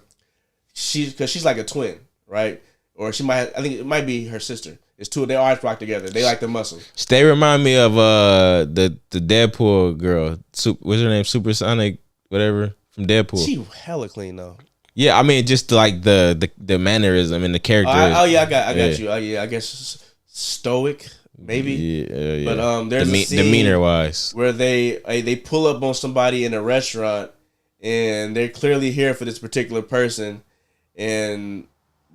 because she's like a twin, right? Or I think it might be her sister. It's two. They always rock together. They like the muscle. They remind me of the Deadpool girl. What's her name? Supersonic, whatever, from Deadpool. She hella clean though. Yeah, I mean just like the mannerism and the character. I got you. I guess stoic maybe. Yeah. But there's a scene demeanor wise where they pull up on somebody in a restaurant and they're clearly here for this particular person, and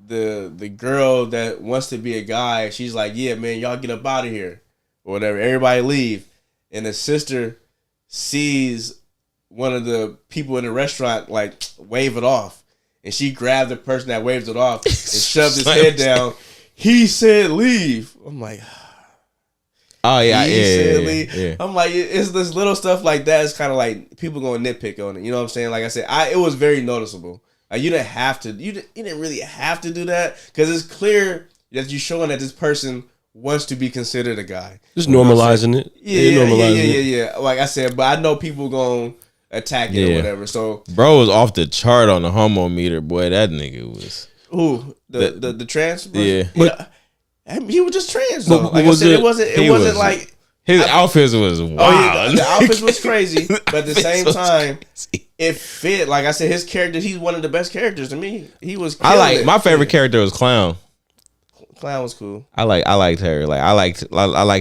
the girl that wants to be a guy, she's like, yeah, man, y'all get up out of here or whatever. Everybody leave. And the sister sees one of the people in the restaurant like wave it off, and she grabbed the person that waves it off and shoved his head down. He said leave. I'm like, oh yeah, yeah. I'm like, it's this little stuff like that. It's kind of like people going to nitpick on it. You know what I'm saying? Like I said, it was very noticeable. Like you didn't have to. You didn't really have to do that because it's clear that you're showing that this person wants to be considered a guy. Just normalizing it. Yeah. Like I said, but I know people gonna attack it or whatever. So bro was off the chart on the homo meter. Boy, that nigga was. Who the trans? Yeah, but he was just trans though. But like I said, it wasn't like. His outfits was wild. Oh yeah, the outfits was crazy, but at the same time, it fit. Like I said, his character, he's one of the best characters to me. He was. My favorite character was Clown. Clown was cool. I liked her. Like I liked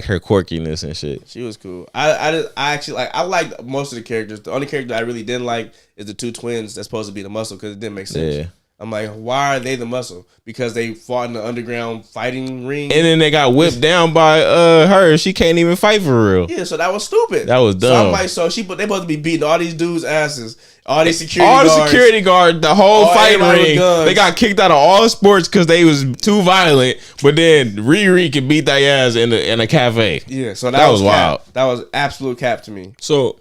her quirkiness and shit. She was cool. I actually liked most of the characters. The only character I really didn't like is the two twins that's supposed to be the muscle because it didn't make sense. Yeah. I'm like, why are they the muscle? Because they fought in the underground fighting ring. And then they got whipped down by her. She can't even fight for real. Yeah, so that was stupid. That was dumb. So I'm like, they supposed to be beating all these dudes' asses. All these security guards. The whole fighting ring. They got kicked out of all sports because they was too violent. But then Riri could beat their ass in a cafe. Yeah, so that was wild. That was absolute cap to me. So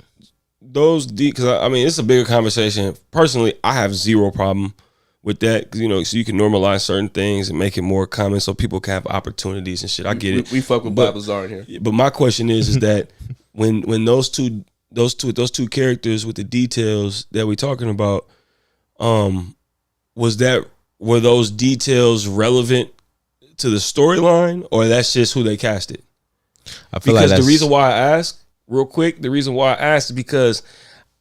because I mean, it's a bigger conversation. Personally, I have zero problem with that, so you can normalize certain things and make it more common so people can have opportunities and shit. I get it. We fuck with Bob Lazar in here. But my question is that when those two characters with the details that we're talking about, were those details relevant to the storyline, or that's just who they casted? I feel because the reason why I ask real quick, the reason why I asked is because,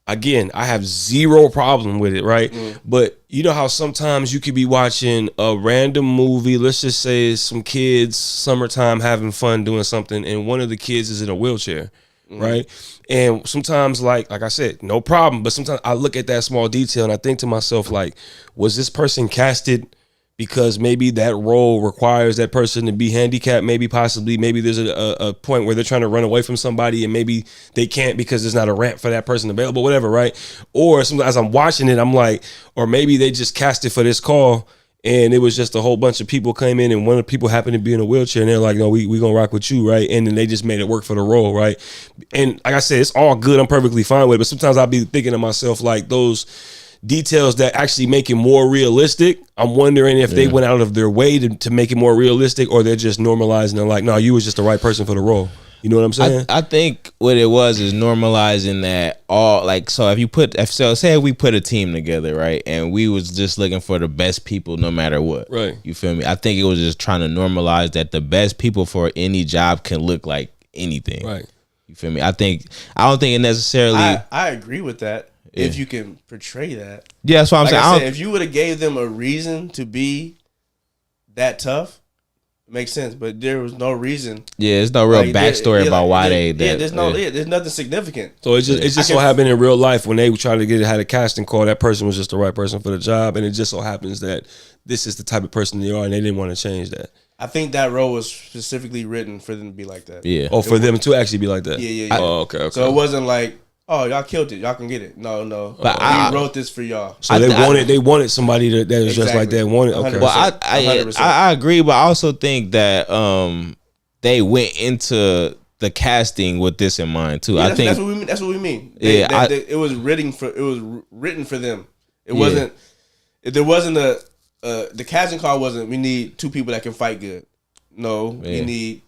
again, I have zero problem with it, right? But you know how sometimes you could be watching a random movie, let's just say some kids, summertime, having fun doing something, and one of the kids is in a wheelchair, right? And sometimes, like I said, no problem, but sometimes I look at that small detail and I think to myself, like, was this person casted because maybe that role requires that person to be handicapped, maybe there's a point where they're trying to run away from somebody and maybe they can't because there's not a ramp for that person available, whatever, right? Or sometimes I'm watching it, I'm like, or maybe they just cast it for this call and it was just a whole bunch of people came in and one of the people happened to be in a wheelchair and they're like, no, we gonna rock with you, right? And then they just made it work for the role, right? And like I said, it's all good, I'm perfectly fine with it, but sometimes I'll be thinking to myself, like, those details that actually make it more realistic, I'm wondering if they went out of their way to make it more realistic, or they're just normalizing and like, no, you was just the right person for the role. You know what I'm saying? I think what it was is normalizing that all, like, so say we put a team together, right, and we was just looking for the best people no matter what, right? You feel me? I think it was just trying to normalize that the best people for any job can look like anything, right? You feel me? I don't think it necessarily. I agree with that. If you can portray that. Yeah, that's what I'm saying. If you would have gave them a reason to be that tough, it makes sense. But there was no reason. Yeah, there's no real backstory about why they. There's nothing significant. So it just so happened in real life when they tried to had a casting call, that person was just the right person for the job, and it just so happens that this is the type of person they are, and they didn't want to change that. I think that role was specifically written for them to be like that. Yeah. Oh, for them to actually be like that. Yeah. Oh, okay. So it wasn't like, oh, y'all killed it, y'all can get it. No. But we wrote this for y'all. So they wanted somebody that was just like that. Okay. Well, I agree, but I also think that they went into the casting with this in mind too. I think that's what we mean. It was written for them. It wasn't. There wasn't the casting call wasn't. We need two people that can fight good. No, we need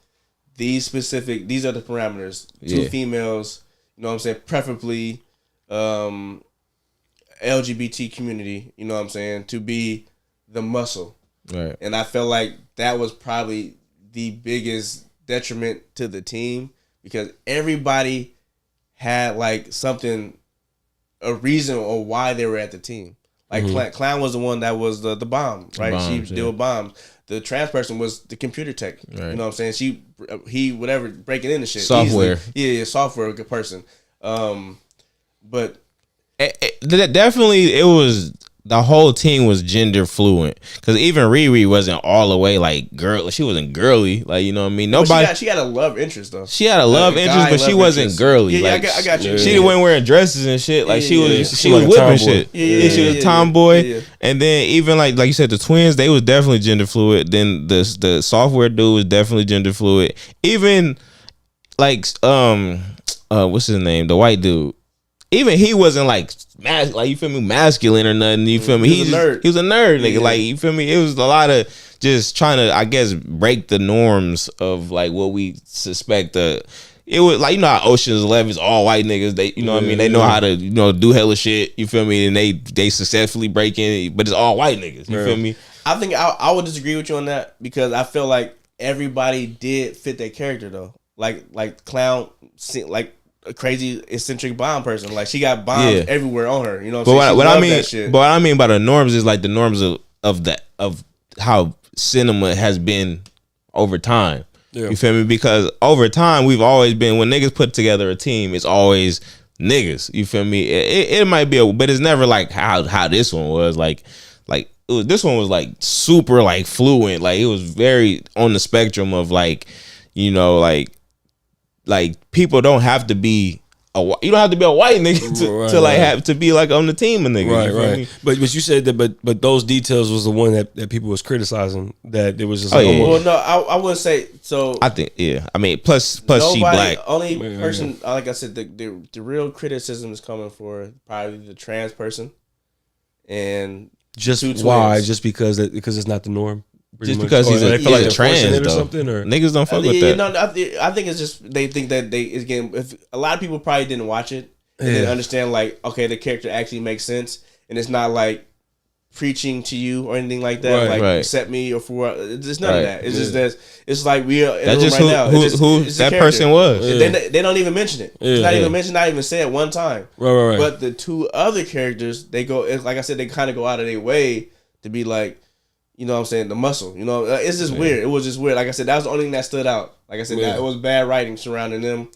these specific. These are the parameters. Two females. You know what I'm saying? Preferably LGBT community, you know what I'm saying, to be the muscle. Right. And I felt like that was probably the biggest detriment to the team because everybody had like something, a reason or why they were at the team. Like Clown was the one that was the bomb, right? She deal with bombs. The trans person was the computer tech. Right. You know what I'm saying? He whatever breaking into shit. Software. Yeah, software good person. But definitely it was, the whole team was gender fluent because even Riri wasn't all the way like girl. She wasn't girly, like, you know what I mean. Nobody. She had a love interest though. She had a love interest, but she wasn't girly. Yeah, like, I got you. She wasn't wearing dresses and shit. Like she was like whipping shit. Yeah, she was a tomboy. And then even like you said, the twins, they was definitely gender fluid. Then the software dude was definitely gender fluid. Even like what's his name? The white dude. Even he wasn't like you feel me, masculine or nothing. You feel me? He was a nerd. He was a nerd, nigga. Like, you feel me? It was a lot of just trying to, I guess, break the norms of like what we suspect. It was like, you know how Ocean's 11 is all white niggas. They, you know what I mean? They know how to, do hella shit. You feel me? And they successfully break in, but it's all white niggas. You feel me? I think I would disagree with you on that because I feel like everybody did fit their character though. Like Clown, like a crazy eccentric bomb person. Like she got bombs everywhere on her. You know what I'm saying? But what I mean by the norms is like the norms of how cinema has been over time. Yeah. You feel me? Because over time we've always been, when niggas put together a team, it's always niggas. You feel me? It might be but it's never like how this one was. This one was like super like fluent. Like it was very on the spectrum of like, like people don't have to be you don't have to be a white nigga to have to be like on the team of niggas. Right. But you said that, but those details was the one that people was criticizing, that it was just well, no, I wouldn't say so. I think I mean plus she black. Only person, like I said, the real criticism is coming for probably the trans person, and just why? Just because it's not the norm. Just because he's a trans or something, or niggas don't fuck with that. No, I think it's just they think that if a lot of people probably didn't watch it and didn't understand like, okay, the character actually makes sense, and it's not like preaching to you or anything like that. Right. Like accept me or for it's just none of Right. that. It's just that it's like we are in That's the room just right now. who It's a that character. person was. And they don't even mention it. It's not Yeah. even mentioned. Not even said one time. Right. But the two other characters, they go. It's like I said, they kind of go out of their way to be like, you know what I'm saying, the muscle. You know, it's just weird. It was just weird. Like I said, that was the only thing that stood out. Like I said, that it was bad writing surrounding them.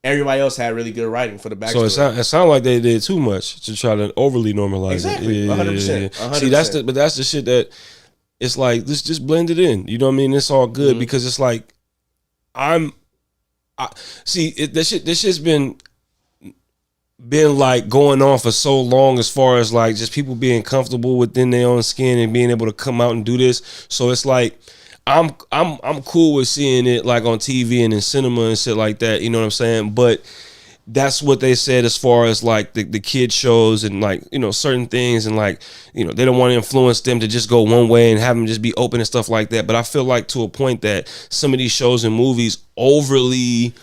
Everybody else had really good writing for the backstory. So it sounded like they did too much to try to overly normalize Exactly. it. 100%. See, that's the shit that it's like, let's just blend it in. You know what I mean? It's all good because it's like this shit's been like going on for so long as far as like just people being comfortable within their own skin and being able to come out and do this. So it's like I'm cool with seeing it like on TV and in cinema and shit like that, you know what I'm saying? But that's what they said as far as like the kid shows and like, you know, certain things and like, you know, they don't want to influence them to just go one way and have them just be open and stuff like that. But I feel like to a point that some of these shows and movies overly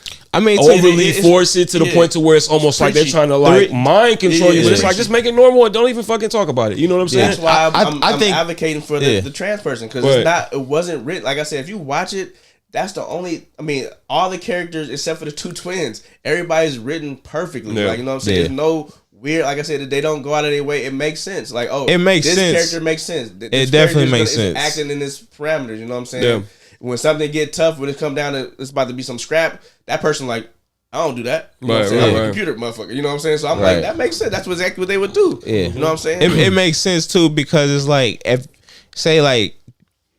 force it to the point to where it's almost like they're trying to like mind control you, but it's like just make it normal and don't even fucking talk about it. You know what I'm saying? That's why I'm think advocating for the trans person because it wasn't written. Like I said, if you watch it, that's the only. I mean, all the characters except for the two twins, everybody's written perfectly. Like you know what I'm saying? There's no weird. Like I said, they don't go out of their way. It makes sense. Like it makes this sense. Character makes sense. It definitely makes sense. Acting in this parameters. You know what I'm saying? Yeah. When something get tough, when it come down to it's about to be some scrap, that person like, I don't do that. You know what I'm saying? I'm a computer motherfucker. You know what I'm saying? So I'm like, that makes sense. That's exactly what they would do. Yeah. You know what I'm saying? It makes sense too because it's like if say like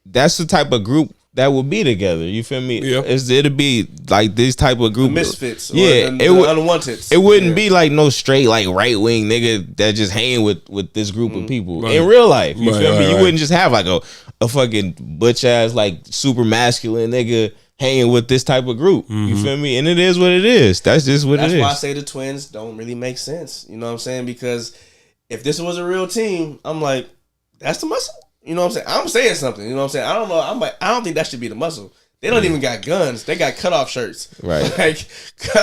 that's the type of group that would be together. You feel me? Yeah. It'd be like this type of group. The misfits. Yeah. The unwanteds. It wouldn't be like no straight like right wing nigga that just hang with this group of people Right. in real life. You feel me? You right. wouldn't just have like a fucking butch ass like super masculine nigga hanging with this type of group. You feel me? And it is what it is. That's just what it is. That's why I say the twins don't really make sense. You know what I'm saying? Because if this was a real team, I'm like, that's the muscle. You know what I'm saying? I'm saying something. You know what I'm saying? I don't know. I'm like, I don't think that should be the muscle. They don't even got guns. They got cutoff shirts. Right. Like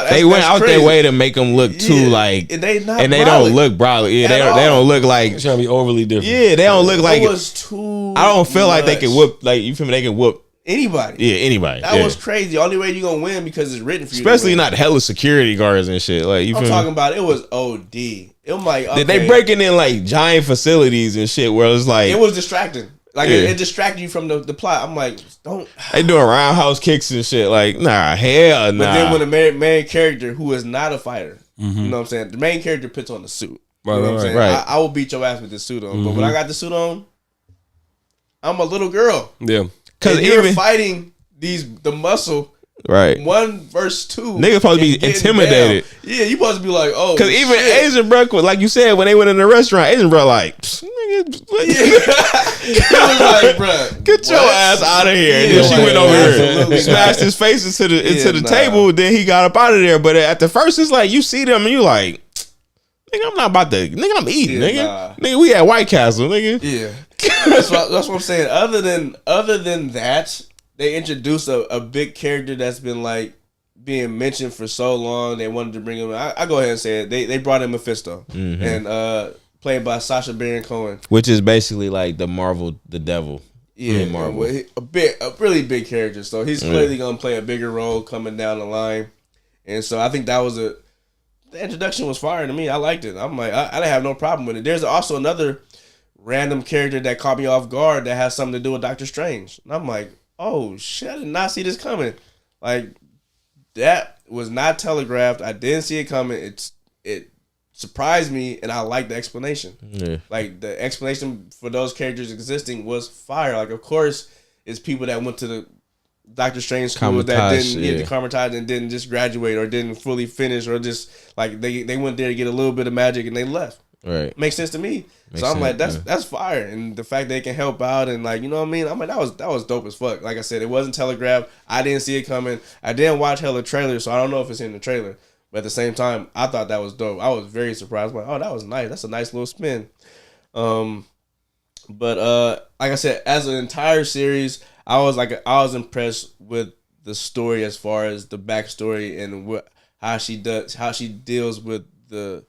they went out crazy. their way to make them look too like, and they don't look brolic. Yeah, they don't look like They're trying to be overly different. Yeah, they don't look like it was too. I don't feel like they much. can whoop like you feel me. They can whoop anybody. Yeah, anybody. That was crazy. The only way you gonna win because it's written for you. Especially not hella security guards and shit. Like you. I'm feel talking me? about it was OD. It was like okay. They breaking in like giant facilities and shit where it's like it was distracting. Like it distracted you from the plot. I'm like, don't. They doing roundhouse kicks and shit. Like nah, hell nah. But then when the main character who is not a fighter, you know what I'm saying, the main character puts on the suit. You know what I'm saying? Right. I will beat your ass with this suit on. But when I got the suit on, I'm a little girl. Yeah. Because you're fighting the muscle. Right. 1 versus 2. Niggas supposed to be intimidated. Down. Yeah, you supposed to be like, oh. Because even Asian bro, like you said, when they went in the restaurant, Asian bro like, nigga, he was like, bro, get your ass out of here. And then she went over here, smashed his face into the table. Then he got up out of there. But at the first, it's like you see them and you like, nigga, I'm not about to, nigga, I'm eating, nigga, we at White Castle, nigga. Yeah, that's what I'm saying. Other than that, they introduced a big character that's been like being mentioned for so long. They wanted to bring him. I go ahead and say it. They brought in Mephisto and played by Sacha Baron Cohen, which is basically like the devil. Yeah, Marvel. A really big character. So he's clearly gonna play a bigger role coming down the line. And so I think that was the introduction was fire to me. I liked it. I'm like, I didn't have no problem with it. There's also another random character that caught me off guard that has something to do with Doctor Strange. And I'm like, oh shit, I did not see this coming. Like that was not telegraphed. I didn't see it coming. It surprised me, and I liked the explanation. Yeah. Like the explanation for those characters existing was fire. Like of course, it's people that went to the Doctor Strange school that didn't get the Carmitage and didn't just graduate or didn't fully finish or just like they went there to get a little bit of magic and they left. Right. Makes sense to me. So I'm like, that's fire. And the fact they can help out and like, you know what I mean? I'm like, that was dope as fuck. Like I said, it wasn't telegraphed. I didn't see it coming. I didn't watch hella trailers, so I don't know if it's in the trailer. But at the same time, I thought that was dope. I was very surprised. I'm like, oh, that was nice. That's a nice little spin. But like I said, as an entire series, I was impressed with the story as far as the backstory and how she deals with the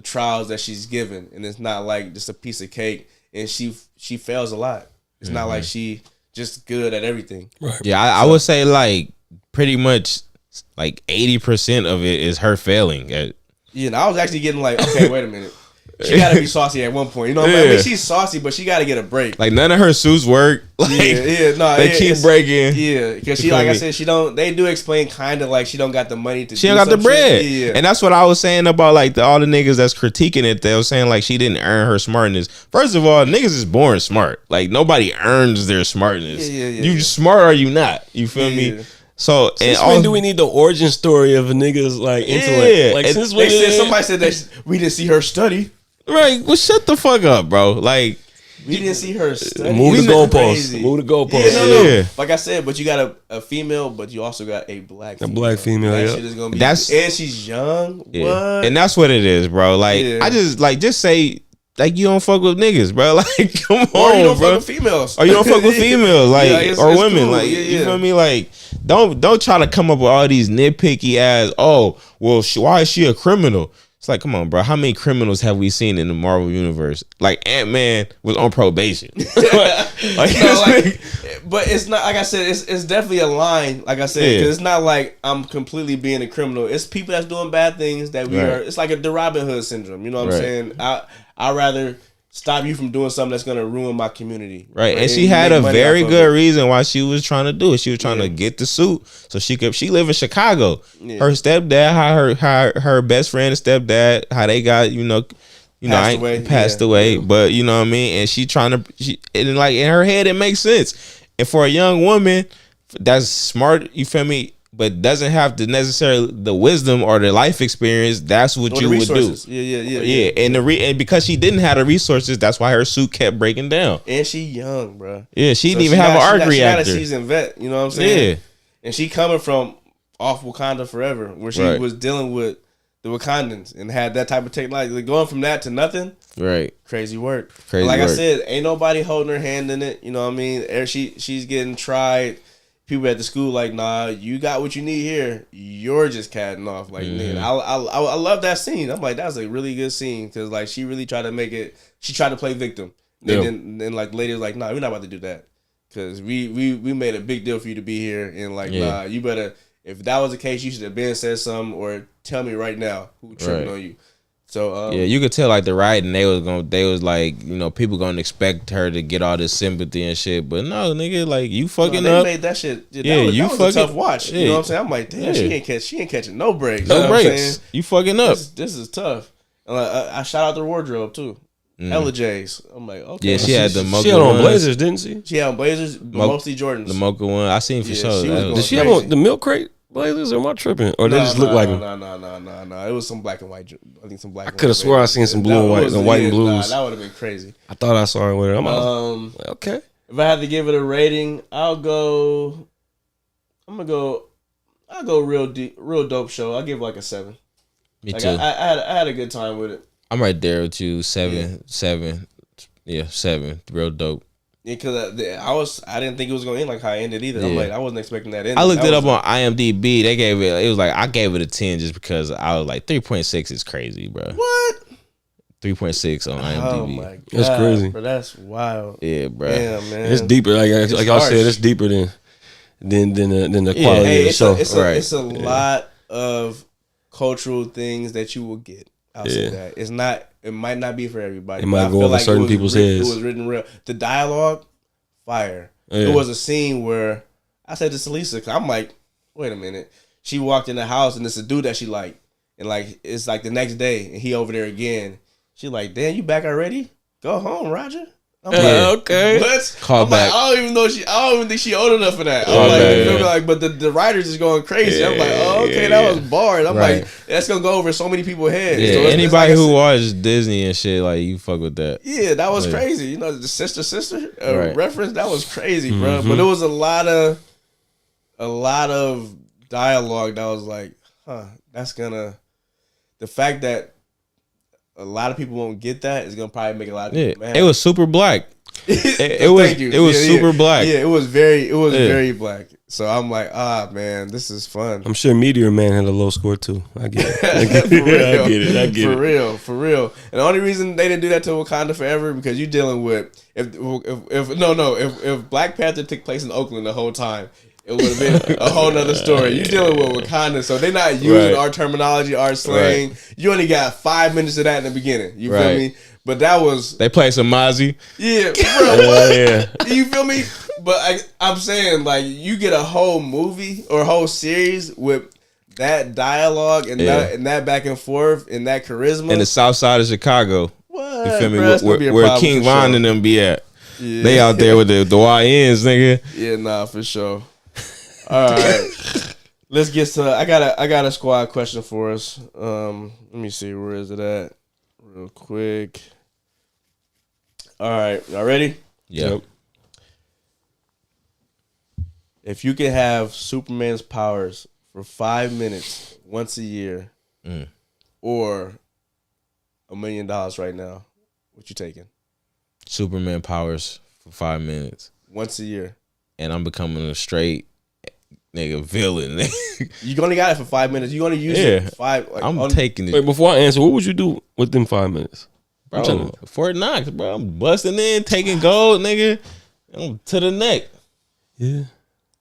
trials that she's given, and it's not like just a piece of cake. and she fails a lot. It's not like she just good at everything. Right. Yeah, I would say like pretty much like 80% of it is her failing at. Yeah, and I was actually getting like, okay, wait a minute. She gotta be saucy at one point. You know what I mean? She's saucy, but she gotta get a break. Like none of her suits work. Like they keep breaking. Yeah, because she, like I said, she don't. They do explain kind of like she don't got the money to. She don't got the bread. Yeah. And that's what I was saying about like all the niggas that's critiquing it. They were saying like she didn't earn her smartness. First of all, niggas is born smart. Like nobody earns their smartness. You smart or you not. You feel me? So Since when do we need the origin story of a nigga's like intellect? Like since when somebody said that we didn't see her study. Right, well, shut the fuck up, bro. Like we didn't see her study. Move the goalposts. Move the goalposts. No. Like I said, but you got a female, but you also got a black female. A black female. That Yeah. shit is gonna be. That's and she's young. yeah. What? And that's what it is, bro. Like I just say like you don't fuck with niggas, bro. Like come or on, you don't bro. fuck with females. Or you don't fuck with females, like or it's women, cool. like you feel me? Like don't try to come up with all these nitpicky ass. Oh, well, why is she a criminal? It's like, come on, bro. How many criminals have we seen in the Marvel universe? Like Ant-Man was on probation. But it's not like I said. It's definitely a line. Like I said, because it's not like I'm completely being a criminal. It's people that's doing bad things that we are. It's like the Robin Hood syndrome. You know what I'm saying? I rather stop you from doing something that's gonna ruin my community. Right, and she had a very good reason why she was trying to do it. She was trying to get the suit so she could. She live in Chicago. Yeah. Her stepdad, how her best friend and stepdad, how they got passed away. But you know what I mean. And she trying to. And like in her head, it makes sense. And for a young woman, that's smart. You feel me? But doesn't have the necessarily the wisdom or the life experience. That's what you would do. Yeah. And because she didn't have the resources, that's why her suit kept breaking down. And she young, bro. Yeah, she didn't even have an arc reactor. She got a seasoned vet. You know what I'm saying? Yeah. And she coming from off Wakanda Forever, where she was dealing with the Wakandans and had that type of technology. Like going from that to nothing. Right. Crazy work. I said, ain't nobody holding her hand in it. You know what I mean? She's getting tried. People at the school like, nah, you got what you need here. You're just catting off. Like, man, I love that scene. I'm like, that's a really good scene because like she really tried to make it. She tried to play victim. And then like later like, nah, we're not about to do that because we made a big deal for you to be here and like, nah, you better. If that was the case, you should have been said something or tell me right now who tripping on you. So you could tell like the writing they was like, you know, people gonna expect her to get all this sympathy and shit, but no, nigga, like you fucking they up. Made that shit. That you was a tough watch. You know what I'm saying? I'm like, damn, she ain't catching no breaks. No breaks. You fucking up. This is tough. And I shout out the wardrobe too. Ella J's. I'm like, okay. Yeah, she had the mocha. She had on Blazers, didn't she? She had on Blazers, but mostly Jordans. The mocha one, I seen for sure. Did she have on the milk crate Blazers, or am I tripping? Or they just look like them? No. It was some black and white. I think some black. I could have swore I seen some blue and white, white and blues. That would have been crazy. I thought I saw it with her. I'm okay. If I had to give it a rating, I'll go real dope show. I'll give it like a 7. Me like too. I had a good time with it. I'm right there with you. 7. Yeah, 7. Real dope. Yeah, because I didn't think it was going to end like how it ended either. I'm like, I wasn't expecting that end. I looked it up on IMDb. They gave it. It was like I gave it a 10 just because I was like 3.6 is crazy, bro. What? 3.6 on IMDb. Oh my god, that's crazy. Bro, that's wild. Yeah, bro. Damn, man. It's deeper. Like y'all said, it's deeper than the quality of the show. It's a lot of cultural things that you will get. I'll say that it's not. It might not be for everybody. It might go over certain people's heads. It was written real. The dialogue, fire. Yeah. There was a scene where I said to Salisa, I'm like, wait a minute. She walked in the house and it's a dude that she liked, and like it's like the next day and he over there again. She like, damn, you back already? Go home, Roger. I'm like, okay. What? Call I'm back. Like, I don't even think she old enough for that. I'm like, but the writers is going crazy. I'm like, oh, okay, that was bars. I'm like, that's gonna go over so many people's heads. Yeah, so anybody who watches Disney and shit, like you fuck with that. Yeah, that was crazy. You know, the sister reference, that was crazy, bro. But it was a lot of dialogue that was like, that's gonna. The fact that a lot of people won't get that is gonna probably make a lot of people mad. It was super black. It was super black. Yeah, it was very black. So I'm like, man, this is fun. I'm sure Meteor Man had a low score too. I get it. I get it. For real. And the only reason they didn't do that to Wakanda Forever because you're dealing with if Black Panther took place in Oakland the whole time, it would have been a whole nother story. You're dealing with Wakanda, so they're not using our terminology, our slang. Right. You only got 5 minutes of that in the beginning. You feel me? But that was they played some Mozzie. Yeah, bro. Yeah. You feel me? But I'm saying like you get a whole movie or a whole series with that dialogue and that back and forth and that charisma in the South Side of Chicago. What? You feel me? Bro, where King Von and them be at? Yeah. They out there with the YNs, nigga. Yeah, nah, for sure. All right, let's get to. I got a squad question for us. Let me see, where is it at? Real quick. All right, y'all ready? Yep. If you could have Superman's powers for 5 minutes once a year, or $1 million right now, what you taking? Superman powers for 5 minutes once a year, and I'm becoming a straight nigga villain. You only got it for 5 minutes. You only use it for 5. Like, I'm taking it. Wait, before I answer, what would you do within 5 minutes? Bro, Fort Knox, bro. I'm busting in, taking gold, nigga. I'm to the neck. Yeah.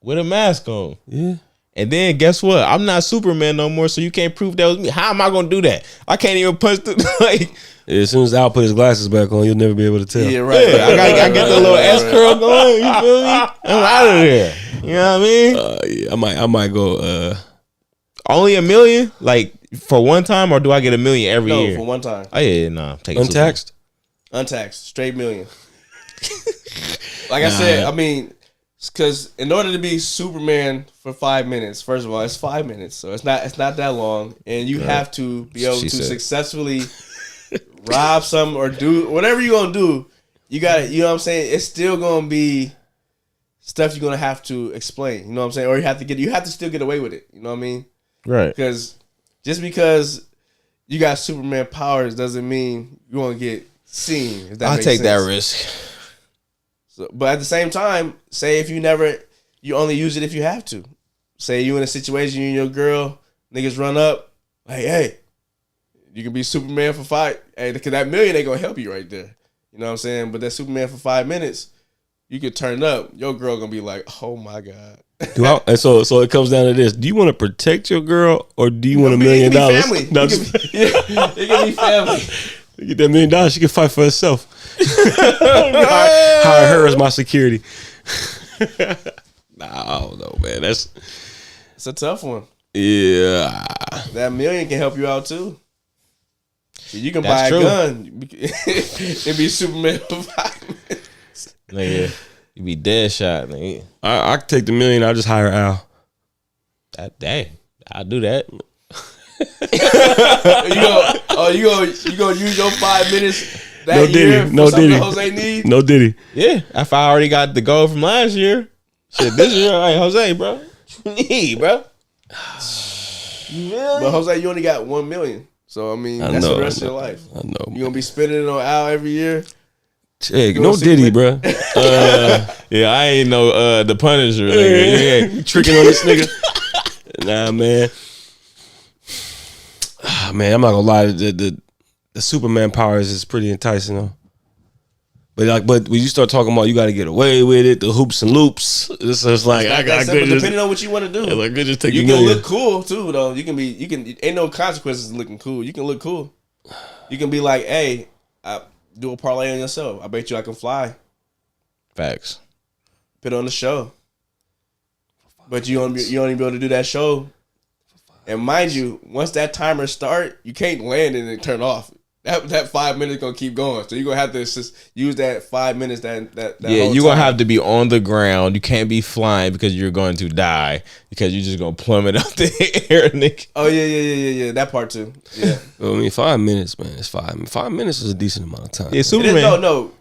With a mask on. Yeah. And then guess what? I'm not Superman no more, so you can't prove that was me. How am I gonna do that? I can't even punch the like. As soon as Al put his glasses back on, you'll never be able to tell. Yeah, right. Yeah, I got the little S curl going. You feel me? I'm out of there. You know what I mean? Yeah, I might go. Only $1 million, like for one time, or do I get $1 million every year? No, for one time. Oh yeah, no, take it Untaxed. Untaxed, straight million. Like I said, I mean, because in order to be Superman for 5 minutes, first of all, it's 5 minutes, so it's not that long, and you have to be able to successfully rob some or do whatever you're gonna do. You got it. You know what I'm saying? It's still gonna be stuff you're gonna have to explain. You know what I'm saying? Or you have to still get away with it. You know what I mean? Right. Because just because you got Superman powers doesn't mean you're gonna get seen. If that I'll makes take sense. that risk. So, but at the same time, say if you only use it if you have to. Say you in a situation, you and your girl, niggas run up, like, hey, you can be Superman for 5. Hey, because that $1 million ain't gonna help you right there. You know what I'm saying? But that Superman for 5 minutes, you could turn up. Your girl gonna be like, oh my God. And so it comes down to this: do you want to protect your girl, or do you want $1 million? Family. No, it can be family. You get that $1 million, she can fight for herself. hire her as my security. I don't know, man. It's a tough one. Yeah, that $1 million can help you out too. You can buy a gun and be Superman for 5 minutes. Nigga, you be dead shot, nigga. I could take the $1 million. I'll just hire Al. Dang, I'll do that. you gonna use your 5 minutes that no Diddy, year for no something Diddy. Jose need? No Diddy. Yeah, if I already got the goal from last year, shit, this year, hey Jose, bro, what you need, bro? But Jose, you only got $1 million, so I mean that's the rest of your life. I know. You gonna be spending it on Al every year? Hey, no Diddy, bro. Yeah, I ain't no the Punisher, nigga. Yeah. Tricking on this nigga. Nah, man. Man, I'm not gonna lie. The Superman powers is pretty enticing though. But when you start talking about you got to get away with it, the hoops and loops, it's like I got good. Depending on what you want to do, like good just take you can look cool too though. You can ain't no consequences looking cool. You can look cool. You can be like, hey, do a parlay on yourself. I bet you I can fly. Facts. Put on the show. But you only be able to do that show. And mind you, once that timer start, you can't land and then turn off. That 5 minutes gonna keep going. So you're gonna have to just use that 5 minutes that yeah, you're gonna have to be on the ground. You can't be flying because you're going to die because you're just gonna plummet up the air, Nick. Oh yeah. That part too. Yeah. Well, I mean, 5 minutes, man. It's 5 minutes is a decent amount of time. Yeah, Superman. No.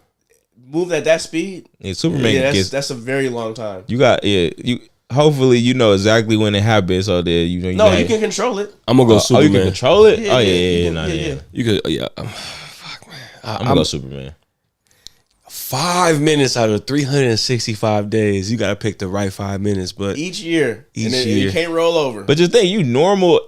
Move at that speed. Yeah, Superman. Yeah, that's a very long time. You got you. Hopefully, you know exactly when it happens, so that you know. You can control it. I'm gonna go Superman. Oh, you can control it. Yeah, Yeah. You could, yeah. Fuck, man. I'm gonna go Superman. 5 minutes out of 365 days. You got to pick the right 5 minutes, but Each year. Each and year. you can't roll over. But just think, you normal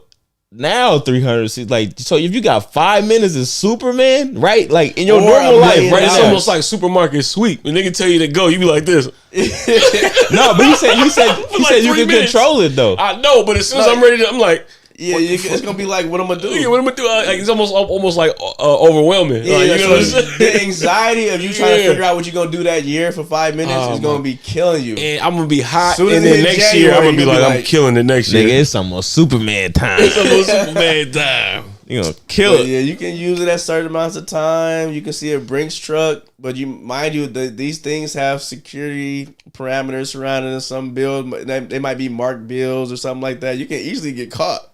now 300, like, so if you got 5 minutes as Superman, right? Like in your Or normal $1 life, million right? it's now. almost like supermarket sweep. When they can tell you to go, you be like this. No, but he said like you 3 can minutes. control it though. I know, but as soon as I'm ready to, I'm like, yeah, it's gonna be like, what I'm gonna do? yeah, what am I doing? Like, it's almost like overwhelming. Yeah, Like, you know what I'm so saying? the anxiety of you trying to Yeah. figure out what you're gonna do that year for 5 minutes Oh, is gonna be killing you. And I'm gonna be hot, Soon as and it then hit next year I'm January, gonna be you're like, gonna be I'm like, killing the next Nigga, year. it's almost Superman time. It's almost Superman time. You gonna kill But it. yeah, you can use it at certain amounts of time. You can see a Brinks truck, but these things have security parameters surrounding them. Some build, they might be marked bills or something like that. You can easily get caught.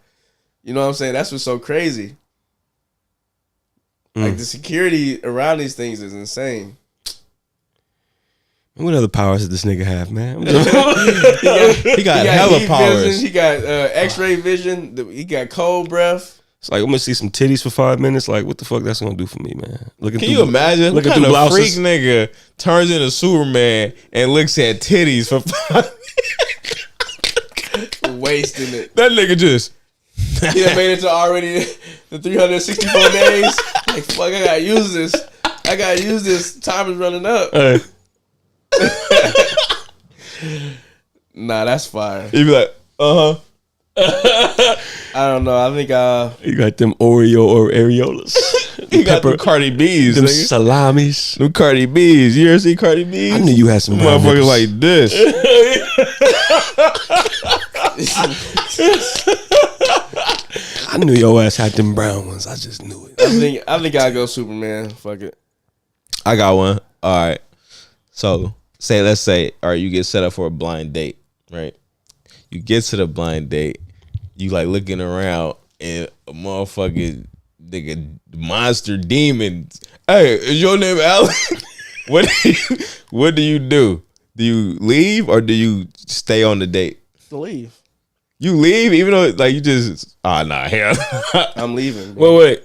You know what I'm saying? That's what's so crazy. Like the security around these things is insane. What other powers does this nigga have, man? He got hella heat powers. Vision, he got X-ray vision. He got cold breath. It's like, I'm gonna see some titties for 5 minutes. Like, what the fuck that's gonna do for me, man? Looking Can through- you imagine? What looking kind through of freak blouses? nigga turns into Superman and looks at titties for 5 Wasting it. That nigga just He done made it to already the 364 days. Like, fuck, I gotta use this. Time is running up. Hey, Nah, that's fire. he be like, I don't know. I think you got them Oreo or areolas. he got them Cardi B's, them nigga. salamis. Them Cardi B's. You ever see Cardi B's? I knew you had some brown Motherfuckers nipples. like this. I knew your ass had them brown ones. I just knew it. I think I'll go Superman. Fuck it. I got one. All right. So let's say, all right, you get set up for a blind date, right? You get to the blind date, you like looking around, and a motherfucking nigga monster demon. Hey, is your name Alan? What do you do? Do you leave or do you stay on the date? To leave. You leave even though like you just hell. I'm leaving. Bro. Wait.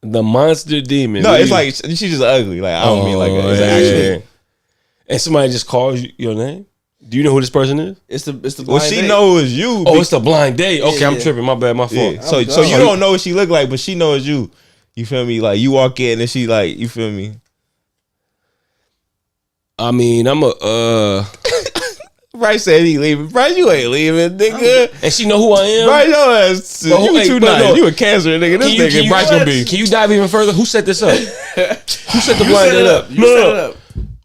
The monster demon. No, What it's do you- like she's just ugly. Like I don't mean like it's yeah. actually. And somebody just calls you your name. Do you know who this person is? It's the blind Well, she date. know it's you. Oh, it's the blind date. Okay, Yeah, I'm yeah. tripping. My bad. My fault. Yeah. So done. you don't know what she look like, but she knows you. You feel me? Like you walk in and she like, you feel me? I mean, I'm a Bryce said he leaving. Bryce, you ain't leaving, nigga. and she know who I am. Bryce, your ass, But who- you hey, too but nice. no. You a cancer, nigga. This nigga Bryce gonna be. Can you dive even further? Who set this up? Who set the You blind set date it up? up. You set it up.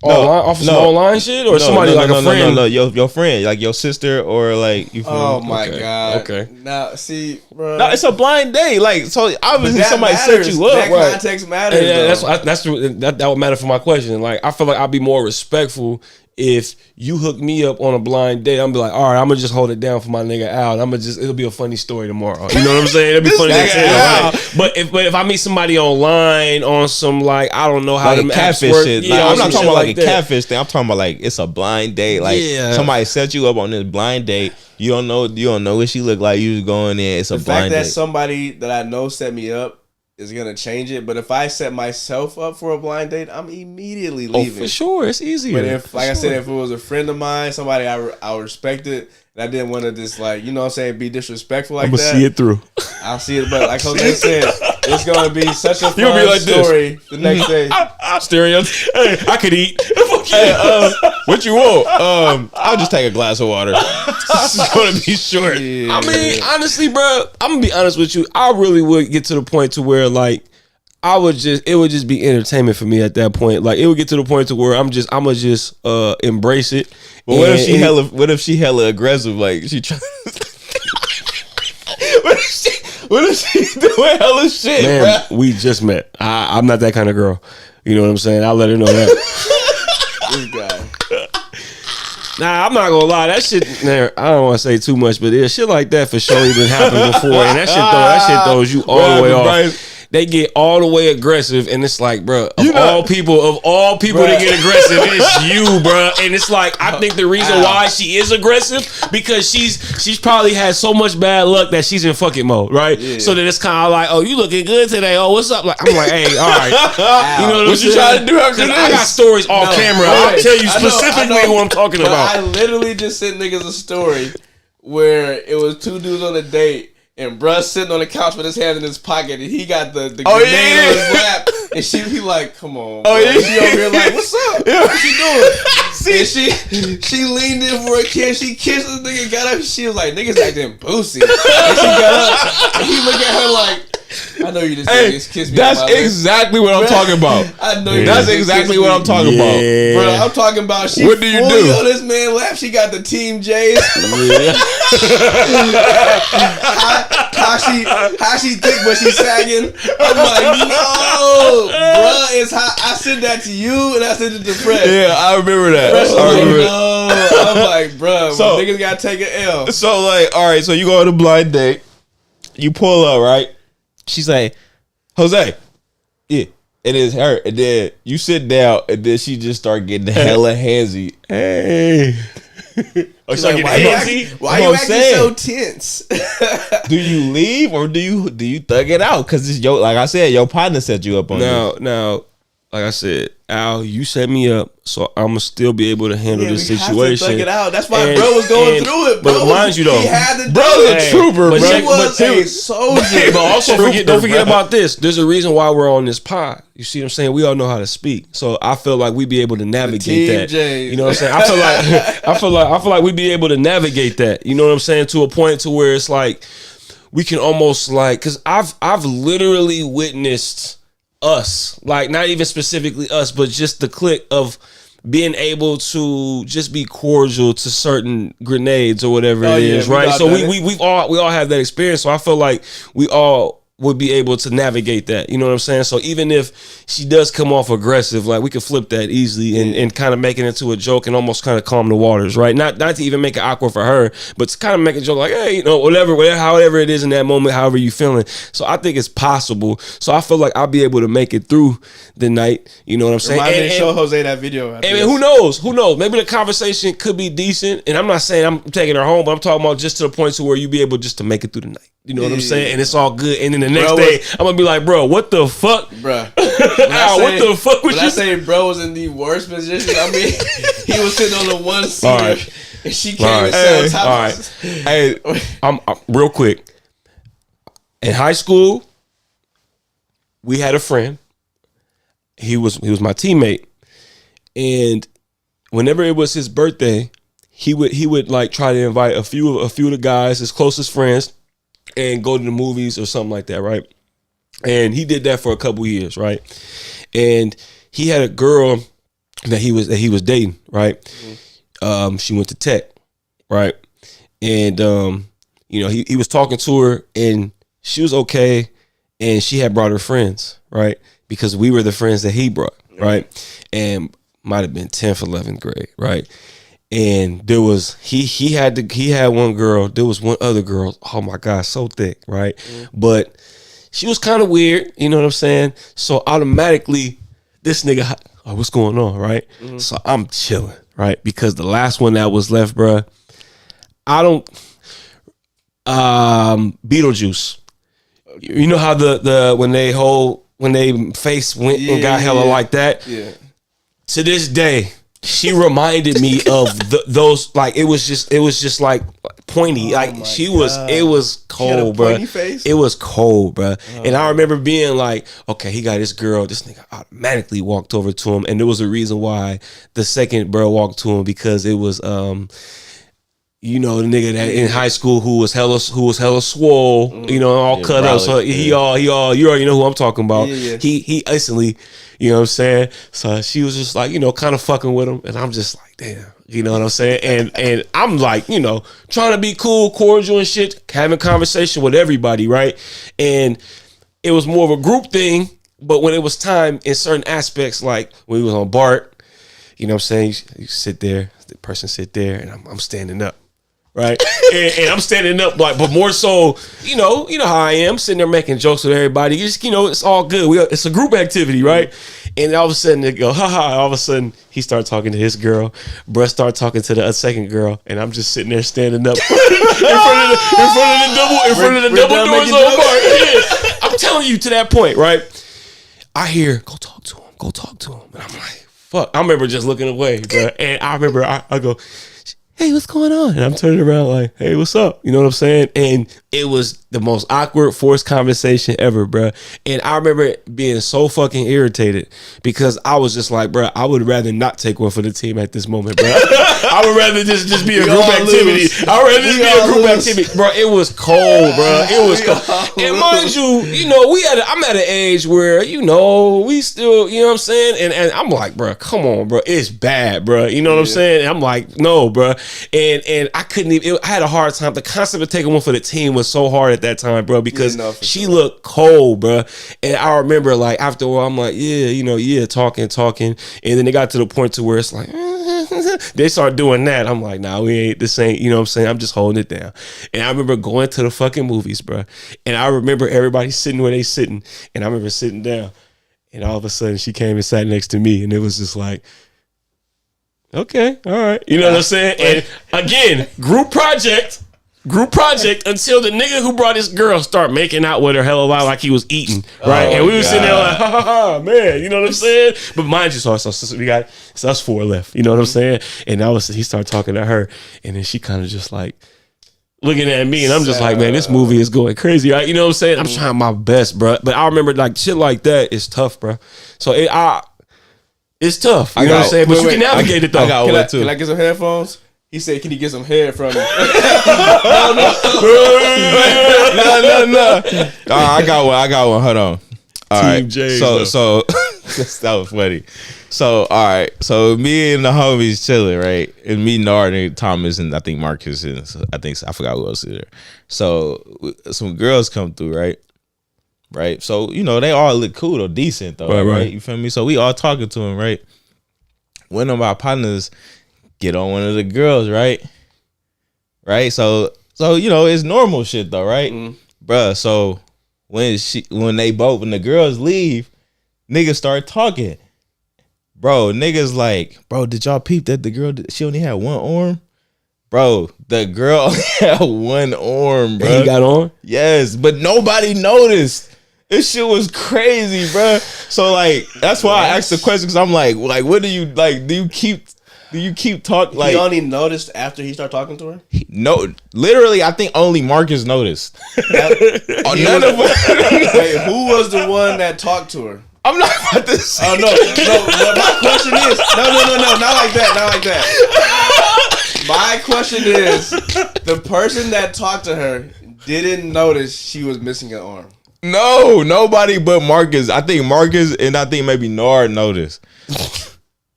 Online, off some online shit, or somebody like a friend? No, your friend, like your sister, or like you feel Oh me? my Okay, god. okay. Now, see, bro. No, it's a blind date. Like so, obviously that somebody matters. set you up, That right? context matters. Yeah, though. that would matter for my question. Like, I feel like I'd be more respectful if you hook me up on a blind date. I'm be like, all right, I'm gonna just hold it down for my nigga Al. it'll be a funny story tomorrow. You know what I'm saying? It'll be funny to nigga tell. Al. Right? But if I meet somebody online on some like I don't know how Like them a apps catfish work, shit. yeah, Like, I'm some not talking shit about like a that. catfish thing. I'm talking about like it's a blind date. Like Yeah. somebody set you up on this blind date. You don't know what she look like. You just going in. It's a The fact blind that date. somebody that I know set me up is gonna change it. But if I set myself up for a blind date, I'm immediately Oh, leaving. for sure, it's easier. But if, For like I said, sure. if it was a friend of mine, somebody I respect it, and I didn't want to just like, you know what I'm saying, be disrespectful like I'm gonna that. see it through. I'll see it. But like Jose said, it's gonna be such a You'll fun be like this. story the next day. Stereo. Hey, I could eat. What you want? I'll just take a glass of water. This is gonna be short. Yeah. I mean, honestly, bro, I'm gonna be honest with you. I really would get to the point to where like it would just be entertainment for me at that point. Like it would get to the point to where I'ma just embrace it. But what if And- what if she hella aggressive? Like she trying. What if she doing hella shit, man, bro? we just met. I'm not that kind of girl. You know what I'm saying? I'll let her know that. This guy. Nah, I'm not gonna lie. That shit, man, I don't want to say too much, but shit like that for sure even happened before, and that shit throws you all the way off. they get all the way aggressive, and it's like, bro, of all people Bruh. to get aggressive, it's you, bro. And it's like, I think the reason why she is aggressive because she's probably had so much bad luck that she's in fucking mode, right? Yeah. So that it's kind of like, oh, you looking good today? Oh, what's up? Like, I'm like, hey, all right, you know what you trying to do after this? I got stories off camera. I'll tell you specifically who I'm talking about. I literally just sent niggas a story where it was two dudes on a date. And bruh sitting on the couch with his hand in his pocket, and he got the grenade on his lap, and he like, come on, bro. And she over here like, what's up? What you doing? And she leaned in for a kiss. She kissed the nigga, got up. She was like, niggas acting boozy. And she got up, and he looked at her like, I know you just kiss me. That's exactly what I'm talking about. I know you. That's exactly what I'm talking about, bro. I'm talking about. She what do you do on this man lap? She got the Team J's. How she thick but she sagging? I'm like, no, bro. It's hot. I sent that to you and I sent it to Fred. Yeah, I remember that. I'm like, bro. So niggas gotta take an L. So like, all right. So you go on a blind date. You pull up, right? She's like, Jose, yeah, it is her. And then you sit down, and then she just start getting hella handsy. Hey, like, why you acting so tense? Do you leave or do you thug it out? Because it's like I said, your partner set you up on now. Like I said, Al, you set me up, so I'm gonna still be able to handle this situation. Thug it out. That's why bro was going through it. But mind you though, he had to bro's a trooper, bro. He was a soldier. But also don't forget about this. There's a reason why we're on this pod. You see what I'm saying? We all know how to speak, so I feel like we be able to navigate that. You know what I'm saying? I feel like we be able to navigate that. You know what I'm saying? To a point to where it's like we can almost like, because I've literally witnessed us, like not even specifically us, but just the click of being able to just be cordial to certain grenades or whatever it is, right? So we all have that experience. So I feel like we all would be able to navigate that. You know what I'm saying? So even if she does come off aggressive, like we could flip that easily and kind of make it into a joke and almost kind of calm the waters, right? Not to even make it awkward for her, but to kind of make a joke like, hey, you know, whatever, however it is in that moment, however you feeling. So I think it's possible. So I feel like I'll be able to make it through the night. You know what I'm saying? Remind me to show Jose that video. And who knows? Maybe the conversation could be decent. And I'm not saying I'm taking her home, but I'm talking about just to the point to where you be able just to make it through the night. You know what I'm saying? And it's all good. And then the next day, I'm going to be like, bro, what the fuck? Bro. What the fuck was you? I say bro was in the worst position. I mean, he was sitting on the one seat. Right. And she came and sat on top of us. Hey, I'm real quick. In high school, we had a friend. He was my teammate. And whenever it was his birthday, he would like try to invite a few of the guys, his closest friends, and go to the movies or something like that, right? And he did that for a couple years, right? And he had a girl that he was dating, right? Mm-hmm. She went to tech, right? And you know, he was talking to her and she was okay, and she had brought her friends, right? Because we were the friends that he brought, right? And might have been 10th, 11th grade, right? And there was he had one girl. There was one other girl. Oh my God, so thick, right? Mm-hmm. But she was kind of weird. You know what I'm saying? So automatically, this nigga, oh, what's going on, right? Mm-hmm. So I'm chilling, right? Because the last one that was left, bruh, I don't. Beetlejuice. You know how the when they face went and got hella like that. Yeah. To this day, she reminded me of those, like it was just like pointy, like she was. It was cold, bro. It was cold, bro. And I remember being like, okay, he got this girl. This nigga automatically walked over to him, and there was a reason why the second bro walked to him, because it was you know, the nigga that in high school who was hella swole, you know, all cut up. So he all you already know who I'm talking about. Yeah. He instantly, you know what I'm saying? So she was just like, you know, kind of fucking with him, and I'm just like, damn, you know what I'm saying? And I'm like, you know, trying to be cool, cordial and shit, having conversation with everybody, right? And it was more of a group thing, but when it was time in certain aspects, like when we was on BART, you know what I'm saying? You sit there, the person sit there, and I'm standing up. right? And I'm standing up like, but more so, you know how I am, sitting there making jokes with everybody. Just, it's all good. It's a group activity, right? And all of a sudden they go, ha ha. All of a sudden he started talking to his girl. Bruh started talking to the second girl, and I'm just sitting there standing up in front of the double doors on the bar. Yeah. I'm telling you, to that point, right? I hear, go talk to him. And I'm like, fuck. I remember just looking away, bro. And I remember I go, hey, what's going on? And I'm turning around like, hey, what's up? You know what I'm saying? And it was the most awkward, forced conversation ever, bro. And I remember being so fucking irritated because I was just like, bro, I would rather not take one for the team at this moment, bro. I would rather just be a group activity. I would rather just be a group activity, bro. It was cold, bro. It was cold. And mind you, I'm at an age where, we still, you know what I'm saying? And I'm like, bro, come on, bro. It's bad, bro. You know what I'm saying? And I'm like, no, bro. And I couldn't even, I had a hard time. The concept of taking one for the team was so hard at that time, bro, because she looked cold, bro. And I remember, like, after a while, I'm like, talking. And then it got to the point to where it's like, they start doing that. I'm like, nah, we ain't the same. You know what I'm saying? I'm just holding it down. And I remember going to the fucking movies, bro. And I remember everybody sitting where they sitting. And I remember sitting down. And all of a sudden, she came and sat next to me. And it was just like, okay, all right. You know what I'm saying? And again, group project until the nigga who brought his girl start making out with her hella loud like he was eating, right? And we were sitting there like, ha, man, you know what I'm saying? But mind you, so it's us four left, you know what I'm saying? And he started talking to her, and then she kind of just like looking at me, and I'm just like, man, this movie is going crazy, right? You know what I'm saying? I'm trying my best, bro. But I remember like shit like that is tough, bro. So it's tough. You know what I'm saying? But you can navigate it though. I got one too. Can I get some headphones? He said, can he get some head from me? No. I got one. Hold on. All right. Team J. So that was funny. So all right. So me and the homies chilling, right? And me, Nard, and Thomas, and I think Marcus, and I forgot who else is there. So some girls come through, right? Right. So, they all look cool or decent though. Right. You feel me? So we all talking to him, right? One of my partners get on one of the girls, right? Right. So it's normal shit though, right? Bruh. So when the girls leave, niggas start talking. Bro, niggas like, bro, did y'all peep that the girl, she only had one arm? Bro, the girl had one arm, bro. And he got on? Yes, but nobody noticed. This shit was crazy, bro. So like, that's why I asked the question, because I'm like, what do you like? Do you keep talking? Like, he only noticed after he started talking to her? No, literally, I think only Marcus noticed. None of them. Wait, who was the one that talked to her? I'm not about to say. Oh no. My question is, no, not like that. My question is, the person that talked to her didn't notice she was missing an arm. No, nobody but Marcus. I think Marcus and I think maybe Nard noticed.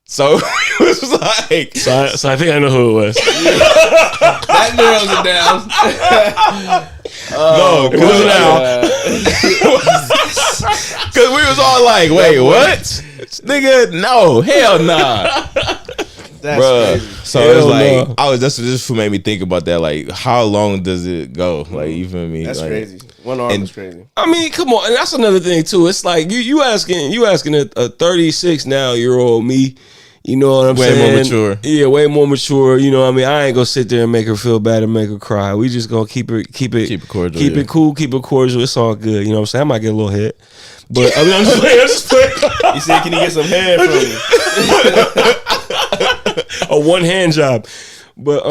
So it was like, so I think I know who it was. That narrows it down. No, it wasn't out. Because we was all like, wait, what? Nigga, no, hell nah. That's Bruh. crazy. So Hell it's like, no. that's what made me think about that. Like, how long does it go? Like, you feel me? That's like, crazy. One arm is crazy. I mean, come on. And that's another thing too. It's like you asking a 36 now year old me. You know what I'm saying? Way more mature. Yeah, way more mature. You know what I mean? I ain't gonna sit there and make her feel bad and make her cry. We just gonna keep it cordial. Keep it cool, keep it cordial. It's all good. You know what I'm saying? I might get a little hit. But I mean, I'm just playing. He said, can you get some head from me? A one hand job. But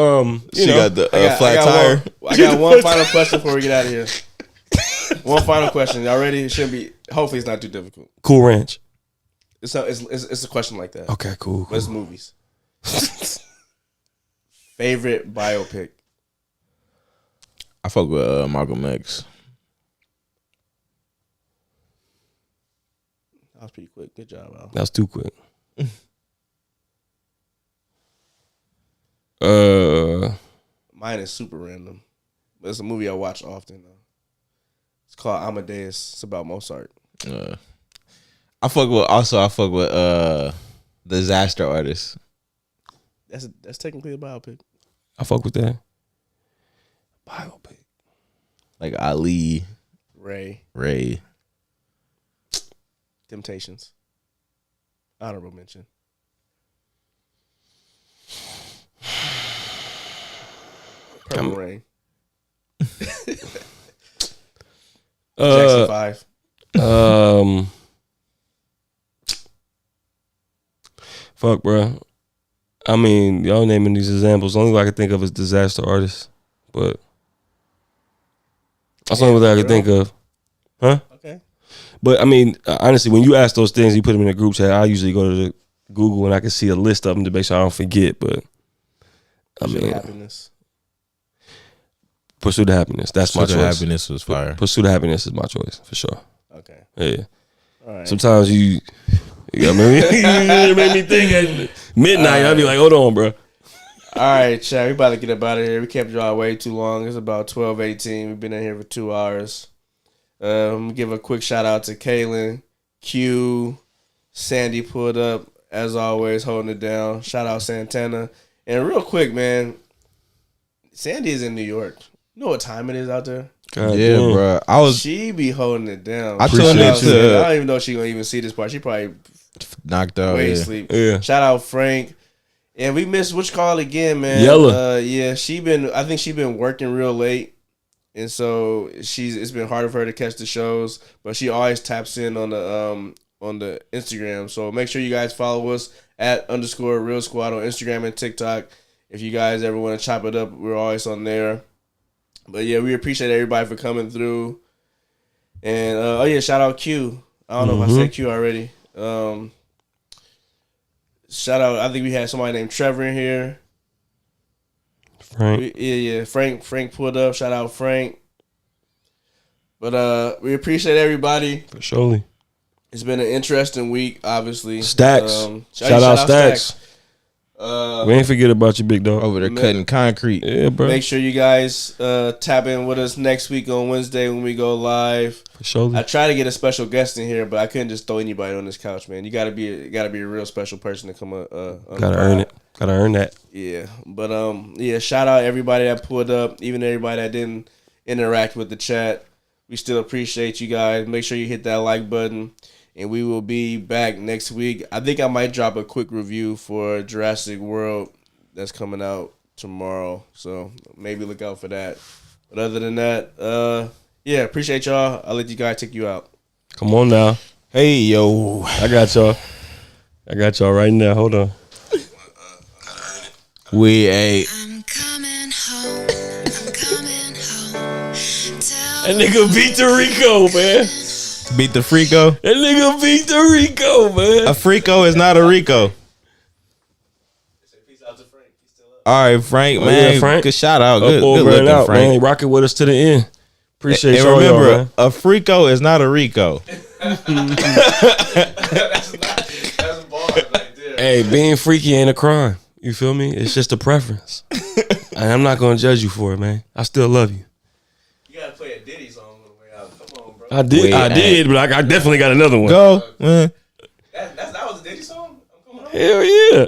she got the flat tire. I got one final question before we get out of here. One final question. Y'all ready? It shouldn't be. Hopefully, it's not too difficult. Cool Ranch. It's a question like that. Okay, cool. But it's movies. Favorite biopic? I fuck with Malcolm X. That was pretty quick. Good job, Al. That was too quick. Mine is super random, but it's a movie I watch often. It's called Amadeus. It's about Mozart. I fuck with Disaster Artist. That's technically a biopic. I fuck with that. Like Ali, Ray. Temptations. Honorable mention. Purple Rain. Jackson 5. Fuck, bro. I mean, y'all naming these examples. The only one I can think of is disaster artists, but that's the only one that I can think of. Huh? Okay. But I mean, honestly, when you ask those things, you put them in a group chat. I usually go to the Google and I can see a list of them to make sure I don't forget. But I mean, Happiness. Pursuit of Happiness. That's my choice. Happiness was fire. Pursuit of Happiness is my choice for sure. Okay. Yeah. All right. Sometimes you make me think at midnight. I'll be like, hold on, bro. All right, chat. We about to get up out of here. We kept y'all way too long. It's about 12:18. We've been in here for 2 hours. Give a quick shout out to Kaylin, Q, Sandy pulled up as always, holding it down. Shout out Santana. And real quick, man, Sandy is in New York. You know what time it is out there? God Yeah, damn. bro. She be holding it down. I tuned Shout out into- Sandy. I don't even know if she gonna even see this part. She probably knocked out. way Yeah. asleep. Yeah. Shout out Frank. And we missed which call again, man. Yella. Yeah, I think she been working real late. And so it's been harder for her to catch the shows, but she always taps in on the Instagram. So make sure you guys follow us at _Real Squad on Instagram and TikTok. If you guys ever want to chop it up, we're always on there. But yeah, we appreciate everybody for coming through. And shout out Q. I don't know if I said Q already. Shout out, I think we had somebody named Trevor in here. Frank. Frank pulled up. Shout out Frank. But we appreciate everybody. For surely. It's been an interesting week, obviously. Stacks. Shout out Stacks. We ain't forget about you, big dog. Over there cutting concrete. Yeah, bro. Make sure you guys tap in with us next week on Wednesday when we go live. For surely. I try to get a special guest in here, but I couldn't just throw anybody on this couch, man. You gotta be a real special person to come on. Gotta earn it. Gotta earn that. Yeah, but shout out everybody that pulled up, even everybody that didn't interact with the chat. We still appreciate you guys. Make sure you hit that like button, and we will be back next week. I think I might drop a quick review for Jurassic World that's coming out tomorrow, so maybe look out for that. But other than that, appreciate y'all. I'll let you guys take you out. Come on now. Hey, yo. I got y'all right now. Hold on. We ain't. I'm coming home. I'm coming home. That nigga beat the Rico, man. Beat the Frico. That nigga beat the Rico, man. A Frico is not a Rico. Peace out to Frank. He's still up. All right, Frank, Oh, man. yeah, Frank. Good shout out. Up Good over looking, and out, Frank. man. Rocking with us to the end. Appreciate And y'all, remember, man. a Frico is not a Rico. That's bars right there. Hey, being freaky ain't a crime. You feel me? It's just a preference. And I'm not gonna judge you for it, man. I still love you. You gotta play a Diddy song on the way out. Come on, bro. I did, but I definitely got another one. Go, man. That was a Diddy song? I'm coming home. Hell yeah.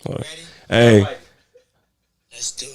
Damn. Ready? Hey. Like, Let's do it.